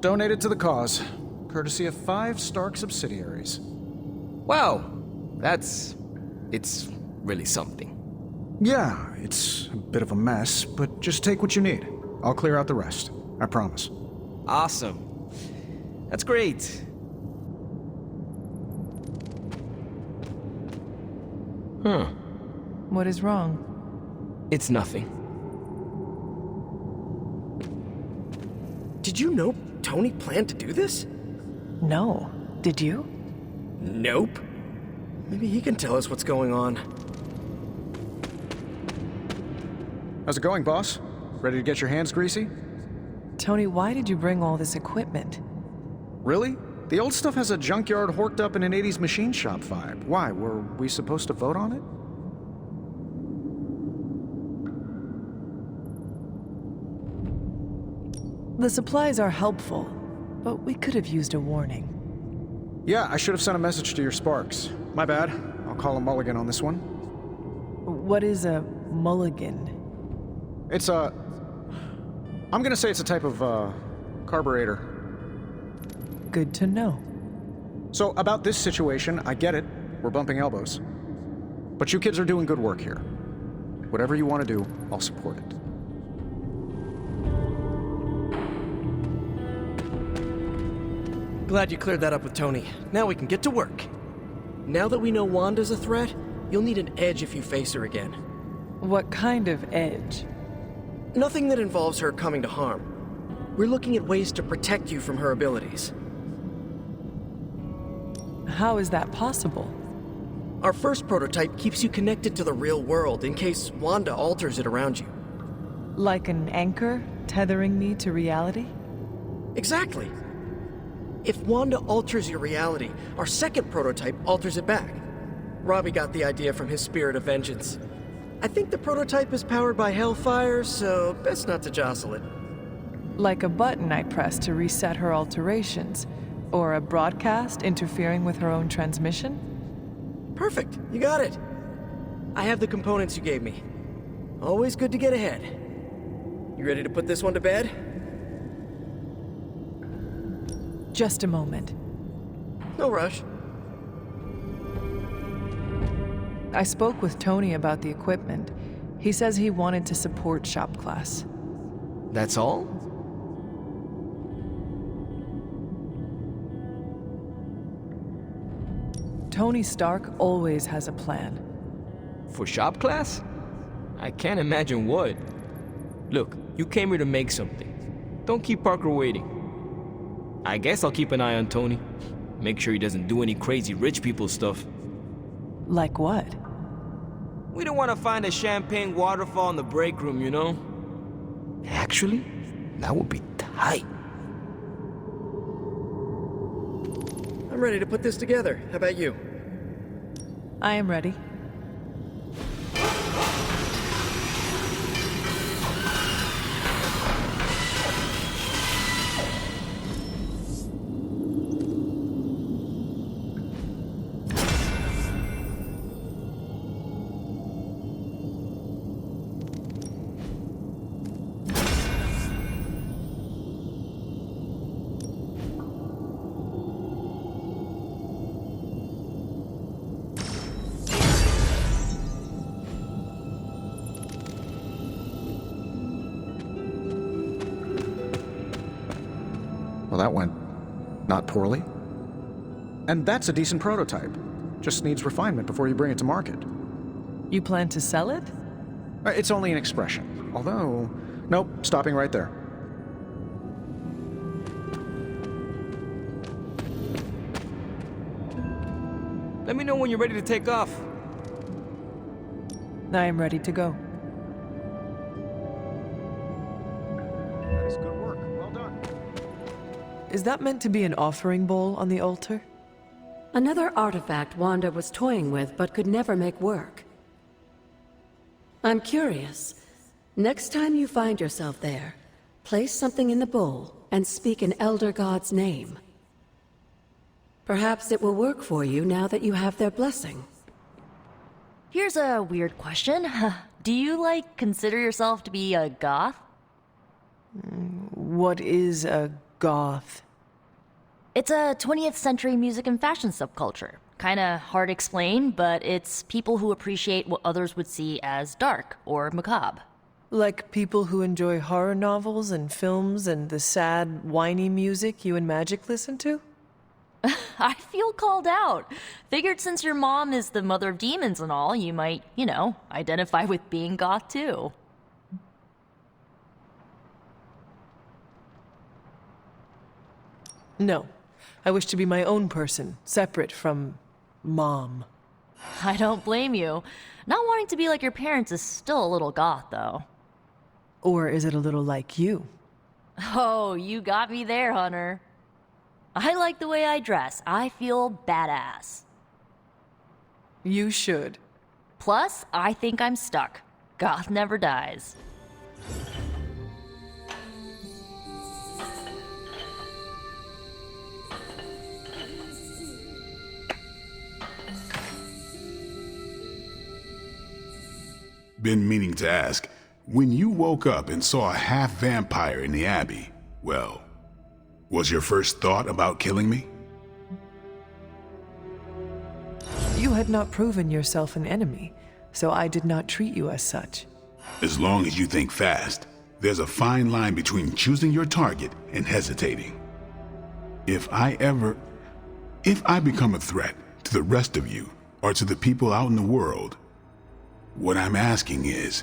G: Donated to the cause, courtesy of 5 Stark subsidiaries.
P: Wow, it's really something.
G: Yeah, it's a bit of a mess, but just take what you need. I'll clear out the rest. I promise.
P: Awesome. That's great. Huh.
B: What is wrong?
P: It's nothing.
J: Did you know Tony planned to do this?
B: No. Did you?
J: Nope. Maybe he can tell us what's going on.
G: How's it going, boss? Ready to get your hands greasy?
B: Tony, why did you bring all this equipment?
G: Really? The old stuff has a junkyard horked up in an 80s machine shop vibe. Why? Were we supposed to vote on it?
B: The supplies are helpful, but we could have used a warning.
G: Yeah, I should have sent a message to your Sparks. My bad. I'll call a mulligan on this one.
B: What is a mulligan?
G: It's a... I'm gonna say it's a type of, carburetor.
B: Good to know.
G: So, about this situation, I get it. We're bumping elbows. But you kids are doing good work here. Whatever you want to do, I'll support it.
J: Glad you cleared that up with Tony. Now we can get to work. Now that we know Wanda's a threat, you'll need an edge if you face her again.
B: What kind of edge?
J: Nothing that involves her coming to harm. We're looking at ways to protect you from her abilities.
B: How is that possible?
J: Our first prototype keeps you connected to the real world in case Wanda alters it around you.
B: Like an anchor tethering me to reality?
J: Exactly. If Wanda alters your reality, our second prototype alters it back. Robbie got the idea from his spirit of vengeance. I think the prototype is powered by Hellfire, so best not to jostle it.
B: Like a button I press to reset her alterations, or a broadcast interfering with her own transmission?
J: Perfect, you got it. I have the components you gave me. Always good to get ahead. You ready to put this one to bed?
B: Just a moment.
J: No rush.
B: I spoke with Tony about the equipment. He says he wanted to support shop class.
P: That's all?
B: Tony Stark always has a plan.
P: For shop class? I can't imagine what. Look, you came here to make something. Don't keep Parker waiting. I guess I'll keep an eye on Tony. Make sure he doesn't do any crazy rich people stuff.
B: Like what?
P: We don't want to find a champagne waterfall in the break room, you know? Actually, that would be tight.
J: I'm ready to put this together. How about you?
B: I am ready.
G: Well, that went not poorly. And that's a decent prototype. Just needs refinement before you bring it to market.
B: You plan to sell it?
G: It's only an expression. Although, nope, stopping right there.
P: Let me know when you're ready to take off.
B: I am ready to go.
G: That is good work. Well done.
B: Is that meant to be an offering bowl on the altar?
L: Another artifact Wanda was toying with but could never make work. I'm curious. Next time you find yourself there, place something in the bowl and speak an Elder God's name. Perhaps it will work for you now that you have their blessing.
N: Here's a weird question. Do you, consider yourself to be a goth?
B: What is a goth?
N: It's a 20th century music and fashion subculture. Kinda hard to explain, but it's people who appreciate what others would see as dark or macabre.
B: Like people who enjoy horror novels and films and the sad, whiny music you and Magic listen to?
N: I feel called out. Figured since your mom is the mother of demons and all, you might, identify with being goth too.
B: No. I wish to be my own person, separate from Mom.
N: I don't blame you. Not wanting to be like your parents is still a little goth, though.
B: Or is it a little like you?
N: Oh, you got me there, Hunter. I like the way I dress. I feel badass.
B: You should.
N: Plus, I think I'm stuck. Goth never dies.
Q: Been meaning to ask, when you woke up and saw a half-vampire in the Abbey, well, was your first thought about killing me?
B: You had not proven yourself an enemy, so I did not treat you as such.
Q: As long as you think fast, there's a fine line between choosing your target and hesitating. If I become a threat to the rest of you, or to the people out in the world, what I'm asking is,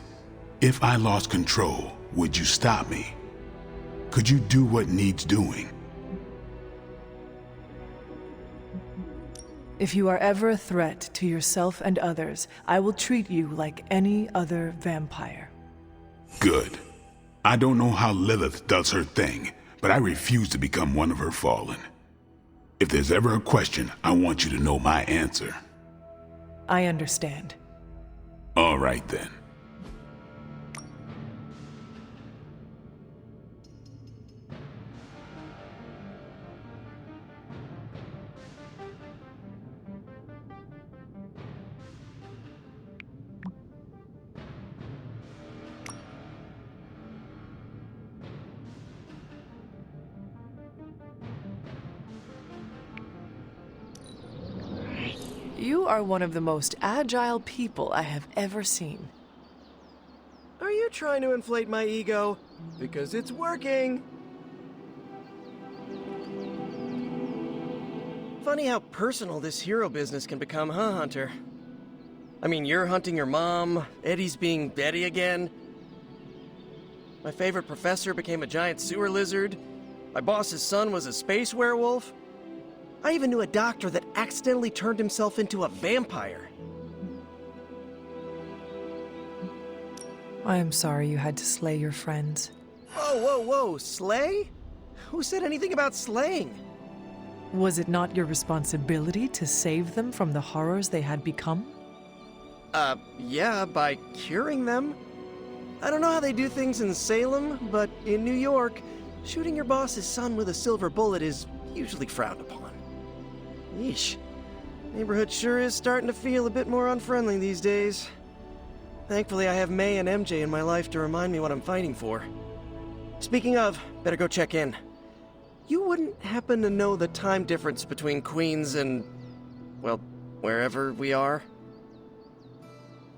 Q: if I lost control, would you stop me? Could you do what needs doing?
B: If you are ever a threat to yourself and others, I will treat you like any other vampire.
Q: Good. I don't know how Lilith does her thing, but I refuse to become one of her fallen. If there's ever a question, I want you to know my answer.
B: I understand.
Q: All right then.
B: You are one of the most agile people I have ever seen.
J: Are you trying to inflate my ego? Because it's working! Funny how personal this hero business can become, huh, Hunter? I mean, you're hunting your mom, Eddie's being Eddie again. My favorite professor became a giant sewer lizard. My boss's son was a space werewolf. I even knew a doctor that accidentally turned himself into a vampire.
B: I am sorry you had to slay your friends.
J: Whoa, slay? Who said anything about slaying?
B: Was it not your responsibility to save them from the horrors they had become?
J: Yeah, by curing them. I don't know how they do things in Salem, but in New York, shooting your boss's son with a silver bullet is usually frowned upon. Yeesh. Neighborhood sure is starting to feel a bit more unfriendly these days. Thankfully, I have May and MJ in my life to remind me what I'm fighting for. Speaking of, better go check in. You wouldn't happen to know the time difference between Queens and, well, wherever we are?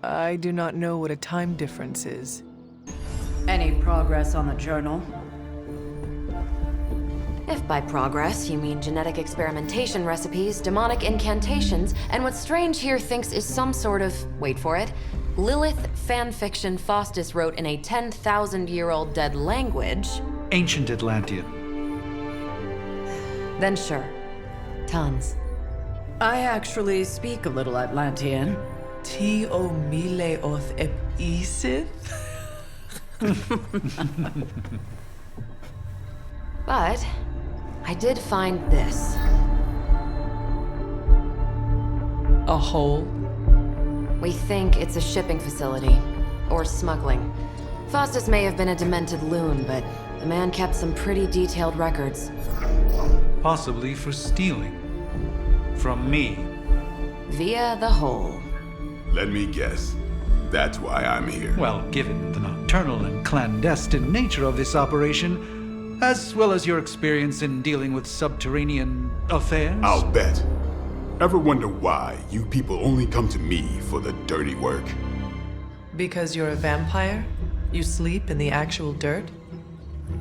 B: I do not know what a time difference is.
H: Any progress on the journal?
K: If by progress you mean genetic experimentation recipes, demonic incantations, and what Strange here thinks is some sort of, wait for it, Lilith fanfiction Faustus wrote in a 10,000-year-old dead language...
G: Ancient Atlantean.
K: Then sure. Tons.
H: I actually speak a little Atlantean.
B: Ti o mile oth ep isith?
K: But I did find this.
B: A hole?
K: We think it's a shipping facility. Or smuggling. Faustus may have been a demented loon, but the man kept some pretty detailed records.
I: Possibly for stealing. From me.
O: Via the hole.
Q: Let me guess. That's why I'm here.
I: Well, given the nocturnal and clandestine nature of this operation, as well as your experience in dealing with subterranean affairs...
Q: I'll bet. Ever wonder why you people only come to me for the dirty work?
B: Because you're a vampire? You sleep in the actual dirt?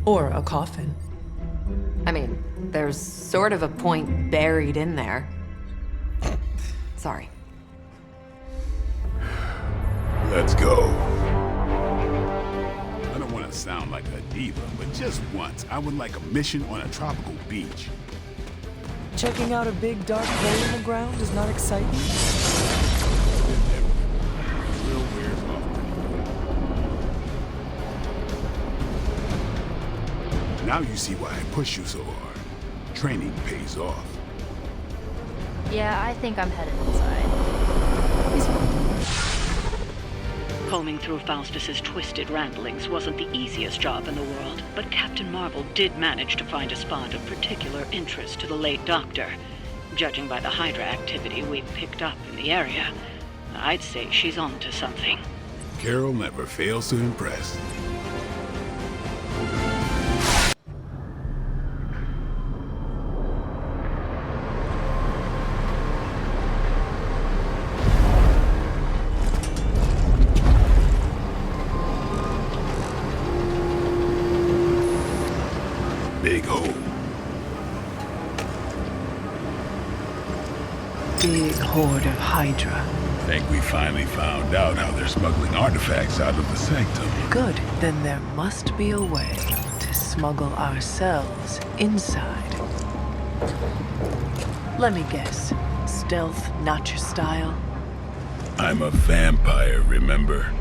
B: Or a coffin?
K: I mean, there's sort of a point buried in there. Sorry.
Q: Let's go. I don't want to sound like a diva, but just once, I would like a mission on a tropical beach.
B: Checking out a big dark hole in the ground is not exciting?
Q: Real weird off. Now you see why I push you so hard. Training pays off.
N: Yeah, I think I'm headed inside.
T: Combing through Faustus's twisted ramblings wasn't the easiest job in the world, but Captain Marvel did manage to find a spot of particular interest to the late Doctor. Judging by the Hydra activity we picked up in the area, I'd say she's onto something.
Q: Carol never fails to impress. Big hole.
B: Big horde of Hydra.
Q: Think we finally found out how they're smuggling artifacts out of the sanctum.
B: Good. Then there must be a way to smuggle ourselves inside. Let me guess. Stealth, not your style?
Q: I'm a vampire, remember?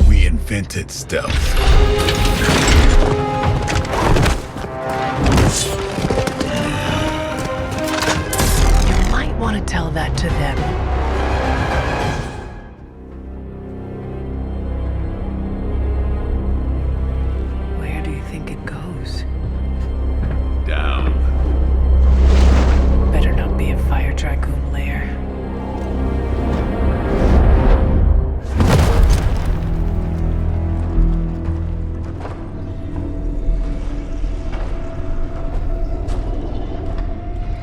Q: We invented stealth.
B: You might want to tell that to them. Where do you think it goes?
Q: Down.
B: Better not be a fire dragoon lair.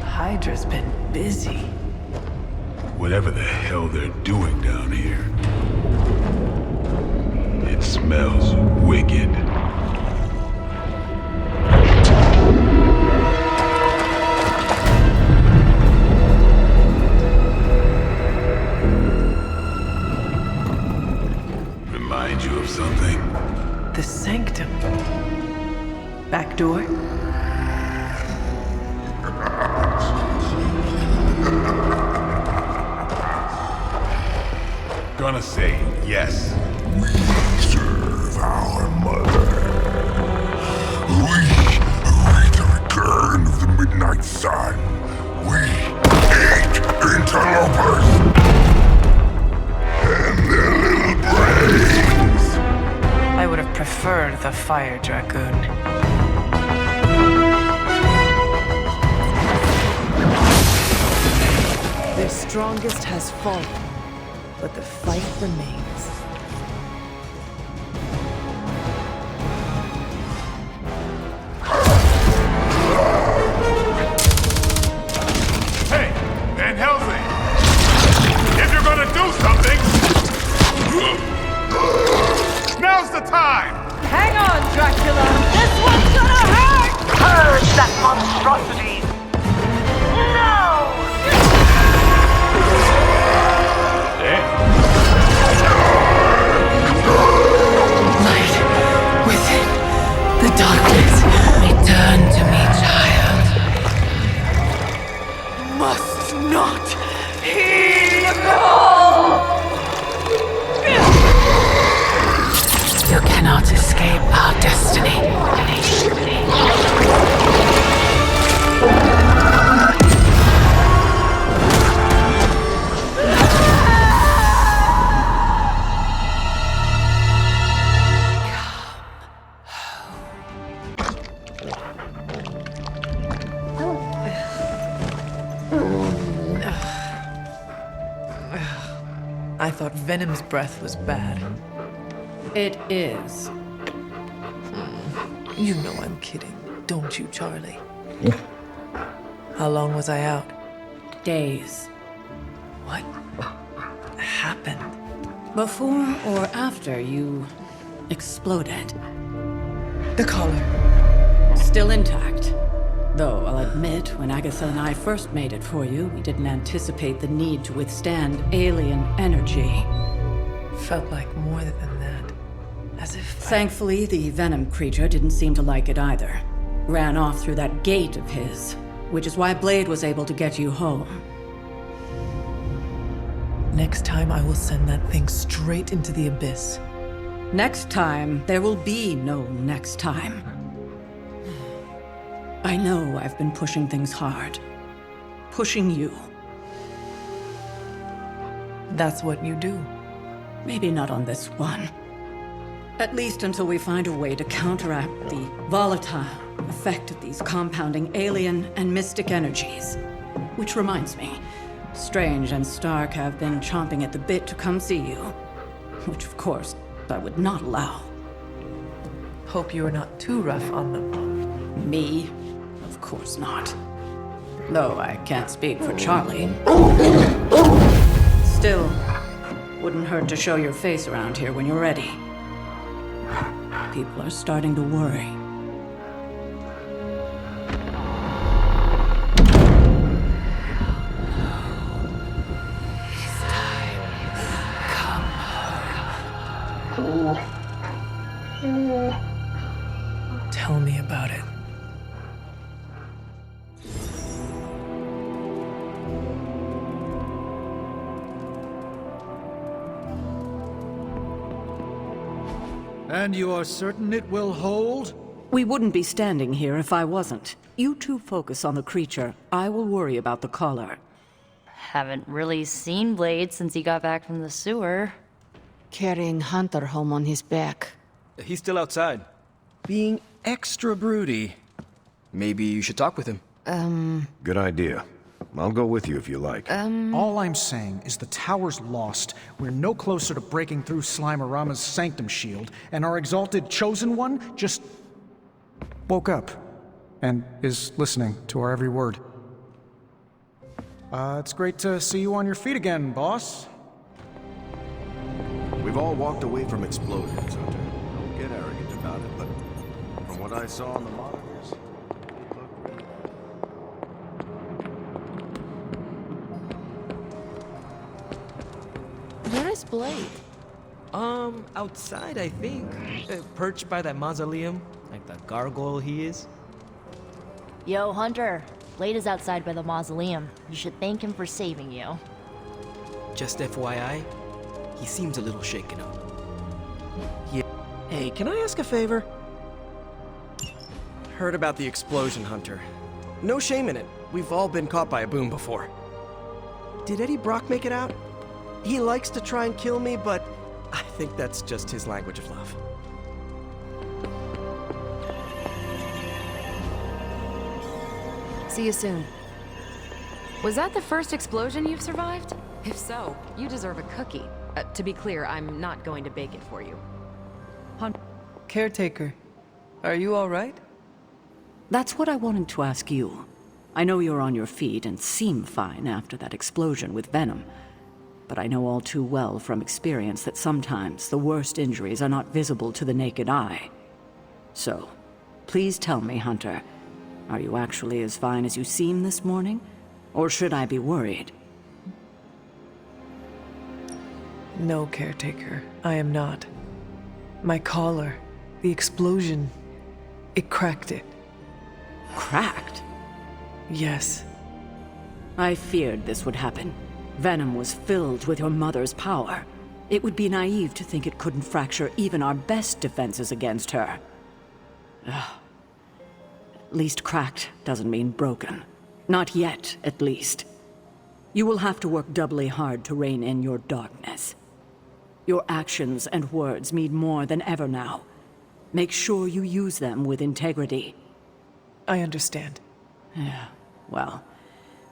B: Hydra's been busy.
Q: Whatever the hell they're doing down here. It smells wicked. Remind you of something?
B: The sanctum. Back door?
Q: Gonna say yes.
U: We serve our mother. We await the return of the midnight sun. We hate interlopers and their little brains.
B: I would have preferred the fire dragoon. Their strongest has fallen, but the fight remains.
Q: Hey, Van Helsing! If you're gonna do something, now's the time!
V: Hang on, Dracula! This one's gonna hurt!
S: Purge that monstrosity! No!
M: Light within the darkness. Return to me, child.
V: Must not heed the call!
M: You cannot escape our destiny.
B: I thought Venom's breath was bad.
H: It is.
B: You know I'm kidding, don't you, Charlie? How long was I out?
H: Days.
B: What happened?
H: Before or after you exploded.
B: The collar.
H: Still intact. Though, I'll admit, when Agatha and I first made it for you, we didn't anticipate the need to withstand alien energy.
B: Felt like more than that. As if...
H: Thankfully, the Venom creature didn't seem to like it either. Ran off through that gate of his, which is why Blade was able to get you home.
B: Next time I will send that thing straight into the abyss.
H: Next time, there will be no next time. I know I've been pushing things hard. Pushing you.
B: That's what you do.
H: Maybe not on this one. At least until we find a way to counteract the volatile effect of these compounding alien and mystic energies. Which reminds me, Strange and Stark have been chomping at the bit to come see you. Which, of course, I would not allow.
B: Hope you are not too rough on them.
H: Me? Of course not. Though I can't speak for Charlie. Still, wouldn't hurt to show your face around here when you're ready. People are starting to worry.
B: Tell me about it.
E: And you are certain it will hold?
H: We wouldn't be standing here if I wasn't. You two focus on the creature. I will worry about the collar.
N: Haven't really seen Blade since he got back from the sewer.
L: Carrying Hunter home on his back.
P: He's still outside.
J: Being extra broody.
P: Maybe you should talk with him.
C: Good idea. I'll go with you if you like.
G: All I'm saying is the tower's lost. We're no closer to breaking through Slimerama's sanctum shield, and our exalted chosen one just woke up and is listening to our every word. It's great to see you on your feet again, boss.
C: We've all walked away from explosions, Hunter. Don't get arrogant about it, but from what I saw on the monitors, it looked really bad.
O: Where is Blade?
P: Outside, I think. Perched by that mausoleum, like the gargoyle he is.
N: Yo, Hunter. Blade is outside by the mausoleum. You should thank him for saving you.
P: Just FYI, he seems a little shaken up.
J: Yeah. Hey, can I ask a favor? Heard about the explosion, Hunter. No shame in it. We've all been caught by a boom before. Did Eddie Brock make it out? He likes to try and kill me, but I think that's just his language of love.
K: See you soon. Was that the first explosion you've survived? If so, you deserve a cookie. To be clear, I'm not going to bake it for you.
B: Caretaker, are you all right?
H: That's what I wanted to ask you. I know you're on your feet and seem fine after that explosion with Venom. But I know all too well from experience that sometimes the worst injuries are not visible to the naked eye. So, please tell me, Hunter, are you actually as fine as you seem this morning? Or should I be worried?
B: No, Caretaker, I am not. My collar, the explosion, it cracked it.
H: Cracked?
B: Yes.
H: I feared this would happen. Venom was filled with your mother's power. It would be naive to think it couldn't fracture even our best defenses against her. Ugh. At least cracked doesn't mean broken. Not yet, at least. You will have to work doubly hard to rein in your darkness. Your actions and words mean more than ever now. Make sure you use them with integrity.
B: I understand.
H: Yeah, well,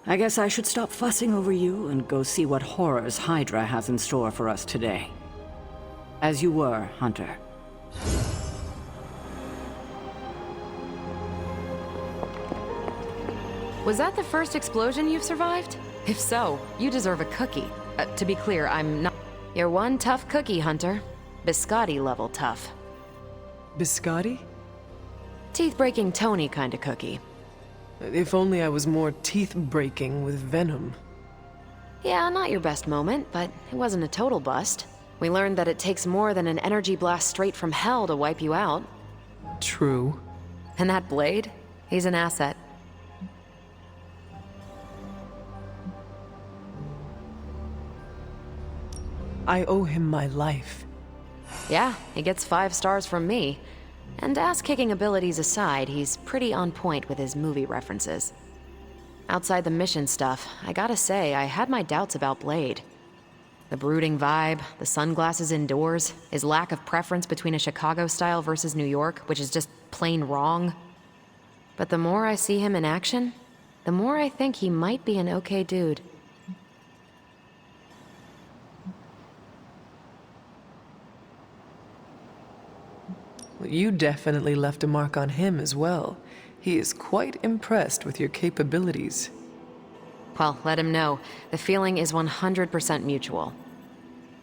H: I guess I should stop fussing over you and go see what horrors Hydra has in store for us today. As you were, Hunter.
K: Was that the first explosion you've survived? If so, you deserve a cookie. To be clear, I'm not... You're one tough cookie, Hunter. Biscotti level tough.
B: Biscotti?
K: Teeth-breaking Tony kind of cookie.
B: If only I was more teeth-breaking with venom.
K: Yeah, not your best moment, but it wasn't a total bust. We learned that it takes more than an energy blast straight from hell to wipe you out.
B: True.
K: And that blade? He's an asset.
B: I owe him my life.
K: Yeah, he gets 5 stars from me. And ass-kicking abilities aside, he's pretty on point with his movie references. Outside the mission stuff, I gotta say, I had my doubts about Blade. The brooding vibe, the sunglasses indoors, his lack of preference between a Chicago style versus New York, which is just plain wrong. But the more I see him in action, the more I think he might be an okay dude.
B: You definitely left a mark on him as well. He is quite impressed with your capabilities.
K: Well, let him know. The feeling is 100% mutual.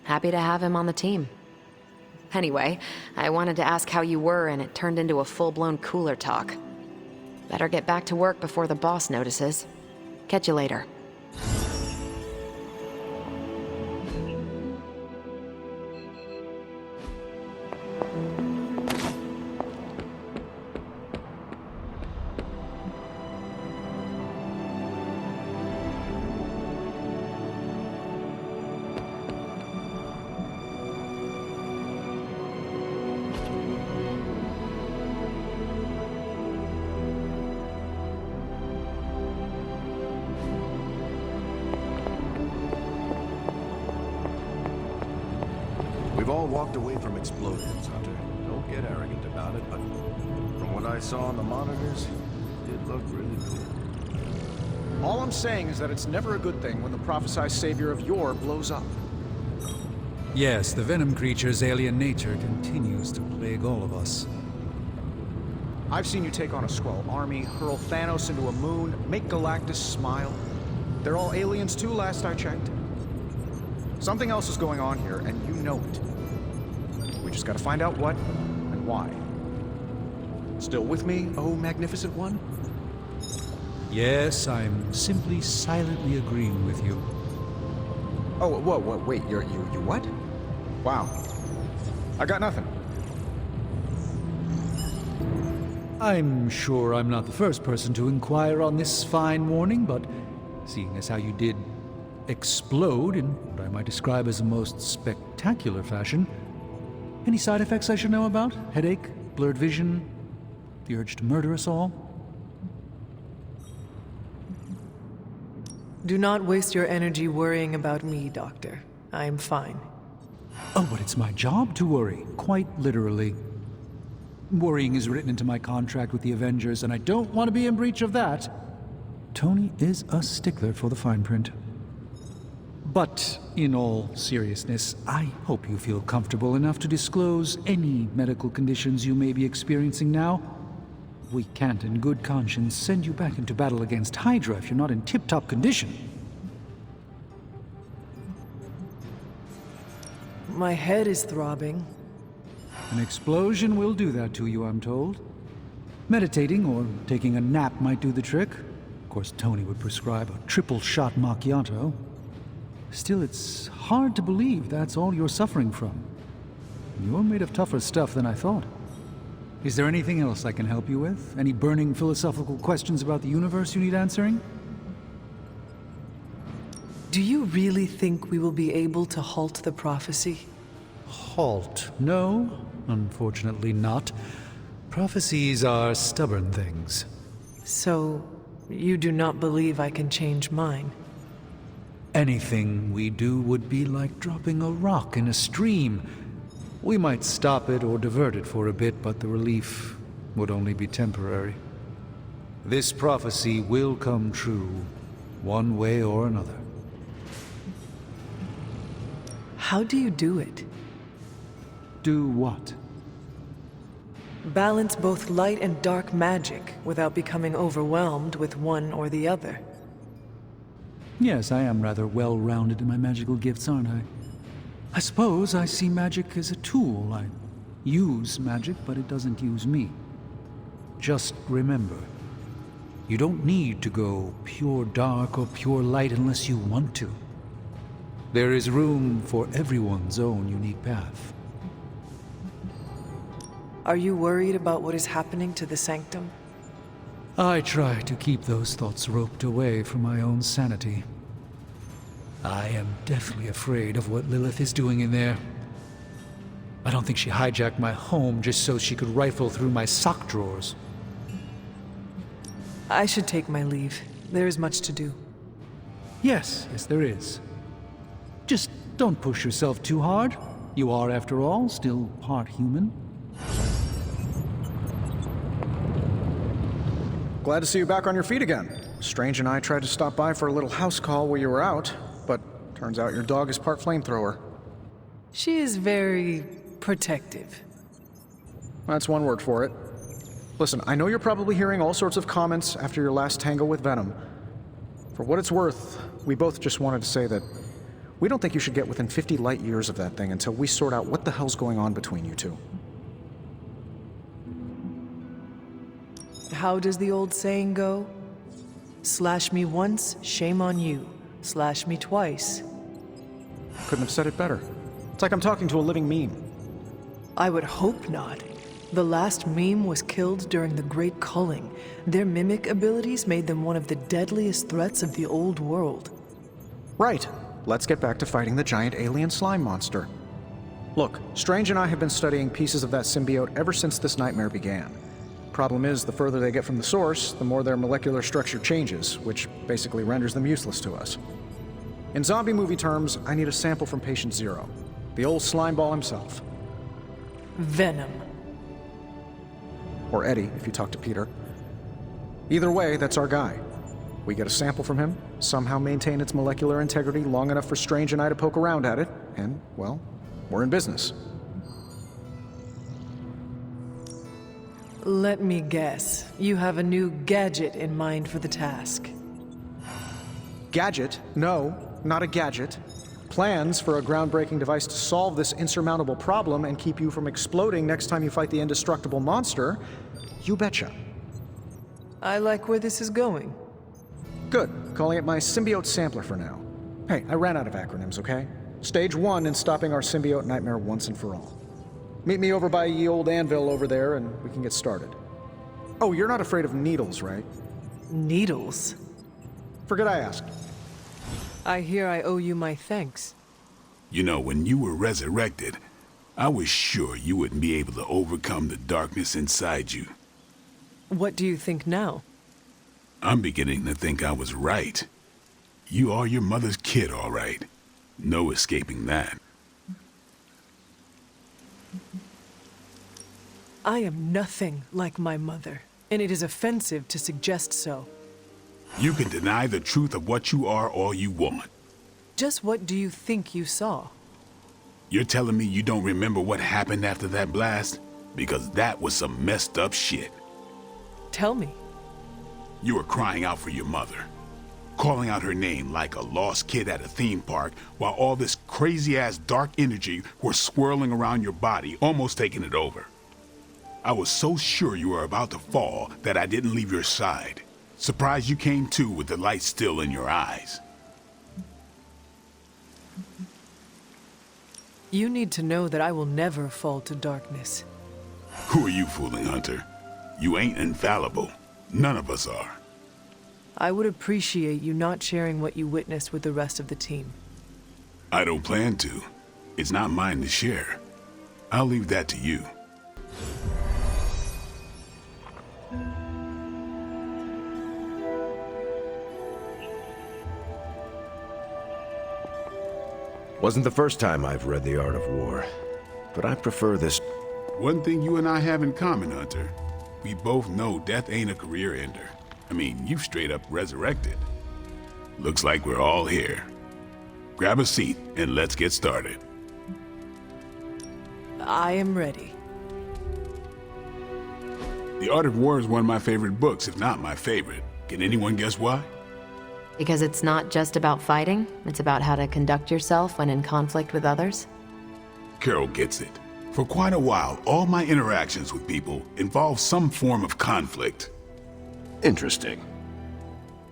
K: Happy to have him on the team. Anyway, I wanted to ask how you were, and it turned into a full-blown cooler talk. Better get back to work before the boss notices. Catch you later.
C: We've all walked away from explosions, Hunter. Don't get arrogant about it, but from what I saw on the monitors, it looked really cool.
G: All I'm saying is that it's never a good thing when the prophesied savior of yore blows up.
I: Yes, the venom creature's alien nature continues to plague all of us.
G: I've seen you take on a Skrull army, hurl Thanos into a moon, make Galactus smile. They're all aliens too, last I checked. Something else is going on here, and you know it. We just gotta find out what and why. Still with me, oh magnificent one?
I: Yes, I'm simply silently agreeing with you.
G: Oh, whoa, wait, you what? Wow. I got nothing.
I: I'm sure I'm not the first person to inquire on this fine morning, but seeing as how you did explode in what I might describe as a most spectacular fashion, any side effects I should know about? Headache, blurred vision, the urge to murder us all?
B: Do not waste your energy worrying about me, Doctor. I am fine.
I: Oh, but it's my job to worry, quite literally. Worrying is written into my contract with the Avengers, and I don't want to be in breach of that. Tony is a stickler for the fine print. But in all seriousness, I hope you feel comfortable enough to disclose any medical conditions you may be experiencing now. We can't in good conscience send you back into battle against Hydra if you're not in tip-top condition.
B: My head is throbbing.
I: An explosion will do that to you, I'm told. Meditating or taking a nap might do the trick. Of course, Tony would prescribe a triple-shot macchiato. Still, it's hard to believe that's all you're suffering from. You're made of tougher stuff than I thought. Is there anything else I can help you with? Any burning philosophical questions about the universe you need answering?
B: Do you really think we will be able to halt the prophecy?
I: Halt? No, unfortunately not. Prophecies are stubborn things.
B: So, you do not believe I can change mine?
I: Anything we do would be like dropping a rock in a stream. We might stop it or divert it for a bit, but the relief would only be temporary. This prophecy will come true, one way or another.
B: How do you do it?
I: Do what?
B: Balance both light and dark magic without becoming overwhelmed with one or the other.
I: Yes, I am rather well-rounded in my magical gifts, aren't I? I suppose I see magic as a tool. I use magic, but it doesn't use me. Just remember, you don't need to go pure dark or pure light unless you want to. There is room for everyone's own unique path.
B: Are you worried about what is happening to the Sanctum?
I: I try to keep those thoughts roped away from my own sanity. I am deathly afraid of what Lilith is doing in there. I don't think she hijacked my home just so she could rifle through my sock drawers.
B: I should take my leave. There is much to do.
I: Yes, there is. Just don't push yourself too hard. You are, after all, still part human.
G: Glad to see you back on your feet again. Strange and I tried to stop by for a little house call while you were out, but turns out your dog is part flamethrower.
B: She is very protective.
G: That's one word for it. Listen, I know you're probably hearing all sorts of comments after your last tango with Venom. For what it's worth, we both just wanted to say that we don't think you should get within 50 light years of that thing until we sort out what the hell's going on between you two.
B: How does the old saying go? Slash me once, shame on you. Slash me twice.
G: Couldn't have said it better. It's like I'm talking to a living meme.
B: I would hope not. The last meme was killed during the Great Culling. Their mimic abilities made them one of the deadliest threats of the old world.
G: Right. Let's get back to fighting the giant alien slime monster. Look, Strange and I have been studying pieces of that symbiote ever since this nightmare began. Problem is, the further they get from the source, the more their molecular structure changes, which basically renders them useless to us. In zombie movie terms, I need a sample from Patient Zero. The old slime ball himself.
B: Venom.
G: Or Eddie, if you talk to Peter. Either way, that's our guy. We get a sample from him, somehow maintain its molecular integrity long enough for Strange and I to poke around at it, and, well, we're in business.
B: Let me guess. You have a new gadget in mind for the task.
G: Gadget? No, not a gadget. Plans for a groundbreaking device to solve this insurmountable problem and keep you from exploding next time you fight the indestructible monster? You betcha.
B: I like where this is going.
G: Good. Calling it my symbiote sampler for now. Hey, I ran out of acronyms, okay? Stage 1 in stopping our symbiote nightmare once and for all. Meet me over by ye old anvil over there and we can get started. Oh, you're not afraid of needles, right?
B: Needles?
G: Forget I asked.
B: I hear I owe you my thanks.
Q: You know, when you were resurrected, I was sure you wouldn't be able to overcome the darkness inside you.
B: What do you think now?
Q: I'm beginning to think I was right. You are your mother's kid, all right. No escaping that.
B: I am nothing like my mother, and it is offensive to suggest so.
Q: You can deny the truth of what you are all you want.
B: Just what do you think you saw?
Q: You're telling me you don't remember what happened after that blast? Because that was some messed up shit.
B: Tell me.
Q: You were crying out for your mother, calling out her name like a lost kid at a theme park, while all this crazy-ass dark energy was swirling around your body, almost taking it over. I was so sure you were about to fall that I didn't leave your side. Surprised you came to with the light still in your eyes.
B: You need to know that I will never fall to darkness.
Q: Who are you fooling, Hunter? You ain't infallible. None of us are.
B: I would appreciate you not sharing what you witnessed with the rest of the team.
Q: I don't plan to. It's not mine to share. I'll leave that to you.
C: Wasn't the first time I've read The Art of War, but I prefer this.
Q: One thing you and I have in common, Hunter. We both know death ain't a career ender. I mean, you straight up resurrected. Looks like we're all here. Grab a seat and let's get started.
B: I am ready.
Q: The Art of War is one of my favorite books, if not my favorite. Can anyone guess why?
K: Because it's not just about fighting, it's about how to conduct yourself when in conflict with others.
Q: Carol gets it. For quite a while, all my interactions with people involve some form of conflict.
C: Interesting.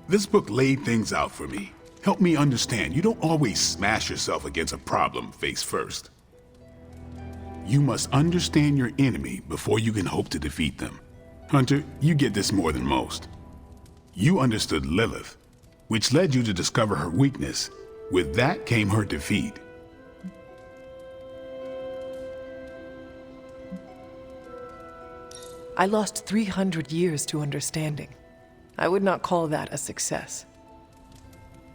Q: This book laid things out for me. Helped me understand you don't always smash yourself against a problem face first. You must understand your enemy before you can hope to defeat them. Hunter, you get this more than most. You understood Lilith, which led you to discover her weakness. With that came her defeat.
B: I lost 300 years to understanding. I would not call that a success.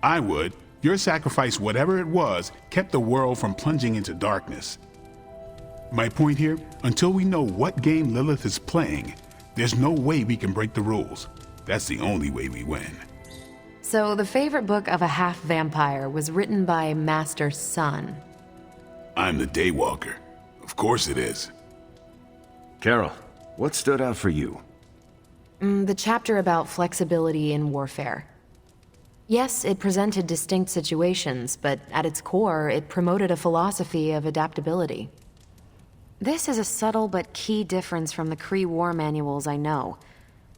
Q: I would. Your sacrifice, whatever it was, kept the world from plunging into darkness. My point here, until we know what game Lilith is playing, there's no way we can break the rules. That's the only way we win.
K: So the favorite book of a half-vampire was written by Master's son.
Q: I'm the Daywalker. Of course it is.
C: Carol, what stood out for you?
K: The chapter about flexibility in warfare. Yes, it presented distinct situations, but at its core, it promoted a philosophy of adaptability. This is a subtle but key difference from the Kree war manuals I know.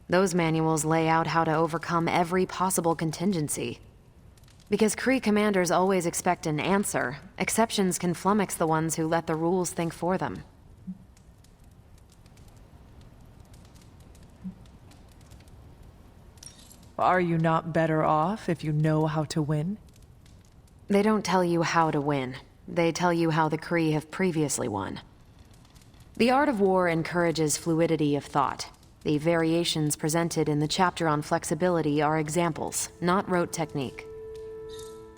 K: Those manuals lay out how to overcome every possible contingency. Because Kree commanders always expect an answer, exceptions can flummox the ones who let the rules think for them.
B: Are you not better off if you know how to win?
K: They don't tell you how to win. They tell you how the Kree have previously won. The Art of War encourages fluidity of thought. The variations presented in the chapter on flexibility are examples, not rote technique.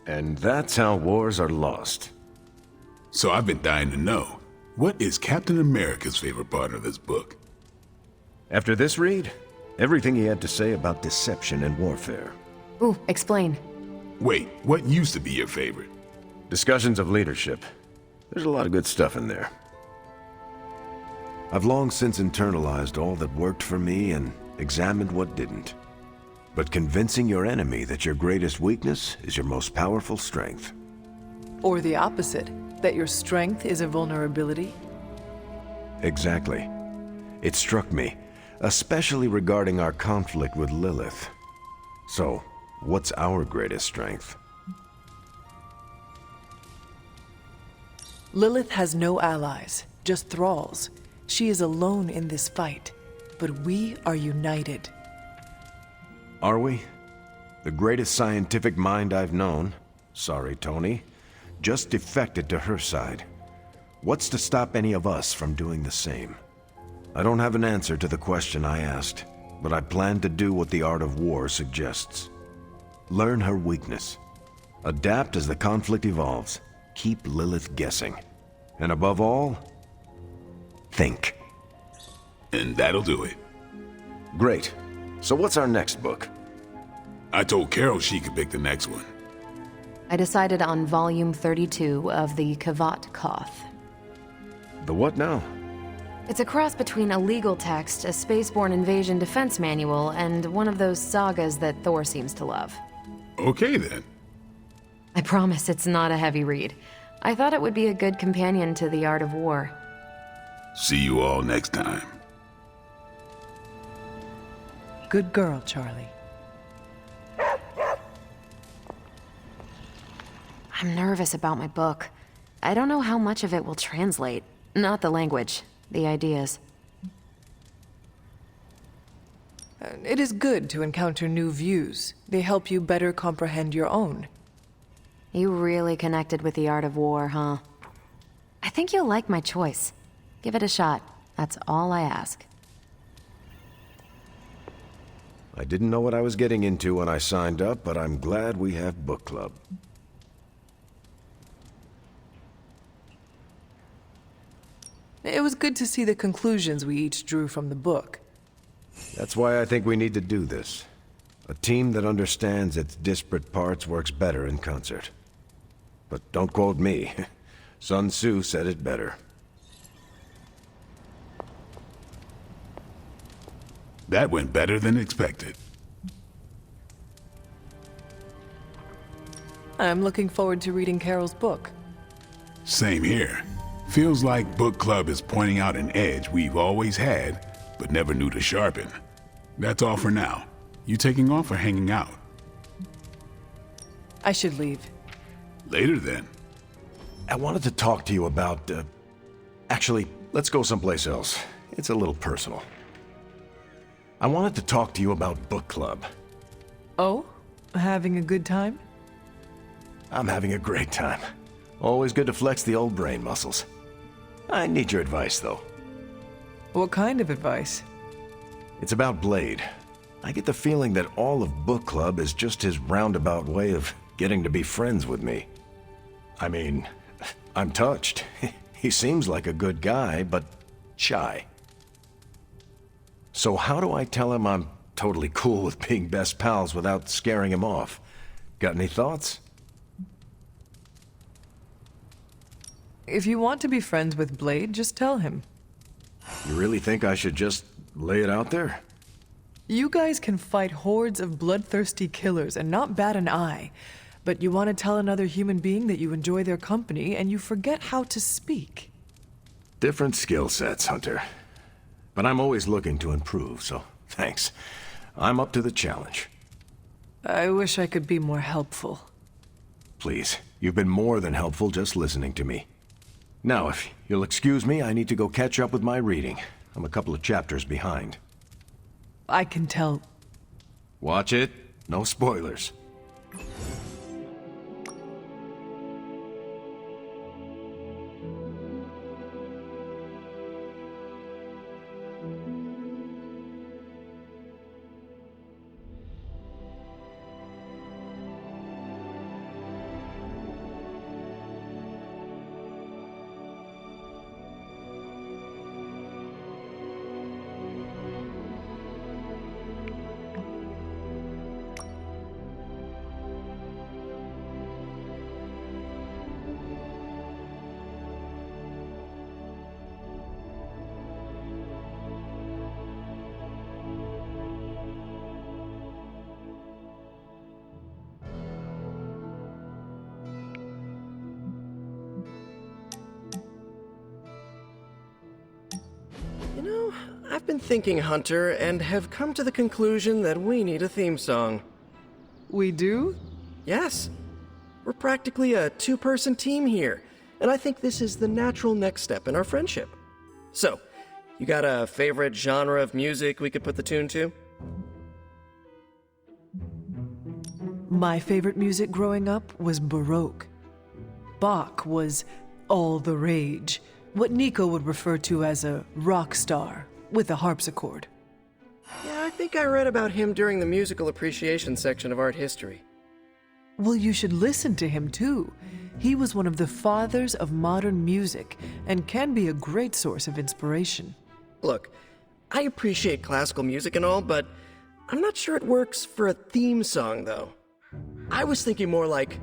C: And that's how wars are lost.
Q: So I've been dying to know, what is Captain America's favorite part of this book?
C: After this read, everything he had to say about deception and warfare.
K: Ooh, explain.
Q: Wait, what used to be your favorite?
C: Discussions of leadership. There's a lot of good stuff in there. I've long since internalized all that worked for me and examined what didn't. But convincing your enemy that your greatest weakness is your most powerful strength.
B: Or the opposite, that your strength is a vulnerability?
C: Exactly. It struck me, especially regarding our conflict with Lilith. So, what's our greatest strength?
B: Lilith has no allies, just thralls. She is alone in this fight, but we are united.
C: Are we? The greatest scientific mind I've known, sorry Tony, just defected to her side. What's to stop any of us from doing the same? I don't have an answer to the question I asked, but I plan to do what the Art of War suggests. Learn her weakness. Adapt as the conflict evolves. Keep Lilith guessing. And above all, think.
Q: And that'll do it.
C: Great. So what's our next book?
Q: I told Carol she could pick the next one.
K: I decided on volume 32 of the Kavat Koth.
C: The what now?
K: It's a cross between a legal text, a spaceborne invasion defense manual, and one of those sagas that Thor seems to love.
Q: Okay then.
K: I promise it's not a heavy read. I thought it would be a good companion to The Art of War.
Q: See you all next time.
B: Good girl, Charlie.
K: I'm nervous about my book. I don't know how much of it will translate. Not the language, the ideas.
B: It is good to encounter new views. They help you better comprehend your own.
K: You really connected with The Art of War, huh? I think you'll like my choice. Give it a shot. That's all I ask.
C: I didn't know what I was getting into when I signed up, but I'm glad we have book club.
B: It was good to see the conclusions we each drew from the book.
C: That's why I think we need to do this. A team that understands its disparate parts works better in concert. But don't quote me. Sun Tzu said it better.
Q: That went better than expected.
B: I'm looking forward to reading Carol's book.
Q: Same here. Feels like book club is pointing out an edge we've always had, but never knew to sharpen. That's all for now. You taking off or hanging out?
B: I should leave.
Q: Later then.
C: I wanted to talk to you about, Actually, let's go someplace else. It's a little personal. I wanted to talk to you about book club.
B: Oh? Having a good time?
C: I'm having a great time. Always good to flex the old brain muscles. I need your advice, though.
B: What kind of advice?
C: It's about Blade. I get the feeling that all of book club is just his roundabout way of getting to be friends with me. I mean, I'm touched. He seems like a good guy, but shy. So how do I tell him I'm totally cool with being best pals without scaring him off? Got any thoughts?
B: If you want to be friends with Blade, just tell him.
C: You really think I should just lay it out there?
B: You guys can fight hordes of bloodthirsty killers and not bat an eye. But you want to tell another human being that you enjoy their company and you forget how to speak.
C: Different skill sets, Hunter. But I'm always looking to improve, so thanks. I'm up to the challenge.
B: I wish I could be more helpful.
C: Please, you've been more than helpful just listening to me. Now, if you'll excuse me, I need to go catch up with my reading. I'm a couple of chapters behind.
B: I can tell.
C: Watch it. No spoilers.
J: You know, I've been thinking, Hunter, and have come to the conclusion that we need a theme song.
B: We do?
J: Yes. We're practically a two-person team here, and I think this is the natural next step in our friendship. So, you got a favorite genre of music we could put the tune to?
B: My favorite music growing up was Baroque. Bach was all the rage, what Nico would refer to as a rock star with a harpsichord.
J: Yeah, I think I read about him during the musical appreciation section of art history.
B: Well, you should listen to him too. He was one of the fathers of modern music and can be a great source of inspiration.
J: Look, I appreciate classical music and all, but I'm not sure it works for a theme song, though. I was thinking more like,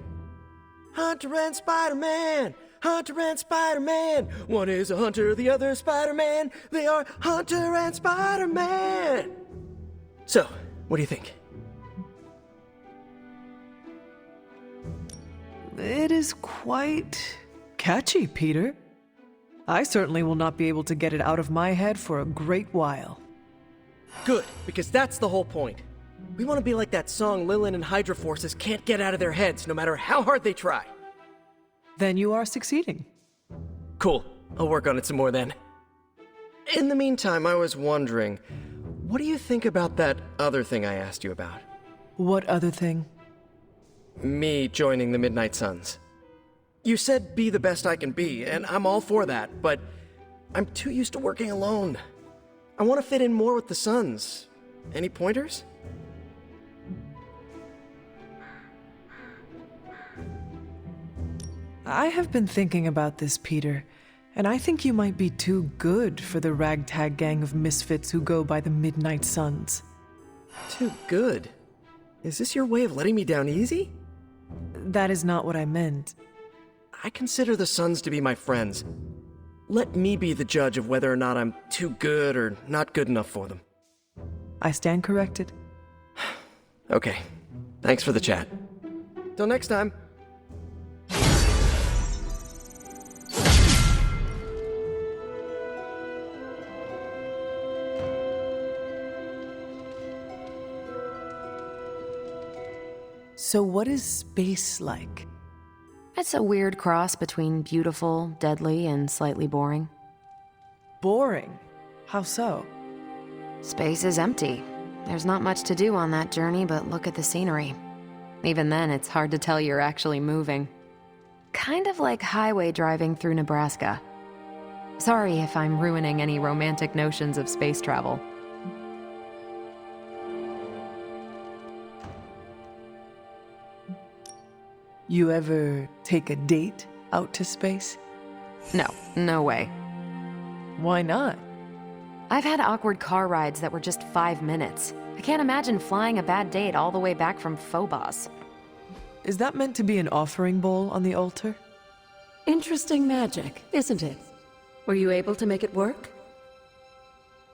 J: Hunter and Spider-Man! Hunter and Spider-Man! One is a hunter, the other Spider-Man. They are Hunter and Spider-Man! So, what do you think?
B: It is quite catchy, Peter. I certainly will not be able to get it out of my head for a great while.
J: Good, because that's the whole point. We want to be like that song Lilin and Hydra Forces can't get out of their heads no matter how hard they try.
B: Then you are succeeding.
J: Cool. I'll work on it some more then. In the meantime, I was wondering, what do you think about that other thing I asked you about?
B: What other thing?
J: Me joining the Midnight Suns. You said be the best I can be, and I'm all for that, but I'm too used to working alone. I want to fit in more with the Suns. Any pointers?
B: I have been thinking about this, Peter, and I think you might be too good for the ragtag gang of misfits who go by the Midnight Suns.
J: Too good? Is this your way of letting me down easy?
B: That is not what I meant.
J: I consider the Suns to be my friends. Let me be the judge of whether or not I'm too good or not good enough for them.
B: I stand corrected.
J: Okay. Thanks for the chat. Till next time.
B: So what is space like?
K: It's a weird cross between beautiful, deadly, and slightly boring.
B: Boring? How so?
K: Space is empty. There's not much to do on that journey but look at the scenery. Even then, it's hard to tell you're actually moving. Kind of like highway driving through Nebraska. Sorry if I'm ruining any romantic notions of space travel.
B: You ever take a date out to space?
K: No, no way.
B: Why not?
K: I've had awkward car rides that were just 5 minutes. I can't imagine flying a bad date all the way back from Phobos.
B: Is that meant to be an offering bowl on the altar?
L: Interesting magic, isn't it? Were you able to make it work?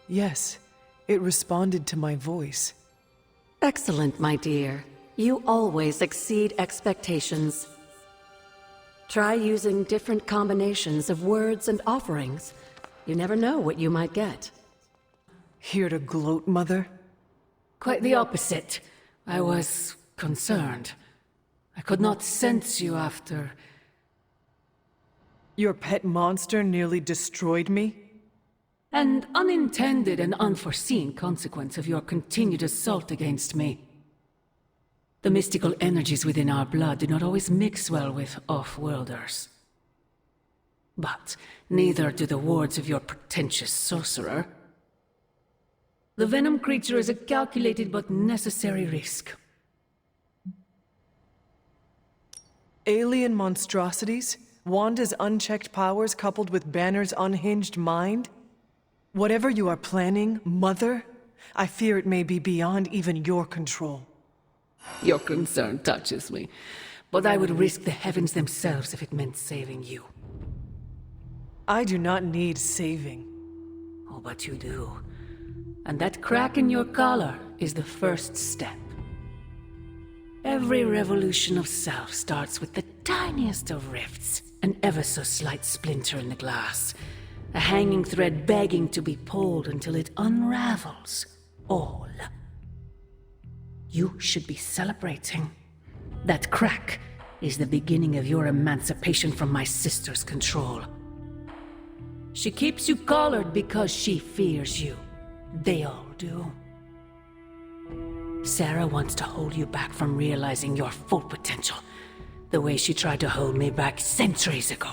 B: Yes, it responded to my voice.
L: Excellent, my dear. You always exceed expectations. Try using different combinations of words and offerings. You never know what you might get.
B: Here to gloat, Mother?
M: Quite the opposite. I was concerned. I could not sense you after...
B: Your pet monster nearly destroyed me?
M: An unintended and unforeseen consequence of your continued assault against me. The mystical energies within our blood do not always mix well with off-worlders. But neither do the wards of your pretentious sorcerer. The venom creature is a calculated but necessary risk.
B: Alien monstrosities? Wanda's unchecked powers coupled with Banner's unhinged mind? Whatever you are planning, Mother, I fear it may be beyond even your control.
M: Your concern touches me, but I would risk the heavens themselves if it meant saving you.
B: I do not need saving.
M: Oh, but you do. And that crack in your collar is the first step. Every revolution of self starts with the tiniest of rifts, an ever so slight splinter in the glass, a hanging thread begging to be pulled until it unravels all. You should be celebrating. That crack is the beginning of your emancipation from my sister's control. She keeps you collared because she fears you. They all do. Sarah wants to hold you back from realizing your full potential, the way she tried to hold me back centuries ago.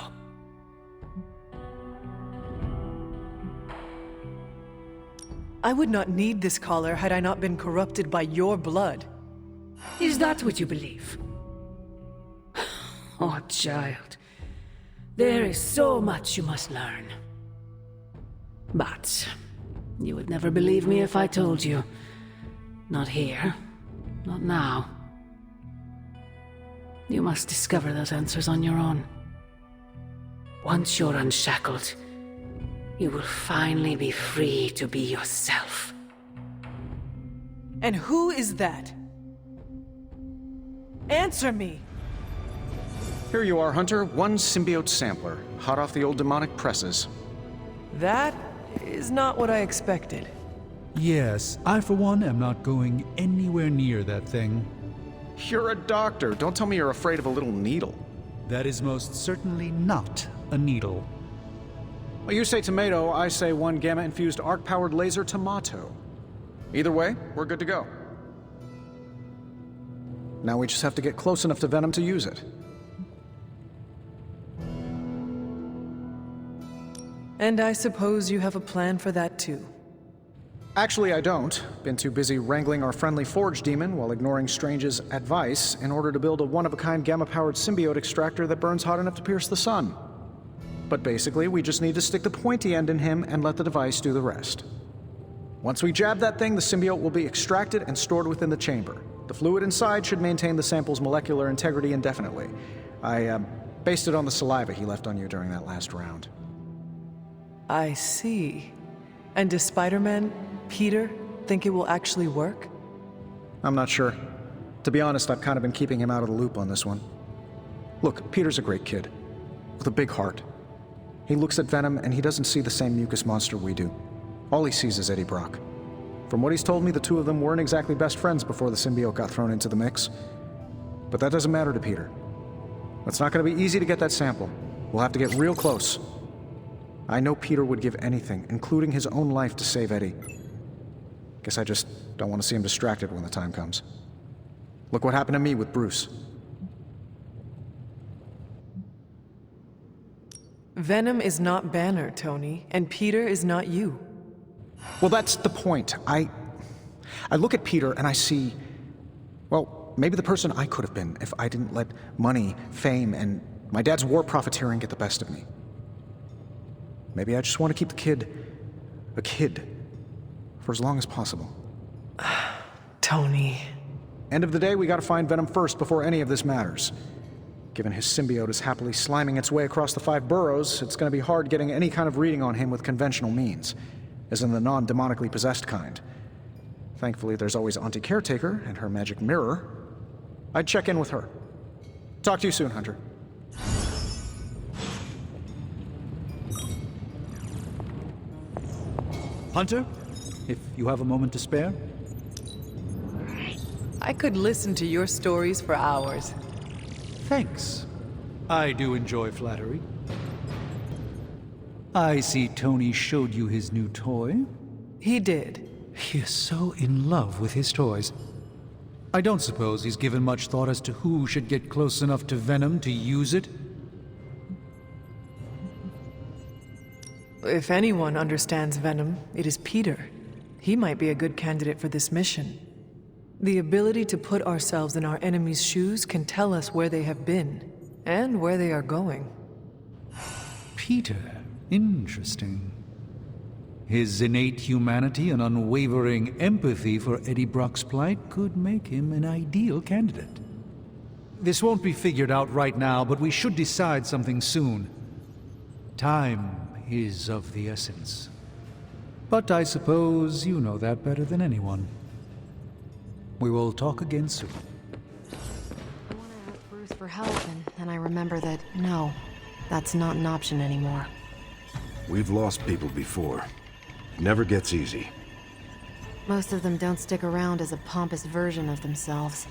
B: I would not need this collar had I not been corrupted by your blood.
M: Is that what you believe? Oh, child. There is so much you must learn. But you would never believe me if I told you. Not here. Not now. You must discover those answers on your own. Once you're unshackled, you will finally be free to be yourself.
B: And who is that? Answer me!
G: Here you are, Hunter. One symbiote sampler, hot off the old demonic presses.
B: That is not what I expected.
I: Yes, I for one am not going anywhere near that thing.
G: You're a doctor. Don't tell me you're afraid of a little needle.
I: That is most certainly not a needle.
G: Well, you say tomato, I say one gamma-infused arc-powered laser tomato. Either way, we're good to go. Now we just have to get close enough to Venom to use it.
B: And I suppose you have a plan for that too.
G: Actually, I don't. Been too busy wrangling our friendly Forge demon while ignoring Strange's advice in order to build a one-of-a-kind gamma-powered symbiote extractor that burns hot enough to pierce the sun. But basically, we just need to stick the pointy end in him and let the device do the rest. Once we jab that thing, the symbiote will be extracted and stored within the chamber. The fluid inside should maintain the sample's molecular integrity indefinitely. I based it on the saliva he left on you during that last round.
B: I see. And does Spider-Man, Peter, think it will actually work?
G: I'm not sure. To be honest, I've kind of been keeping him out of the loop on this one. Look, Peter's a great kid, with a big heart. He looks at Venom and he doesn't see the same mucus monster we do. All he sees is Eddie Brock. From what he's told me, the two of them weren't exactly best friends before the symbiote got thrown into the mix. But that doesn't matter to Peter. It's not going to be easy to get that sample. We'll have to get real close. I know Peter would give anything, including his own life, to save Eddie. Guess I just don't want to see him distracted when the time comes. Look what happened to me with Bruce.
B: Venom is not Banner, Tony, and Peter is not you.
G: Well, that's the point. I look at Peter and I see, well, maybe the person I could have been if I didn't let money, fame, and my dad's war profiteering get the best of me. Maybe I just want to keep the kid a kid for as long as possible.
B: Tony.
G: End of the day, we gotta find Venom first before any of this matters. Given his symbiote is happily sliming its way across the 5 boroughs, it's gonna be hard getting any kind of reading on him with conventional means, as in the non-demonically possessed kind. Thankfully, there's always Auntie Caretaker and her magic mirror. I'd check in with her. Talk to you soon, Hunter.
I: Hunter, if you have a moment to spare.
B: I could listen to your stories for hours.
I: Thanks. I do enjoy flattery. I see Tony showed you his new toy.
B: He did.
I: He is so in love with his toys. I don't suppose he's given much thought as to who should get close enough to Venom to use it.
B: If anyone understands Venom, it is Peter. He might be a good candidate for this mission. The ability to put ourselves in our enemy's shoes can tell us where they have been, and where they are going.
I: Peter. Interesting. His innate humanity and unwavering empathy for Eddie Brock's plight could make him an ideal candidate. This won't be figured out right now, but we should decide something soon. Time is of the essence. But I suppose you know that better than anyone. We will talk again soon.
K: I want to ask Bruce for help, and then I remember that, no, that's not an option anymore.
C: We've lost people before. It never gets easy.
K: Most of them don't stick around as a pompous version of themselves.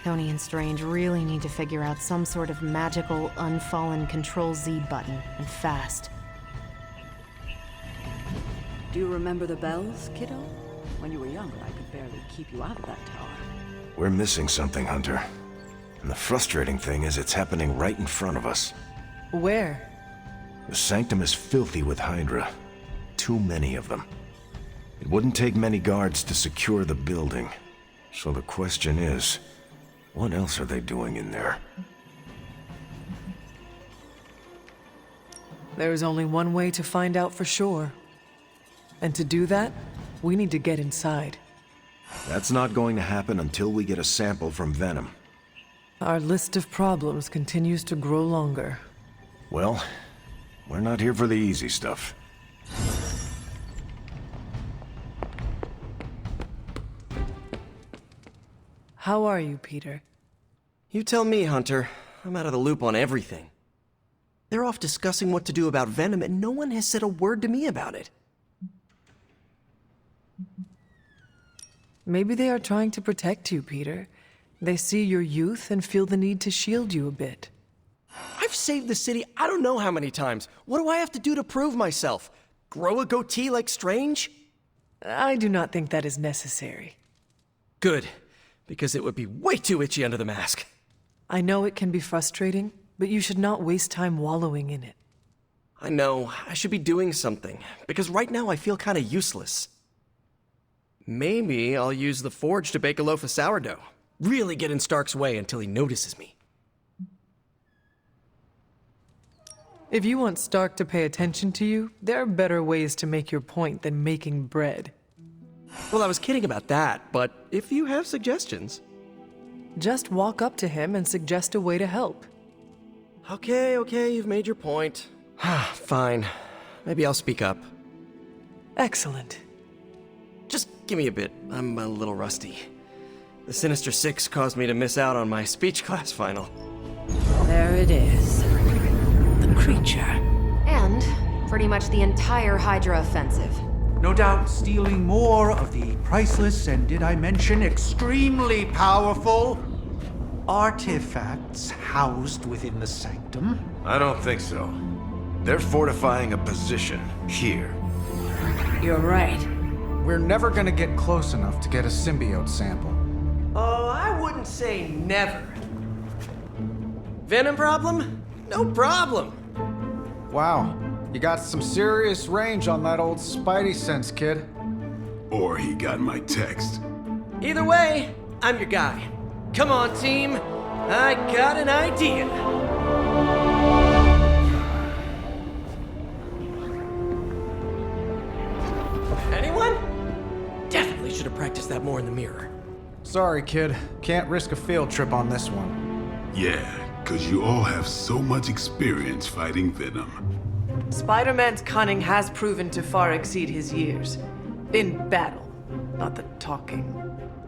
K: Tony and Strange really need to figure out some sort of magical, unfallen Control-Z button, and fast.
H: Do you remember the bells, kiddo? When you were younger, I could barely keep you out of that tower.
C: We're missing something, Hunter. And the frustrating thing is it's happening right in front of us.
B: Where?
C: The Sanctum is filthy with Hydra. Too many of them. It wouldn't take many guards to secure the building. So the question is, what else are they doing in there?
B: There is only one way to find out for sure. And to do that, we need to get inside.
C: That's not going to happen until we get a sample from Venom.
B: Our list of problems continues to grow longer.
C: Well, we're not here for the easy stuff.
B: How are you, Peter?
J: You tell me, Hunter. I'm out of the loop on everything. They're off discussing what to do about Venom, and no one has said a word to me about it.
B: Maybe they are trying to protect you, Peter. They see your youth and feel the need to shield you a bit.
J: I've saved the city I don't know how many times. What do I have to do to prove myself? Grow a goatee like Strange?
B: I do not think that is necessary.
J: Good, because it would be way too itchy under the mask.
B: I know it can be frustrating, but you should not waste time wallowing in it.
J: I know, I should be doing something, because right now I feel kinda useless. Maybe I'll use the forge to bake a loaf of sourdough. Really get in Stark's way until he notices me.
B: If you want Stark to pay attention to you, there are better ways to make your point than making bread.
J: Well, I was kidding about that, but if you have suggestions...
B: Just walk up to him and suggest a way to help.
J: Okay, you've made your point. Fine. Maybe I'll speak up.
B: Excellent.
J: Just give me a bit. I'm a little rusty. The Sinister Six caused me to miss out on my speech class final.
H: There it is. The creature.
K: And pretty much the entire Hydra offensive.
I: No doubt stealing more of the priceless and, did I mention, extremely powerful artifacts housed within the sanctum.
C: I don't think so. They're fortifying a position here.
H: You're right.
G: We're never gonna get close enough to get a symbiote sample.
J: Oh, I wouldn't say never. Venom problem? No problem.
G: Wow, you got some serious range on that old Spidey sense, kid.
Q: Or he got my text.
J: Either way, I'm your guy. Come on, team. I got an idea. Anyone? Definitely should have practiced that more in the mirror.
G: Sorry, kid. Can't risk a field trip on this one.
Q: Yeah, 'cause you all have so much experience fighting Venom.
B: Spider-Man's cunning has proven to far exceed his years. In battle, not the talking.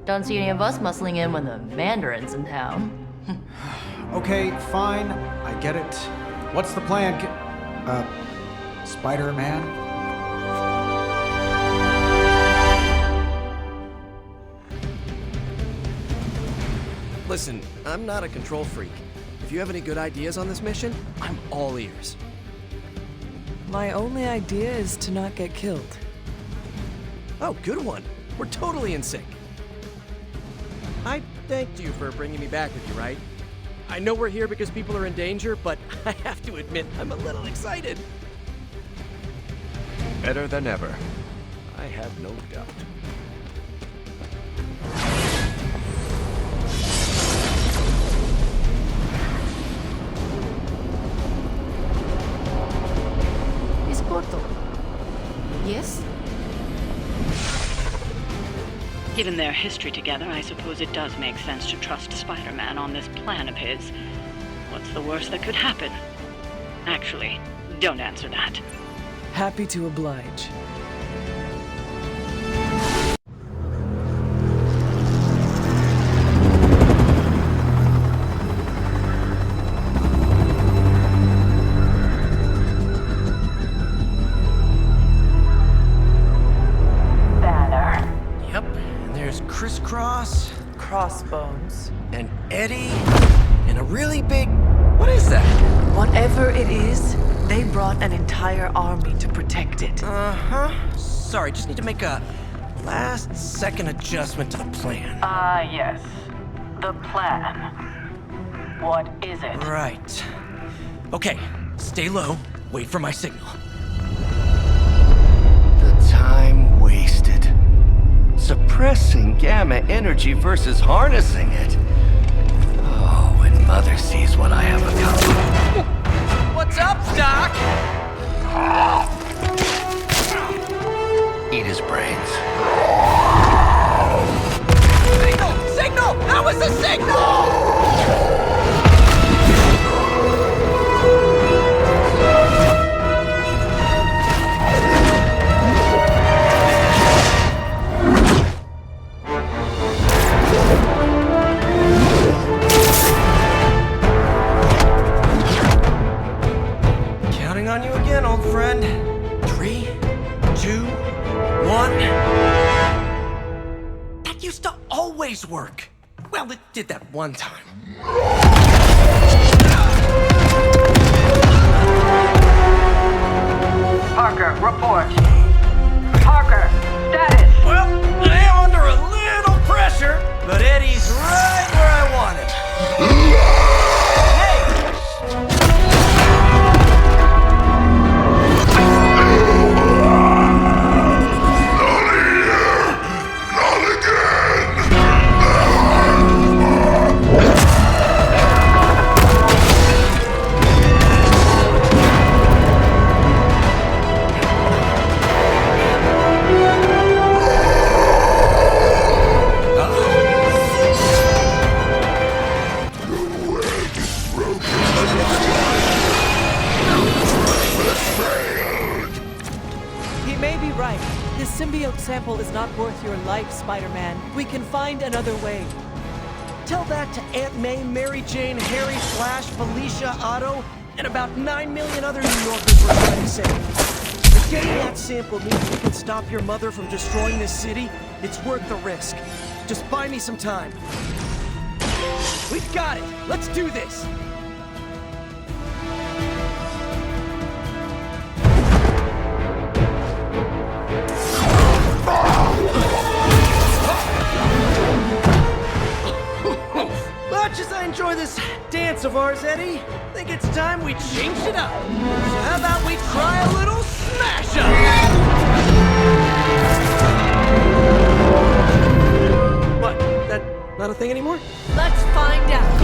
N: Don't see any of us muscling in when the Mandarin's in town.
G: Okay, fine. I get it. What's the plan, Spider-Man?
J: Listen, I'm not a control freak. If you have any good ideas on this mission, I'm all ears.
B: My only idea is to not get killed.
J: Oh, good one. We're totally in sync. I thanked you for bringing me back with you, right? I know we're here because people are in danger, but I have to admit, I'm a little excited.
C: Better than ever. I have no doubt.
O: Miss Porto. Yes?
T: Given their history together, I suppose it does make sense to trust Spider-Man on this plan of his. What's the worst that could happen? Actually, don't answer that.
B: Happy to oblige.
J: Crisscross,
B: Crossbones.
J: and Eddie, and a really big... What is that?
B: Whatever it is, they brought an entire army to protect it.
J: Uh-huh. Sorry, just need to make a last-second adjustment to the plan.
T: Ah, yes. The plan. What is it?
J: Right. Okay, stay low, wait for my signal. The time wasted. Suppressing gamma energy versus harnessing it. Oh, when Mother sees what I have accomplished. What's up, Doc? Eat his brains. Signal! Signal! That was the signal! On you again, old friend. 3, 2, 1. That used to always work. Well, it did that one time.
V: Parker, report. Parker, status.
J: Well, I am under a little pressure, but Eddie's right where I want him.
B: symbiote sample is not worth your life, Spider-Man. We can find another way.
J: Tell that to Aunt May, Mary Jane, Harry, Flash, Felicia, Otto, and about 9 million other New Yorkers we're trying to save. If getting that sample means we can stop your mother from destroying this city, it's worth the risk. Just buy me some time. We've got it! Let's do this! Much as I enjoy this dance of ours, Eddie, I think it's time we changed it up. So how about we try a little smash up? What? That not a thing anymore?
B: Let's find out.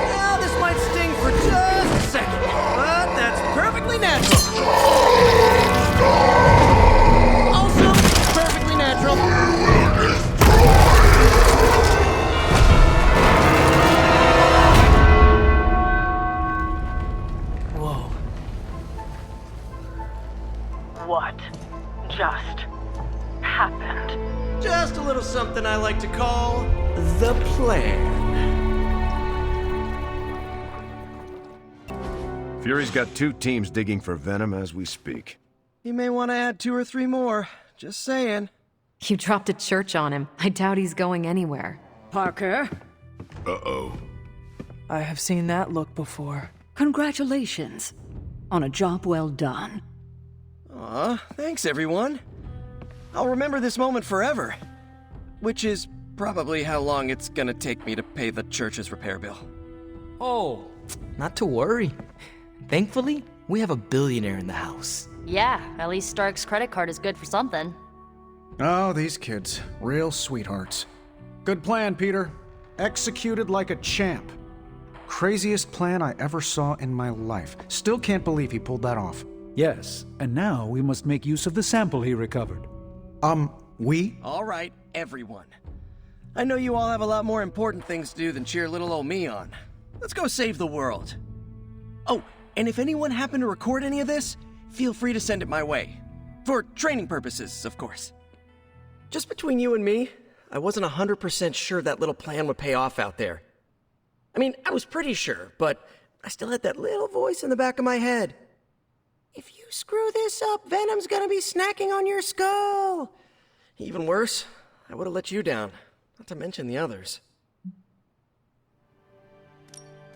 J: Now, this might sting for just a second, but that's perfectly natural. Also, perfectly natural.
B: Whoa.
T: What just happened?
J: Just a little something I like to call the plan.
C: Fury's got 2 teams digging for Venom as we speak.
J: You may want to add 2 or 3 more. Just saying.
K: You dropped a church on him. I doubt he's going anywhere.
H: Parker,
Q: Uh-oh.
B: I have seen that look before.
H: congratulations on a job well done.
J: Aw, thanks everyone. I'll remember this moment forever. Which is probably how long it's gonna take me to pay the church's repair bill.
P: Oh, not to worry. Thankfully, we have a billionaire in the house.
N: Yeah, at least Stark's credit card is good for something.
G: Oh, these kids. Real sweethearts. Good plan, Peter. Executed like a champ. Craziest plan I ever saw in my life. Still can't believe he pulled that off.
I: Yes, and now we must make use of the sample he recovered.
G: We?
J: All right, everyone. I know you all have a lot more important things to do than cheer little old me on. Let's go save the world. Oh, and if anyone happened to record any of this, feel free to send it my way. For training purposes, of course. Just between you and me, I wasn't 100% sure that little plan would pay off out there. I mean, I was pretty sure, but I still had that little voice in the back of my head. If you screw this up, Venom's gonna be snacking on your skull. Even worse, I would have let you down, not to mention the others.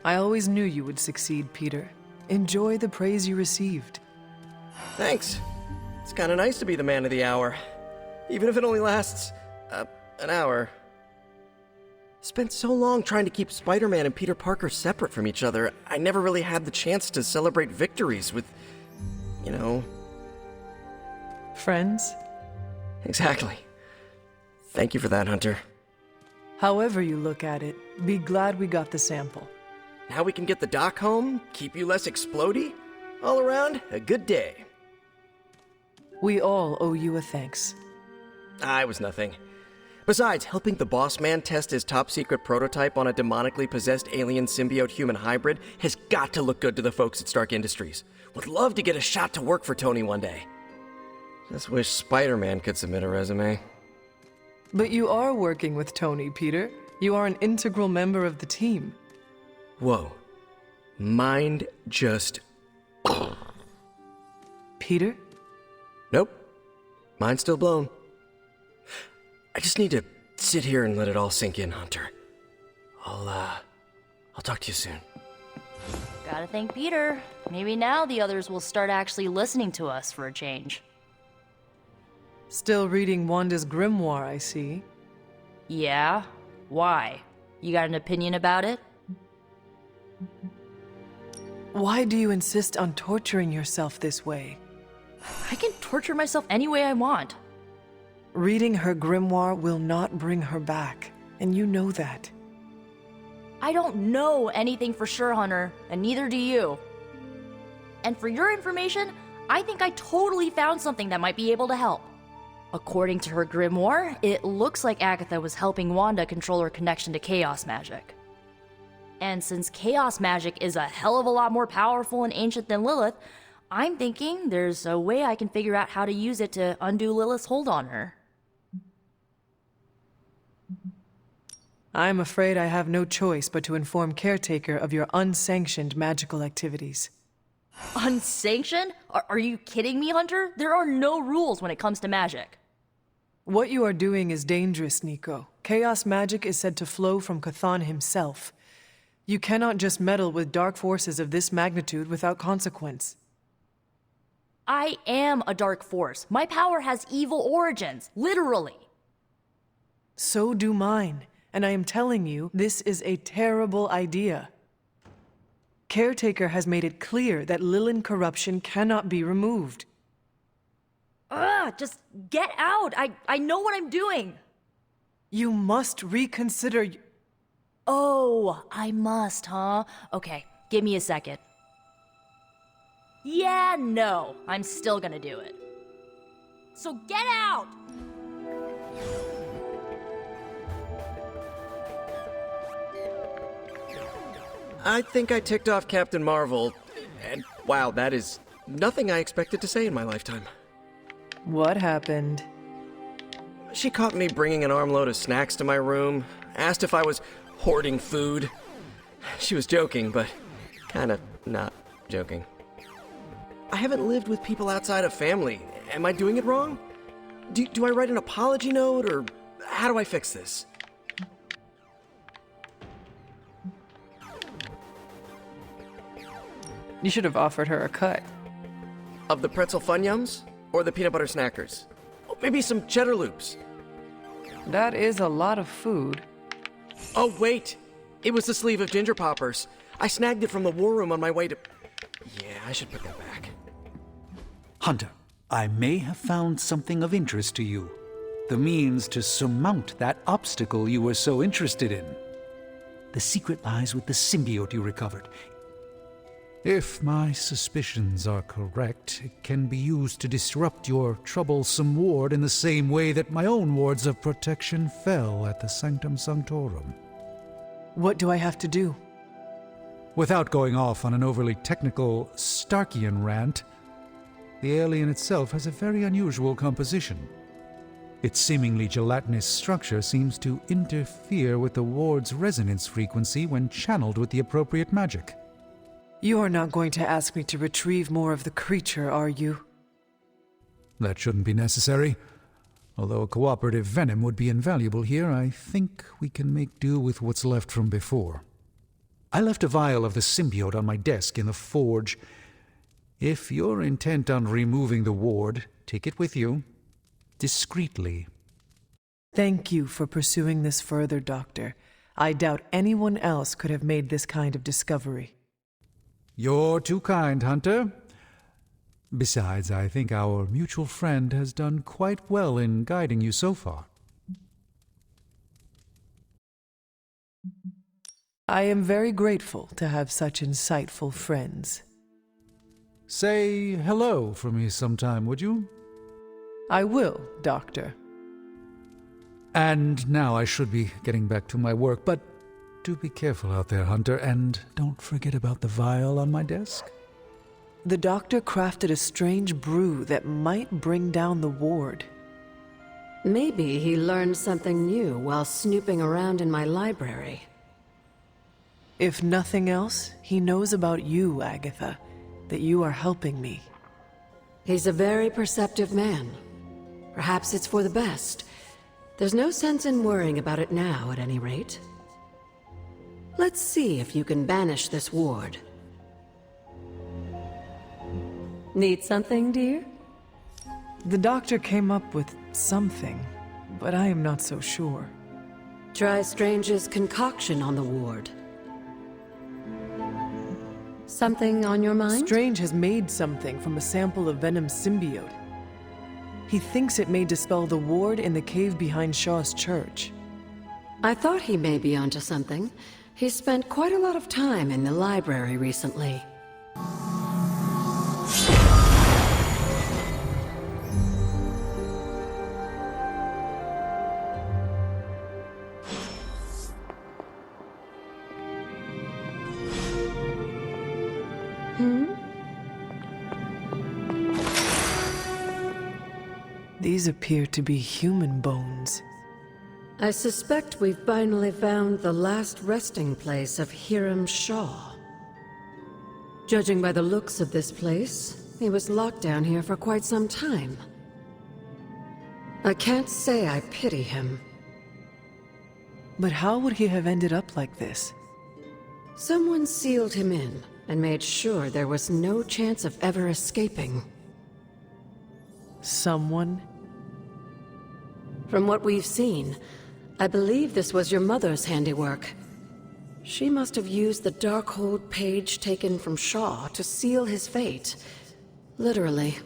B: I always knew you would succeed, Peter. Enjoy the praise you received.
J: Thanks. It's kind of nice to be the man of the hour. Even if it only lasts, an hour. Spent so long trying to keep Spider-Man and Peter Parker separate from each other, I never really had the chance to celebrate victories with, you know...
B: Friends?
J: Exactly. Thank you for that, Hunter.
B: However you look at it, be glad we got the sample.
J: Now we can get the doc home, keep you less explodey. All around, a good day.
B: We all owe you a thanks.
J: I was nothing. Besides, helping the boss man test his top-secret prototype on a demonically possessed alien symbiote-human hybrid has got to look good to the folks at Stark Industries. Would love to get a shot to work for Tony one day. Just wish Spider-Man could submit a resume.
B: But you are working with Tony, Peter. You are an integral member of the team.
J: Whoa. Mind just...
B: Peter?
J: Nope. Mind's still blown. I just need to sit here and let it all sink in, Hunter. I'll talk to you soon.
N: Gotta thank Peter. Maybe now the others will start actually listening to us for a change.
B: Still reading Wanda's grimoire, I see.
N: Yeah? Why? You got an opinion about it?
B: Why do you insist on torturing yourself this way?
N: I can torture myself any way I want.
B: Reading her grimoire will not bring her back, and you know that.
N: I don't know anything for sure, Hunter, and neither do you. And for your information, I think I totally found something that might be able to help. According to her grimoire, it looks like Agatha was helping Wanda control her connection to chaos magic. And since chaos magic is a hell of a lot more powerful and ancient than Lilith, I'm thinking there's a way I can figure out how to use it to undo Lilith's hold on her.
B: I'm afraid I have no choice but to inform Caretaker of your unsanctioned magical activities.
N: Unsanctioned? Are you kidding me, Hunter? There are no rules when it comes to magic.
B: What you are doing is dangerous, Nico. Chaos magic is said to flow from Cthon himself. You cannot just meddle with dark forces of this magnitude without consequence.
N: I am a dark force. My power has evil origins, literally.
B: So do mine, and I am telling you, this is a terrible idea. Caretaker has made it clear that Lilin corruption cannot be removed.
N: Just get out. I know what I'm doing.
B: You must reconsider.
N: Oh, I must, huh? Okay, give me a second. Yeah, no, I'm still gonna do it. So get out!
J: I think I ticked off Captain Marvel, and wow, that is nothing I expected to say in my lifetime.
B: What happened?
J: She caught me bringing an armload of snacks to my room, asked if I was hoarding food. She was joking, but kinda not joking. I haven't lived with people outside of family. Am I doing it wrong? Do I write an apology note, or how do I fix this?
B: You should have offered her a cut.
J: Of the pretzel funyums? Or the peanut butter snackers? Oh, maybe some cheddar loops.
B: That is a lot of food.
J: Oh, wait! It was the sleeve of ginger poppers. I snagged it from the war room on my way to... Yeah, I should put that back.
I: Hunter, I may have found something of interest to you. The means to surmount that obstacle you were so interested in. The secret lies with the symbiote you recovered. If my suspicions are correct, it can be used to disrupt your troublesome ward in the same way that my own wards of protection fell at the Sanctum Sanctorum.
B: What do I have to do?
I: Without going off on an overly technical Starkian rant, the alien itself has a very unusual composition. Its seemingly gelatinous structure seems to interfere with the ward's resonance frequency when channeled with the appropriate magic.
B: You are not going to ask me to retrieve more of the creature, are you?
I: That shouldn't be necessary. Although a cooperative venom would be invaluable here, I think we can make do with what's left from before. I left a vial of the symbiote on my desk in the forge. If you're intent on removing the ward, take it with you. Discreetly.
B: Thank you for pursuing this further, Doctor. I doubt anyone else could have made this kind of discovery.
I: You're too kind, Hunter. Besides, I think our mutual friend has done quite well in guiding you so far.
B: I am very grateful to have such insightful friends.
I: Say hello for me sometime, would you?
B: I will, Doctor.
I: And now I should be getting back to my work, but do be careful out there, Hunter, and don't forget about the vial on my desk.
B: The doctor crafted a strange brew that might bring down the ward.
L: Maybe he learned something new while snooping around in my library.
B: If nothing else, he knows about you, Agatha, that you are helping me.
L: He's a very perceptive man. Perhaps it's for the best. There's no sense in worrying about it now, at any rate. Let's see if you can banish this ward. Need something, dear?
B: The doctor came up with something, but I am not so sure.
L: Try Strange's concoction on the ward. Something on your mind?
B: Strange has made something from a sample of Venom's symbiote. He thinks it may dispel the ward in the cave behind Shaw's church.
L: I thought he may be onto something. He's spent quite a lot of time in the library recently.
B: These appear to be human bones.
L: I suspect we've finally found the last resting place of Hiram Shaw. Judging by the looks of this place, he was locked down here for quite some time. I can't say I pity him.
B: But how would he have ended up like this?
L: Someone sealed him in and made sure there was no chance of ever escaping.
B: Someone?
L: From what we've seen, I believe this was your mother's handiwork. She must have used the Darkhold page taken from Shaw to seal his fate. Literally.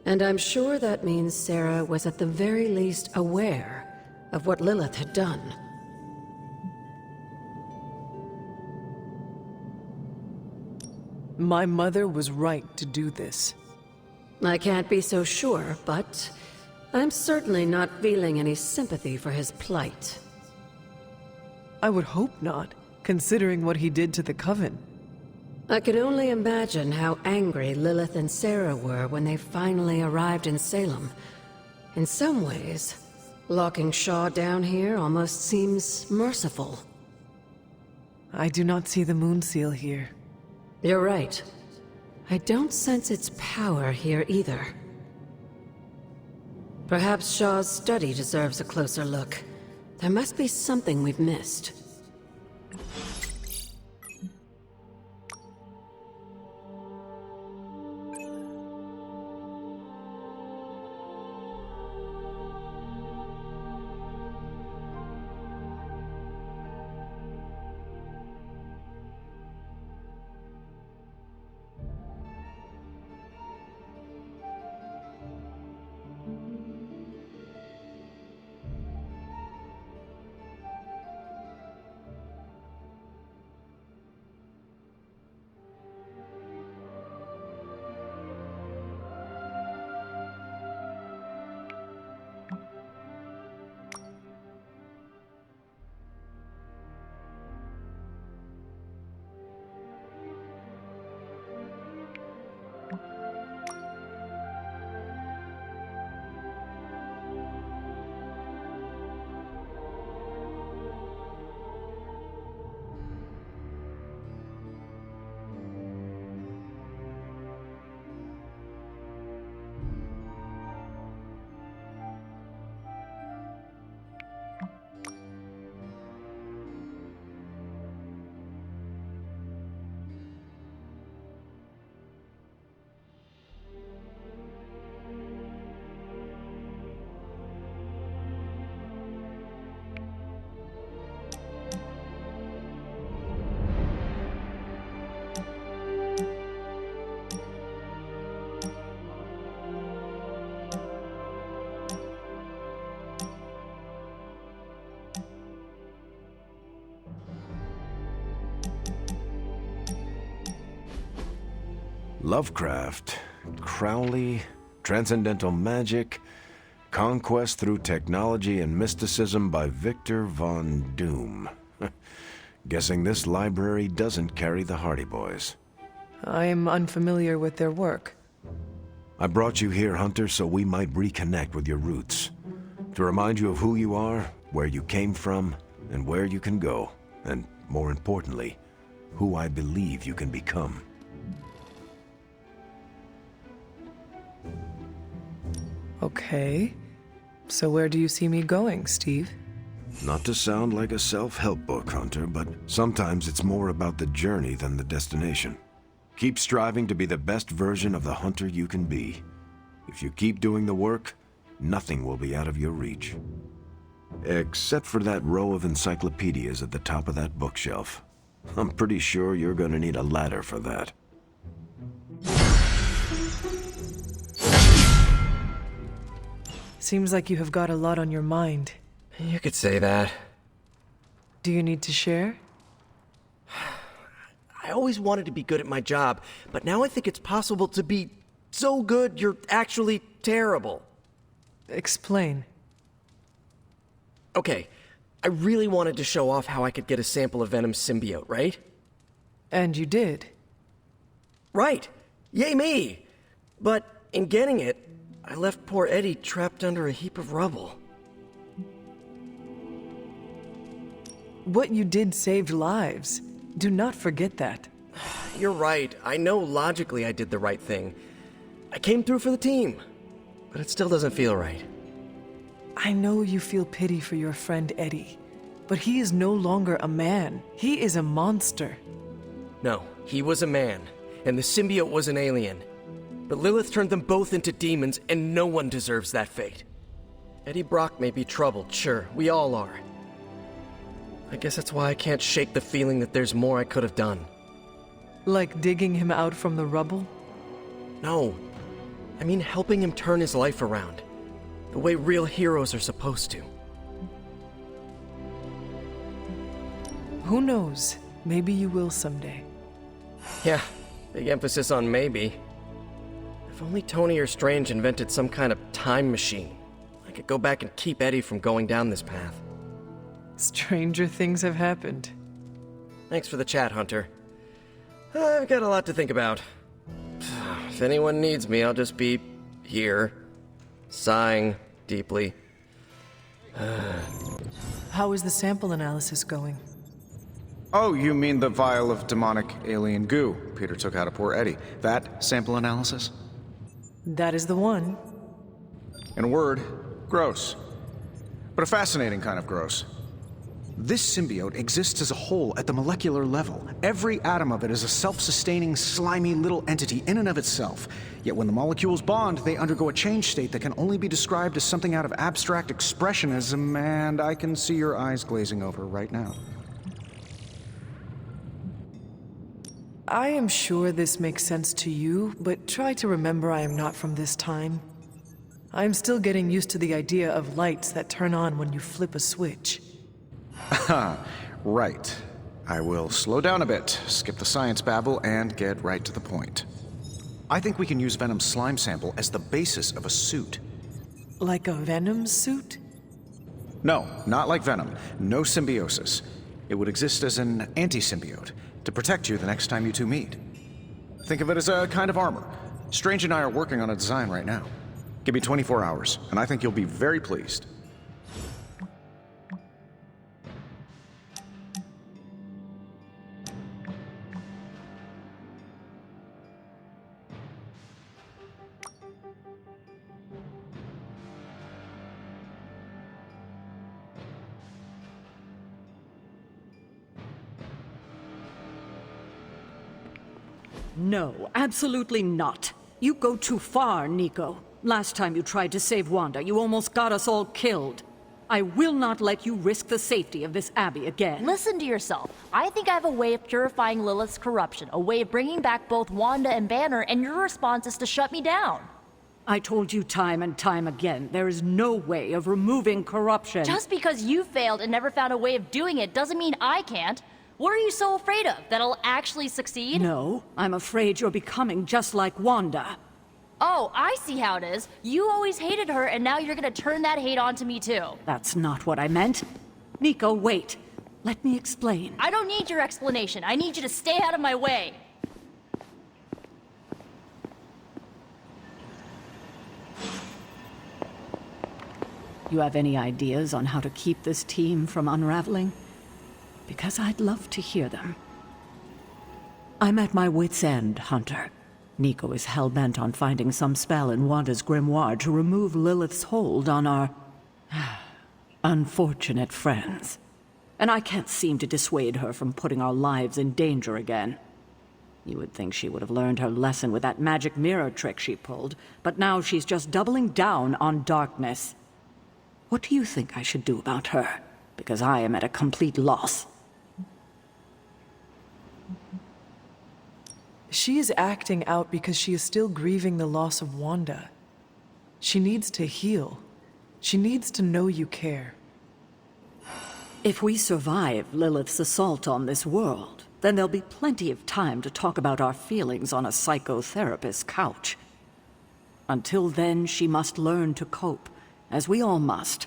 L: And I'm sure that means Sarah was at the very least aware of what Lilith had done.
B: My mother was right to do this.
L: I can't be so sure, but I'm certainly not feeling any sympathy for his plight.
B: I would hope not, considering what he did to the Coven.
L: I can only imagine how angry Lilith and Sarah were when they finally arrived in Salem. In some ways, locking Shaw down here almost seems merciful.
B: I do not see the moon seal here.
L: You're right. I don't sense its power here either. Perhaps Shaw's study deserves a closer look. There must be something we've missed.
C: Lovecraft, Crowley, transcendental magic, conquest through technology and mysticism by Victor Von Doom. Guessing this library doesn't carry the Hardy Boys.
B: I am unfamiliar with their work.
C: I brought you here, Hunter, so we might reconnect with your roots. To remind you of who you are, where you came from, and where you can go. And, more importantly, who I believe you can become.
B: Okay. So where do you see me going, Steve?
C: Not to sound like a self-help book, Hunter, but sometimes it's more about the journey than the destination. Keep striving to be the best version of the Hunter you can be. If you keep doing the work, nothing will be out of your reach. Except for that row of encyclopedias at the top of that bookshelf. I'm pretty sure you're gonna need a ladder for that.
B: Seems like you have got a lot on your mind.
J: You could say that.
B: Do you need to share?
J: I always wanted to be good at my job, but now I think it's possible to be so good you're actually terrible.
B: Explain.
J: Okay, I really wanted to show off how I could get a sample of Venom's symbiote, right?
B: And you did.
J: Right! Yay me! But in getting it, I left poor Eddie trapped under a heap of rubble.
B: What you did saved lives. Do not forget that.
J: You're right. I know logically I did the right thing. I came through for the team, but it still doesn't feel right.
B: I know you feel pity for your friend Eddie, but he is no longer a man. He is a monster.
J: No, he was a man, and the symbiote was an alien. But Lilith turned them both into demons, and no one deserves that fate. Eddie Brock may be troubled, sure, we all are. I guess that's why I can't shake the feeling that there's more I could have done.
B: Like digging him out from the rubble?
J: No, I mean helping him turn his life around, the way real heroes are supposed to.
B: Who knows? Maybe you will someday.
J: Yeah, big emphasis on maybe. If only Tony or Strange invented some kind of time machine, I could go back and keep Eddie from going down this path.
B: Stranger things have happened.
J: Thanks for the chat, Hunter. I've got a lot to think about. If anyone needs me, I'll just be here, sighing deeply.
B: How is the sample analysis going?
G: Oh, you mean the vial of demonic alien goo Peter took out of poor Eddie. That sample analysis?
B: That is the one.
G: In a word, gross. But a fascinating kind of gross. This symbiote exists as a whole at the molecular level. Every atom of it is a self-sustaining, slimy little entity in and of itself. Yet when the molecules bond, they undergo a change state that can only be described as something out of abstract expressionism, and I can see your eyes glazing over right now.
B: I am sure this makes sense to you, but try to remember I am not from this time. I am still getting used to the idea of lights that turn on when you flip a switch.
G: Right. I will slow down a bit, skip the science babble, and get right to the point. I think we can use Venom's slime sample as the basis of a suit.
B: Like a Venom suit?
G: No, not like Venom. No symbiosis. It would exist as an anti-symbiote, to protect you the next time you two meet. Think of it as a kind of armor. Strange and I are working on a design right now. Give me 24 hours, and I think you'll be very pleased.
H: No, absolutely not. You go too far, Nico. Last time you tried to save Wanda, you almost got us all killed. I will not let you risk the safety of this Abbey again.
N: Listen to yourself. I think I have a way of purifying Lilith's corruption, a way of bringing back both Wanda and Banner, and your response is to shut me down.
H: I told you time and time again, there is no way of removing corruption.
N: Just because you failed and never found a way of doing it doesn't mean I can't. What are you so afraid of? That I'll actually succeed?
H: No, I'm afraid you're becoming just like Wanda.
N: Oh, I see how it is. You always hated her, and now you're gonna turn that hate onto me too.
H: That's not what I meant. Nico, wait. Let me explain.
N: I don't need your explanation. I need you to stay out of my way.
H: You have any ideas on how to keep this team from unraveling? Because I'd love to hear them. I'm at my wit's end, Hunter. Nico is hell-bent on finding some spell in Wanda's grimoire to remove Lilith's hold on our unfortunate friends. And I can't seem to dissuade her from putting our lives in danger again. You would think she would have learned her lesson with that magic mirror trick she pulled, but now she's just doubling down on darkness. What do you think I should do about her? Because I am at a complete loss.
B: She is acting out because she is still grieving the loss of Wanda. She needs to heal. She needs to know you care.
H: If we survive Lilith's assault on this world, then there'll be plenty of time to talk about our feelings on a psychotherapist's couch. Until then, she must learn to cope, as we all must.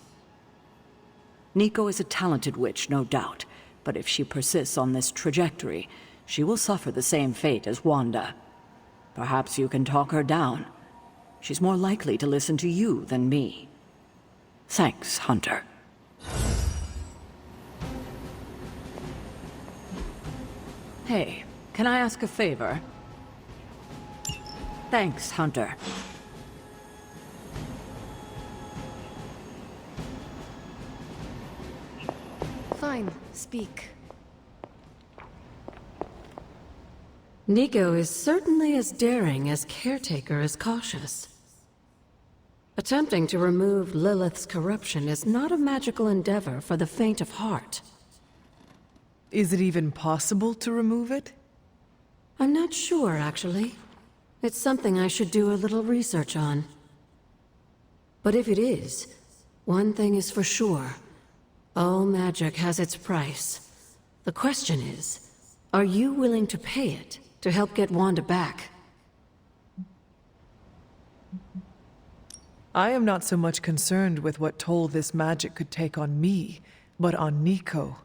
H: Nico is a talented witch, no doubt, but if she persists on this trajectory, she will suffer the same fate as Wanda. Perhaps you can talk her down. She's more likely to listen to you than me. Thanks, Hunter. Hey, can I ask a favor? Thanks, Hunter.
L: Fine, speak. Nico is certainly as daring as Caretaker is cautious. Attempting to remove Lilith's corruption is not a magical endeavor for the faint of heart.
B: Is it even possible to remove it?
L: I'm not sure, actually. It's something I should do a little research on. But if it is, one thing is for sure. All magic has its price. The question is, are you willing to pay it to help get Wanda back?
B: I am not so much concerned with what toll this magic could take on me, but on Nico.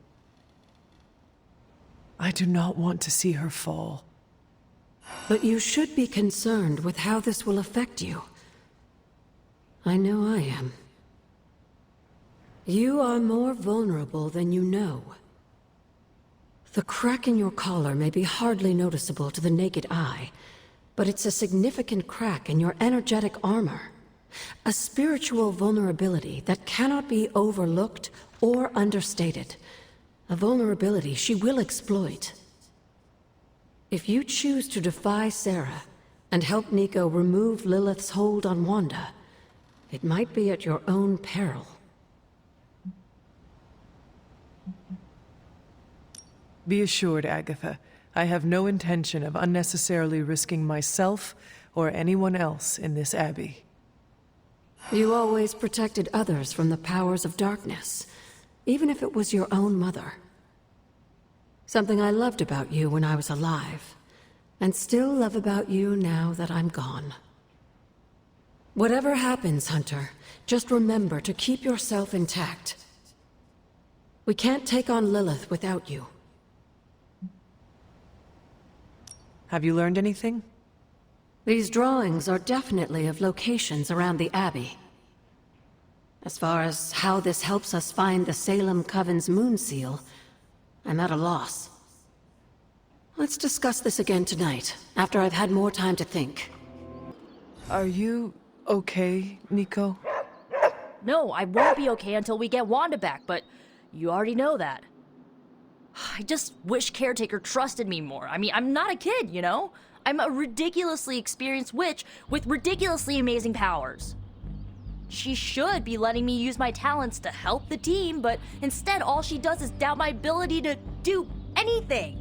B: I do not want to see her fall.
L: But you should be concerned with how this will affect you. I know I am. You are more vulnerable than you know. The crack in your collar may be hardly noticeable to the naked eye, but it's a significant crack in your energetic armor. A spiritual vulnerability that cannot be overlooked or understated. A vulnerability she will exploit. If you choose to defy Sarah and help Nico remove Lilith's hold on Wanda, it might be at your own peril.
B: Be assured, Agatha, I have no intention of unnecessarily risking myself or anyone else in this abbey.
L: You always protected others from the powers of darkness, even if it was your own mother. Something I loved about you when I was alive, and still love about you now that I'm gone. Whatever happens, Hunter, just remember to keep yourself intact. We can't take on Lilith without you.
B: Have you learned anything?
L: These drawings are definitely of locations around the Abbey. As far as how this helps us find the Salem Coven's moon seal, I'm at a loss. Let's discuss this again tonight, after I've had more time to think.
B: Are you okay, Nico?
N: No, I won't be okay until we get Wanda back, but you already know that. I just wish Caretaker trusted me more. I mean, I'm not a kid, you know? I'm a ridiculously experienced witch with ridiculously amazing powers. She should be letting me use my talents to help the team, but instead all she does is doubt my ability to do anything.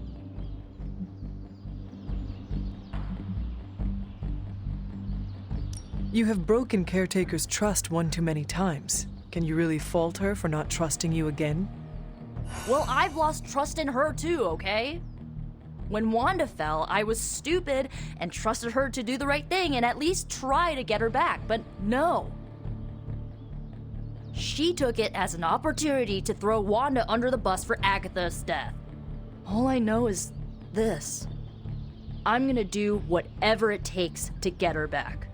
B: You have broken Caretaker's trust one too many times. Can you really fault her for not trusting you again?
N: Well, I've lost trust in her too, okay? When Wanda fell, I was stupid and trusted her to do the right thing and at least try to get her back, but no. She took it as an opportunity to throw Wanda under the bus for Agatha's death. All I know is this. I'm gonna do whatever it takes to get her back.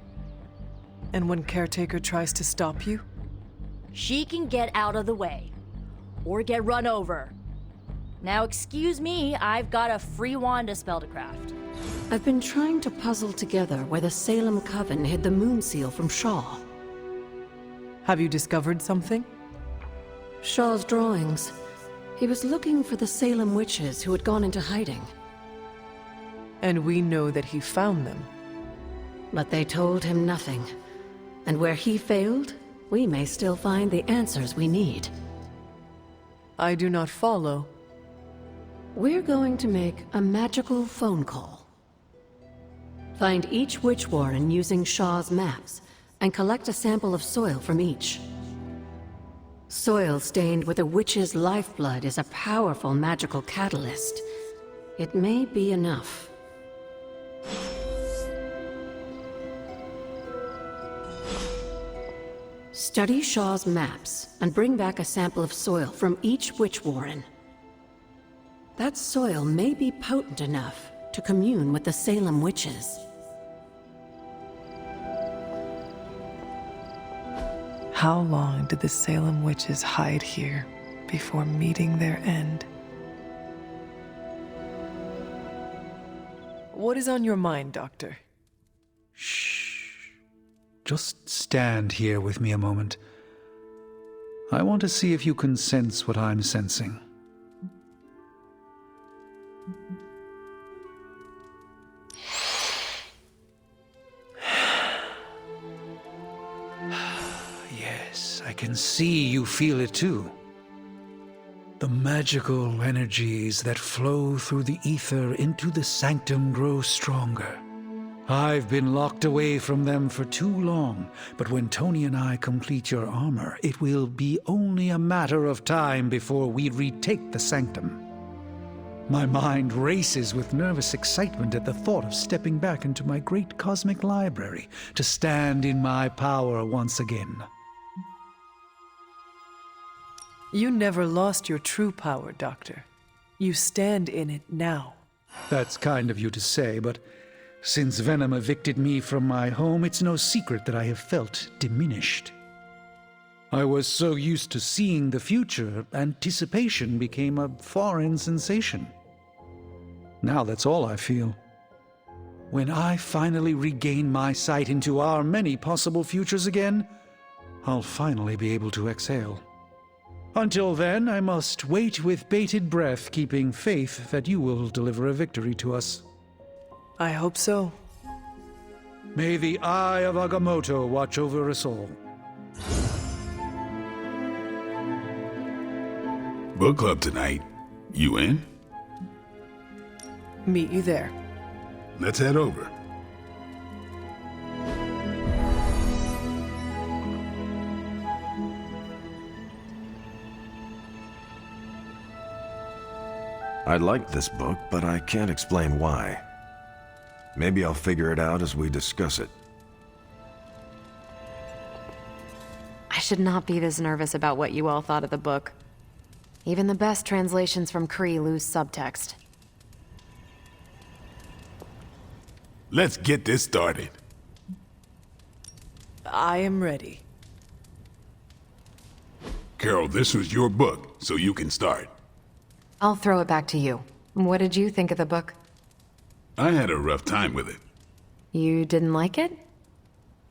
B: And when Caretaker tries to stop you?
N: She can get out of the way. Or get run over. Now excuse me, I've got a free Wanda spell to craft.
L: I've been trying to puzzle together where the Salem Coven hid the moon seal from Shaw.
B: Have you discovered something?
L: Shaw's drawings. He was looking for the Salem witches who had gone into hiding.
B: And we know that he found them.
L: But they told him nothing. And where he failed, we may still find the answers we need.
B: I do not follow.
L: We're going to make a magical phone call. Find each witch warren using Shaw's maps, and collect a sample of soil from each. Soil stained with a witch's lifeblood is a powerful magical catalyst. It may be enough. Study Shaw's maps and bring back a sample of soil from each witch warren. That soil may be potent enough to commune with the Salem witches.
B: How long did the Salem witches hide here before meeting their end? What is on your mind, Doctor?
E: Shh. Just stand here with me a moment. I want to see if you can sense what I'm sensing. Yes, I can see you feel it too. The magical energies that flow through the ether into the sanctum grow stronger. I've been locked away from them for too long, but when Tony and I complete your armor, it will be only a matter of time before we retake the sanctum. My mind races with nervous excitement at the thought of stepping back into my great cosmic library to stand in my power once again.
B: You never lost your true power, Doctor. You stand in it now.
E: That's kind of you to say, but since Venom evicted me from my home, it's no secret that I have felt diminished. I was so used to seeing the future, anticipation became a foreign sensation. Now that's all I feel. When I finally regain my sight into our many possible futures again, I'll finally be able to exhale. Until then, I must wait with bated breath, keeping faith that you will deliver a victory to us.
B: I hope so.
E: May the eye of Agamotto watch over us all.
Q: Book club tonight. You in?
B: Meet you there.
Q: Let's head over.
C: I liked this book, but I can't explain why. Maybe I'll figure it out as we discuss it.
K: I should not be this nervous about what you all thought of the book. Even the best translations from Kree lose subtext.
Q: Let's get this started.
B: I am ready.
Q: Carol, this was your book, so you can start.
K: I'll throw it back to you. What did you think of the book?
Q: I had a rough time with it.
K: You didn't like it?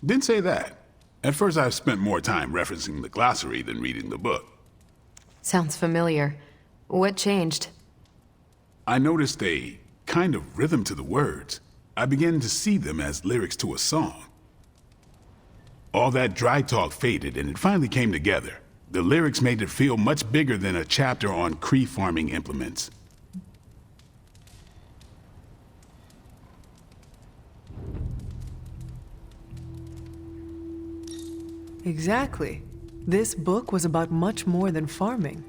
Q: Didn't say that. At first I spent more time referencing the glossary than reading the book.
K: Sounds familiar. What changed?
Q: I noticed a kind of rhythm to the words. I began to see them as lyrics to a song. All that dry talk faded and it finally came together. The lyrics made it feel much bigger than a chapter on Kree farming implements.
B: Exactly. This book was about much more than farming.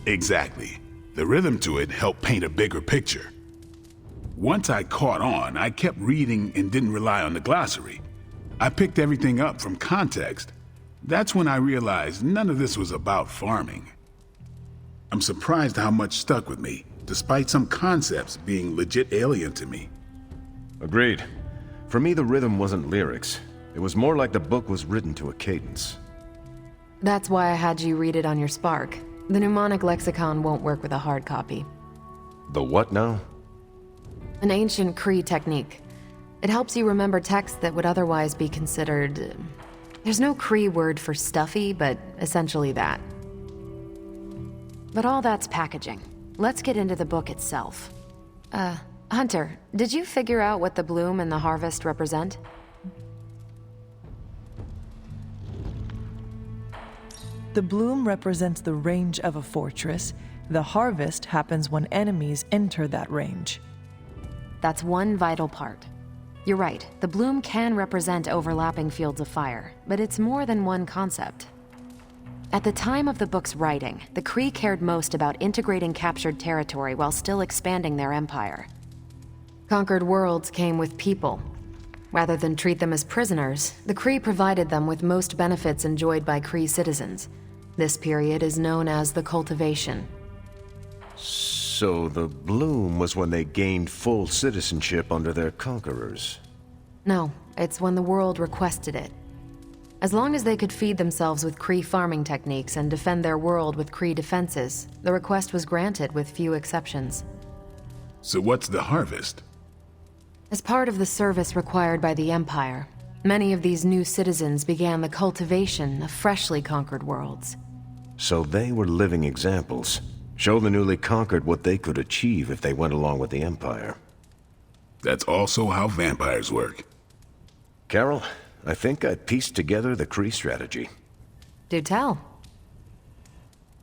Q: Exactly. The rhythm to it helped paint a bigger picture. Once I caught on, I kept reading and didn't rely on the glossary. I picked everything up from context. That's when I realized none of this was about farming. I'm surprised how much stuck with me, despite some concepts being legit alien to me.
C: Agreed. For me, the rhythm wasn't lyrics. It was more like the book was written to a cadence.
K: That's why I had you read it on your Spark. The mnemonic lexicon won't work with a hard copy.
C: The what now?
K: An ancient Kree technique. It helps you remember texts that would otherwise be considered... There's no Kree word for stuffy, but essentially that. But all that's packaging. Let's get into the book itself. Hunter, did you figure out what the bloom and the harvest represent?
B: The bloom represents the range of a fortress. The harvest happens when enemies enter that range.
K: That's one vital part. You're right, the bloom can represent overlapping fields of fire, but it's more than one concept. At the time of the book's writing, the Kree cared most about integrating captured territory while still expanding their empire. Conquered worlds came with people. Rather than treat them as prisoners, the Kree provided them with most benefits enjoyed by Kree citizens. This period is known as the cultivation.
C: So the bloom was when they gained full citizenship under their conquerors.
K: No, it's when the world requested it. As long as they could feed themselves with Kree farming techniques and defend their world with Kree defenses, the request was granted with few exceptions.
Q: So what's the harvest?
K: As part of the service required by the Empire, many of these new citizens began the cultivation of freshly conquered worlds.
C: So they were living examples. Show the newly conquered what they could achieve if they went along with the Empire.
Q: That's also how vampires work.
C: Carol, I think I pieced together the Kree strategy.
K: Do tell.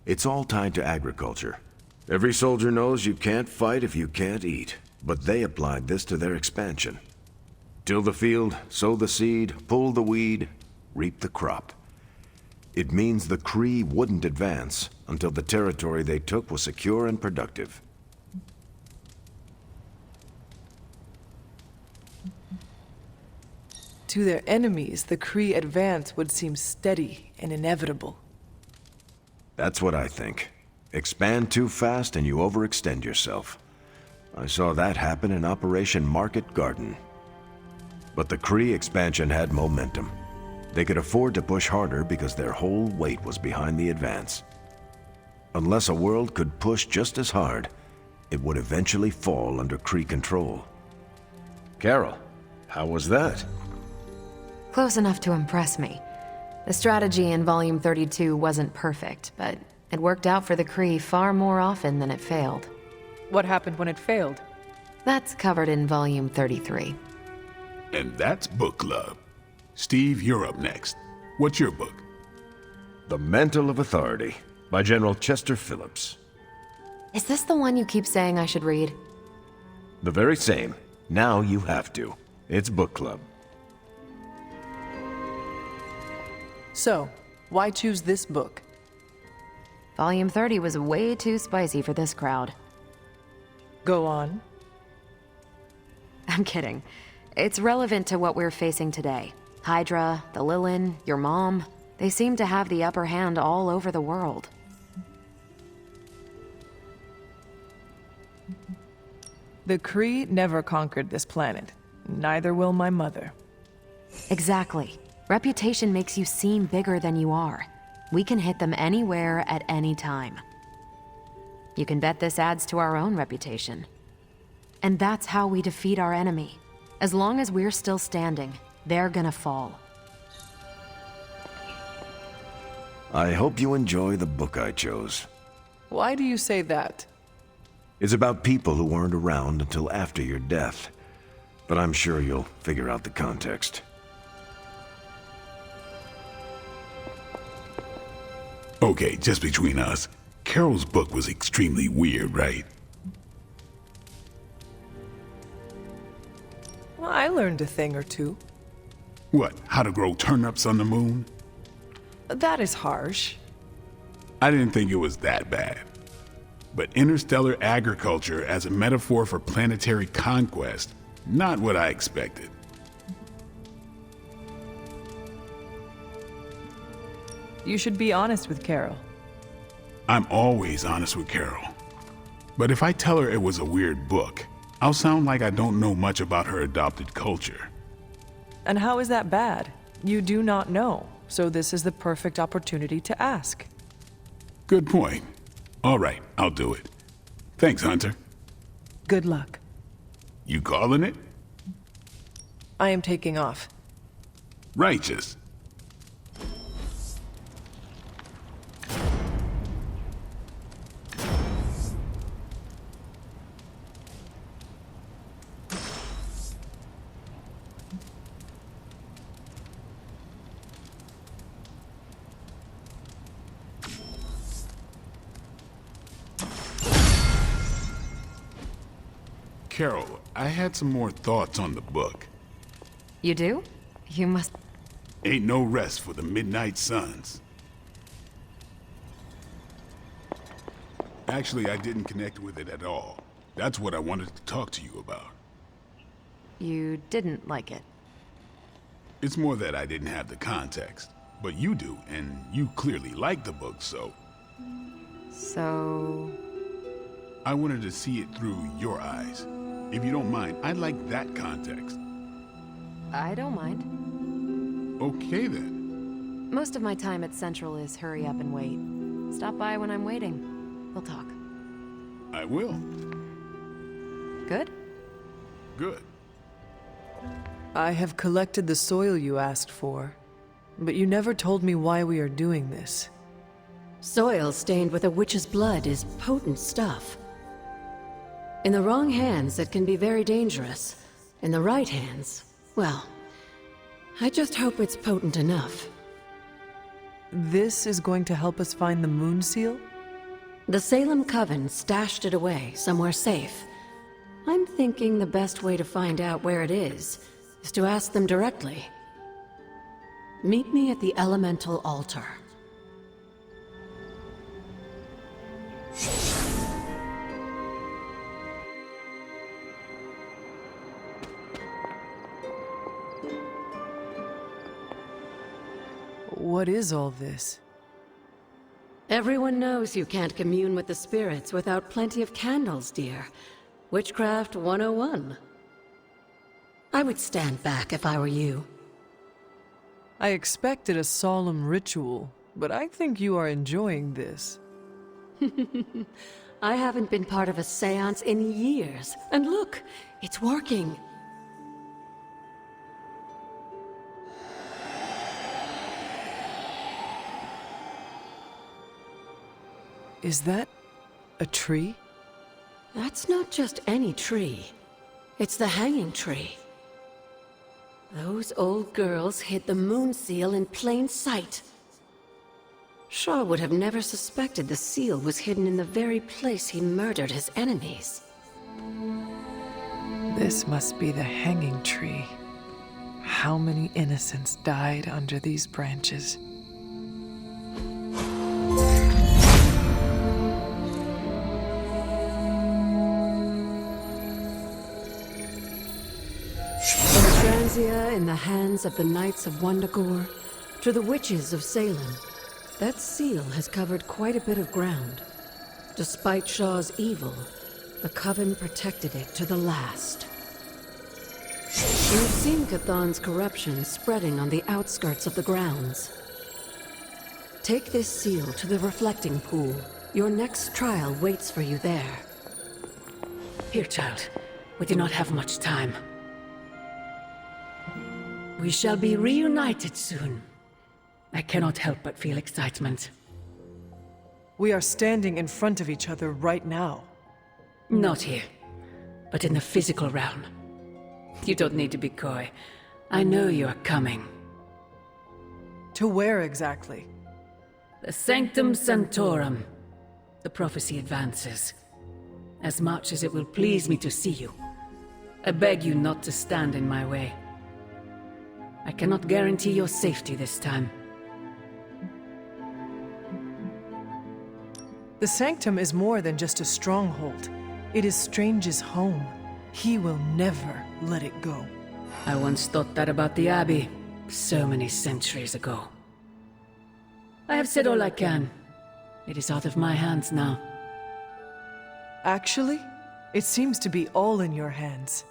C: It's all tied to agriculture. Every soldier knows you can't fight if you can't eat, but they applied this to their expansion. Till the field, sow the seed, pull the weed, reap the crop. It means the Kree wouldn't advance until the territory they took was secure and productive.
B: To their enemies, the Kree advance would seem steady and inevitable.
C: That's what I think. Expand too fast and you overextend yourself. I saw that happen in Operation Market Garden. But the Kree expansion had momentum. They could afford to push harder because their whole weight was behind the advance. Unless a world could push just as hard, it would eventually fall under Kree control. Carol, how was that?
K: Close enough to impress me. The strategy in Volume 32 wasn't perfect, but it worked out for the Kree far more often than it failed.
B: What happened when it failed?
K: That's covered in Volume 33.
Q: And that's book club. Steve, you're up next. What's your book?
C: The Mantle of Authority by General Chester Phillips.
K: Is this the one you keep saying I should read?
C: The very same. Now you have to. It's book club.
B: So, why choose this book?
K: Volume 30 was way too spicy for this crowd.
B: Go on.
K: I'm kidding. It's relevant to what we're facing today. Hydra, the Lilin, your mom, they seem to have the upper hand all over the world.
B: The Kree never conquered this planet. Neither will my mother.
K: Exactly. Reputation makes you seem bigger than you are. We can hit them anywhere at any time. You can bet this adds to our own reputation. And that's how we defeat our enemy. As long as we're still standing, they're gonna fall.
C: I hope you enjoy the book I chose.
B: Why do you say that?
C: It's about people who weren't around until after your death. But I'm sure you'll figure out the context.
Q: Okay, just between us, Carol's book was extremely weird, right?
B: Well, I learned a thing or two.
Q: What, how to grow turnips on the moon?
B: That is harsh.
Q: I didn't think it was that bad. But interstellar agriculture as a metaphor for planetary conquest, not what I expected.
B: You should be honest with Carol.
Q: I'm always honest with Carol. But if I tell her it was a weird book, I'll sound like I don't know much about her adopted culture.
B: And how is that bad? You do not know, so this is the perfect opportunity to ask.
Q: Good point. All right, I'll do it. Thanks, Hunter.
B: Good luck.
Q: You calling it?
B: I am taking off.
Q: Righteous. Carol, I had some more thoughts on the book.
K: You do? You must...
Q: Ain't no rest for the Midnight Suns. Actually, I didn't connect with it at all. That's what I wanted to talk to you about.
K: You didn't like it.
Q: It's more that I didn't have the context. But you do, and you clearly like the book, so...
K: So...
Q: I wanted to see it through your eyes. If you don't mind, I'd like that context.
K: I don't mind.
Q: Okay then.
K: Most of my time at Central is hurry up and wait. Stop by when I'm waiting. We'll talk.
Q: I will.
K: Good?
Q: Good.
B: I have collected the soil you asked for, but you never told me why we are doing this.
L: Soil stained with a witch's blood is potent stuff. In the wrong hands, it can be very dangerous. In the right hands, well, I just hope it's potent enough.
B: This is going to help us find the moon seal?
L: The Salem Coven stashed it away somewhere safe. I'm thinking the best way to find out where it is to ask them directly. Meet me at the Elemental Altar.
B: What is all this?
L: Everyone knows you can't commune with the spirits without plenty of candles, dear. Witchcraft 101. I would stand back if I were you.
B: I expected a solemn ritual, but I think you are enjoying this.
L: I haven't been part of a seance in years, and look, it's working.
B: Is that a tree?
L: That's not just any tree. It's the hanging tree. Those old girls hid the moon seal in plain sight. Shaw would have never suspected the seal was hidden in the very place he murdered his enemies.
B: This must be the hanging tree. How many innocents died under these branches?
L: In the hands of the Knights of Wundagore, to the witches of Salem, that seal has covered quite a bit of ground. Despite Shaw's evil, the Coven protected it to the last. You've seen Cathan's corruption spreading on the outskirts of the grounds. Take this seal to the reflecting pool. Your next trial waits for you there.
M: Here, child. We do not have much time. We shall be reunited soon. I cannot help but feel excitement.
B: We are standing in front of each other right now.
M: Not here, but in the physical realm. You don't need to be coy. I know you are coming.
B: To where exactly?
M: The Sanctum Sanctorum. The prophecy advances. As much as it will please me to see you, I beg you not to stand in my way. I cannot guarantee your safety this time.
B: The Sanctum is more than just a stronghold. It is Strange's home. He will never let it go.
M: I once thought that about the Abbey, so many centuries ago. I have said all I can. It is out of my hands now.
B: Actually, it seems to be all in your hands.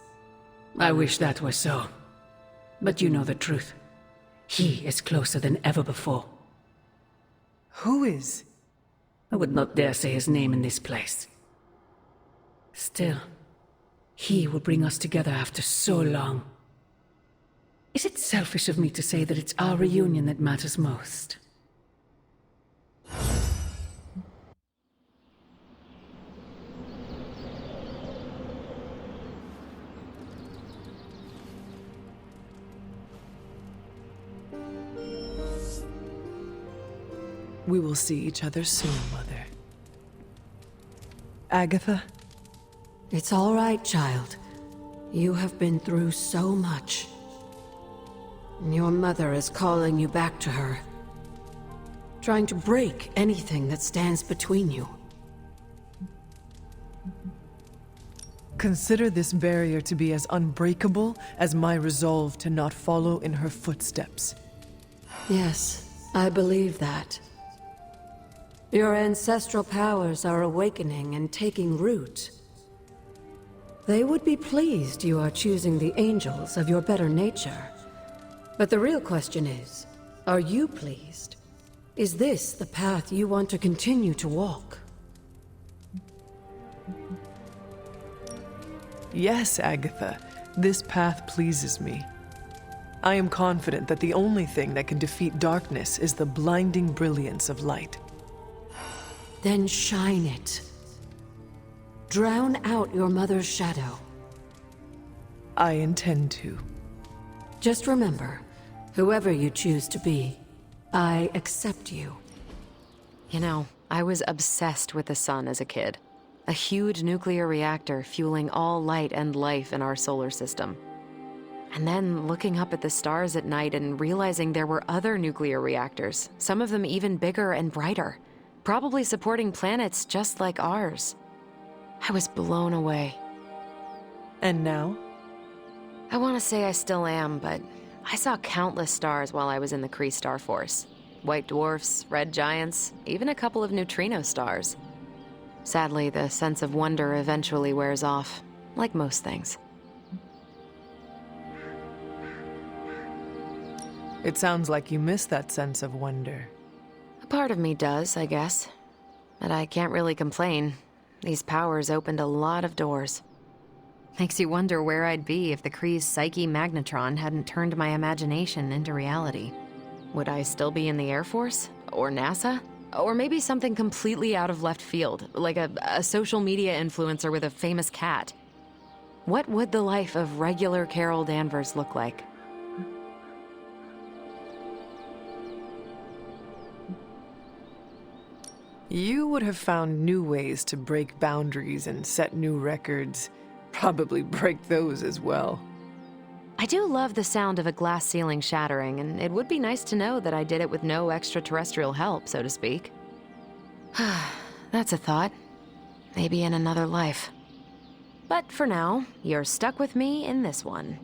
M: I wish that were so. But you know the truth. He is closer than ever before.
B: Who is?
M: I would not dare say his name in this place. Still, he will bring us together after so long. Is it selfish of me to say that it's our reunion that matters most?
B: We will see each other soon, Mother. Agatha?
L: It's all right, child. You have been through so much. Your mother is calling you back to her. Trying to break anything that stands between you.
B: Consider this barrier to be as unbreakable as my resolve to not follow in her footsteps.
L: Yes, I believe that. Your ancestral powers are awakening and taking root. They would be pleased you are choosing the angels of your better nature. But the real question is, Are you pleased? Is this the path you want to continue to walk?
B: Yes, Agatha. This path pleases me. I am confident that the only thing that can defeat darkness is the blinding brilliance of light.
L: Then shine it. Drown out your mother's shadow.
B: I intend to.
L: Just remember, whoever you choose to be, I accept you.
K: You know, I was obsessed with the sun as a kid. A huge nuclear reactor fueling all light and life in our solar system. And then looking up at the stars at night and realizing there were other nuclear reactors, some of them even bigger and brighter, probably supporting planets just like ours. I was blown away.
B: And now?
K: I want to say I still am, but I saw countless stars while I was in the Kree Star Force. White dwarfs, red giants, even a couple of neutrino stars. Sadly, the sense of wonder eventually wears off, like most things.
B: It sounds like you miss that sense of wonder.
K: A part of me does, I guess. But I can't really complain. These powers opened a lot of doors. Makes you wonder where I'd be if the Kree's psyche magnetron hadn't turned my imagination into reality. Would I still be in the Air Force? Or NASA? Or maybe something completely out of left field, like a social media influencer with a famous cat. What would the life of regular Carol Danvers look like?
B: You would have found new ways to break boundaries and set new records. Probably break those as well.
K: I do love the sound of a glass ceiling shattering, and it would be nice to know that I did it with no extraterrestrial help, so to speak. That's a thought. Maybe in another life. But for now, you're stuck with me in this one.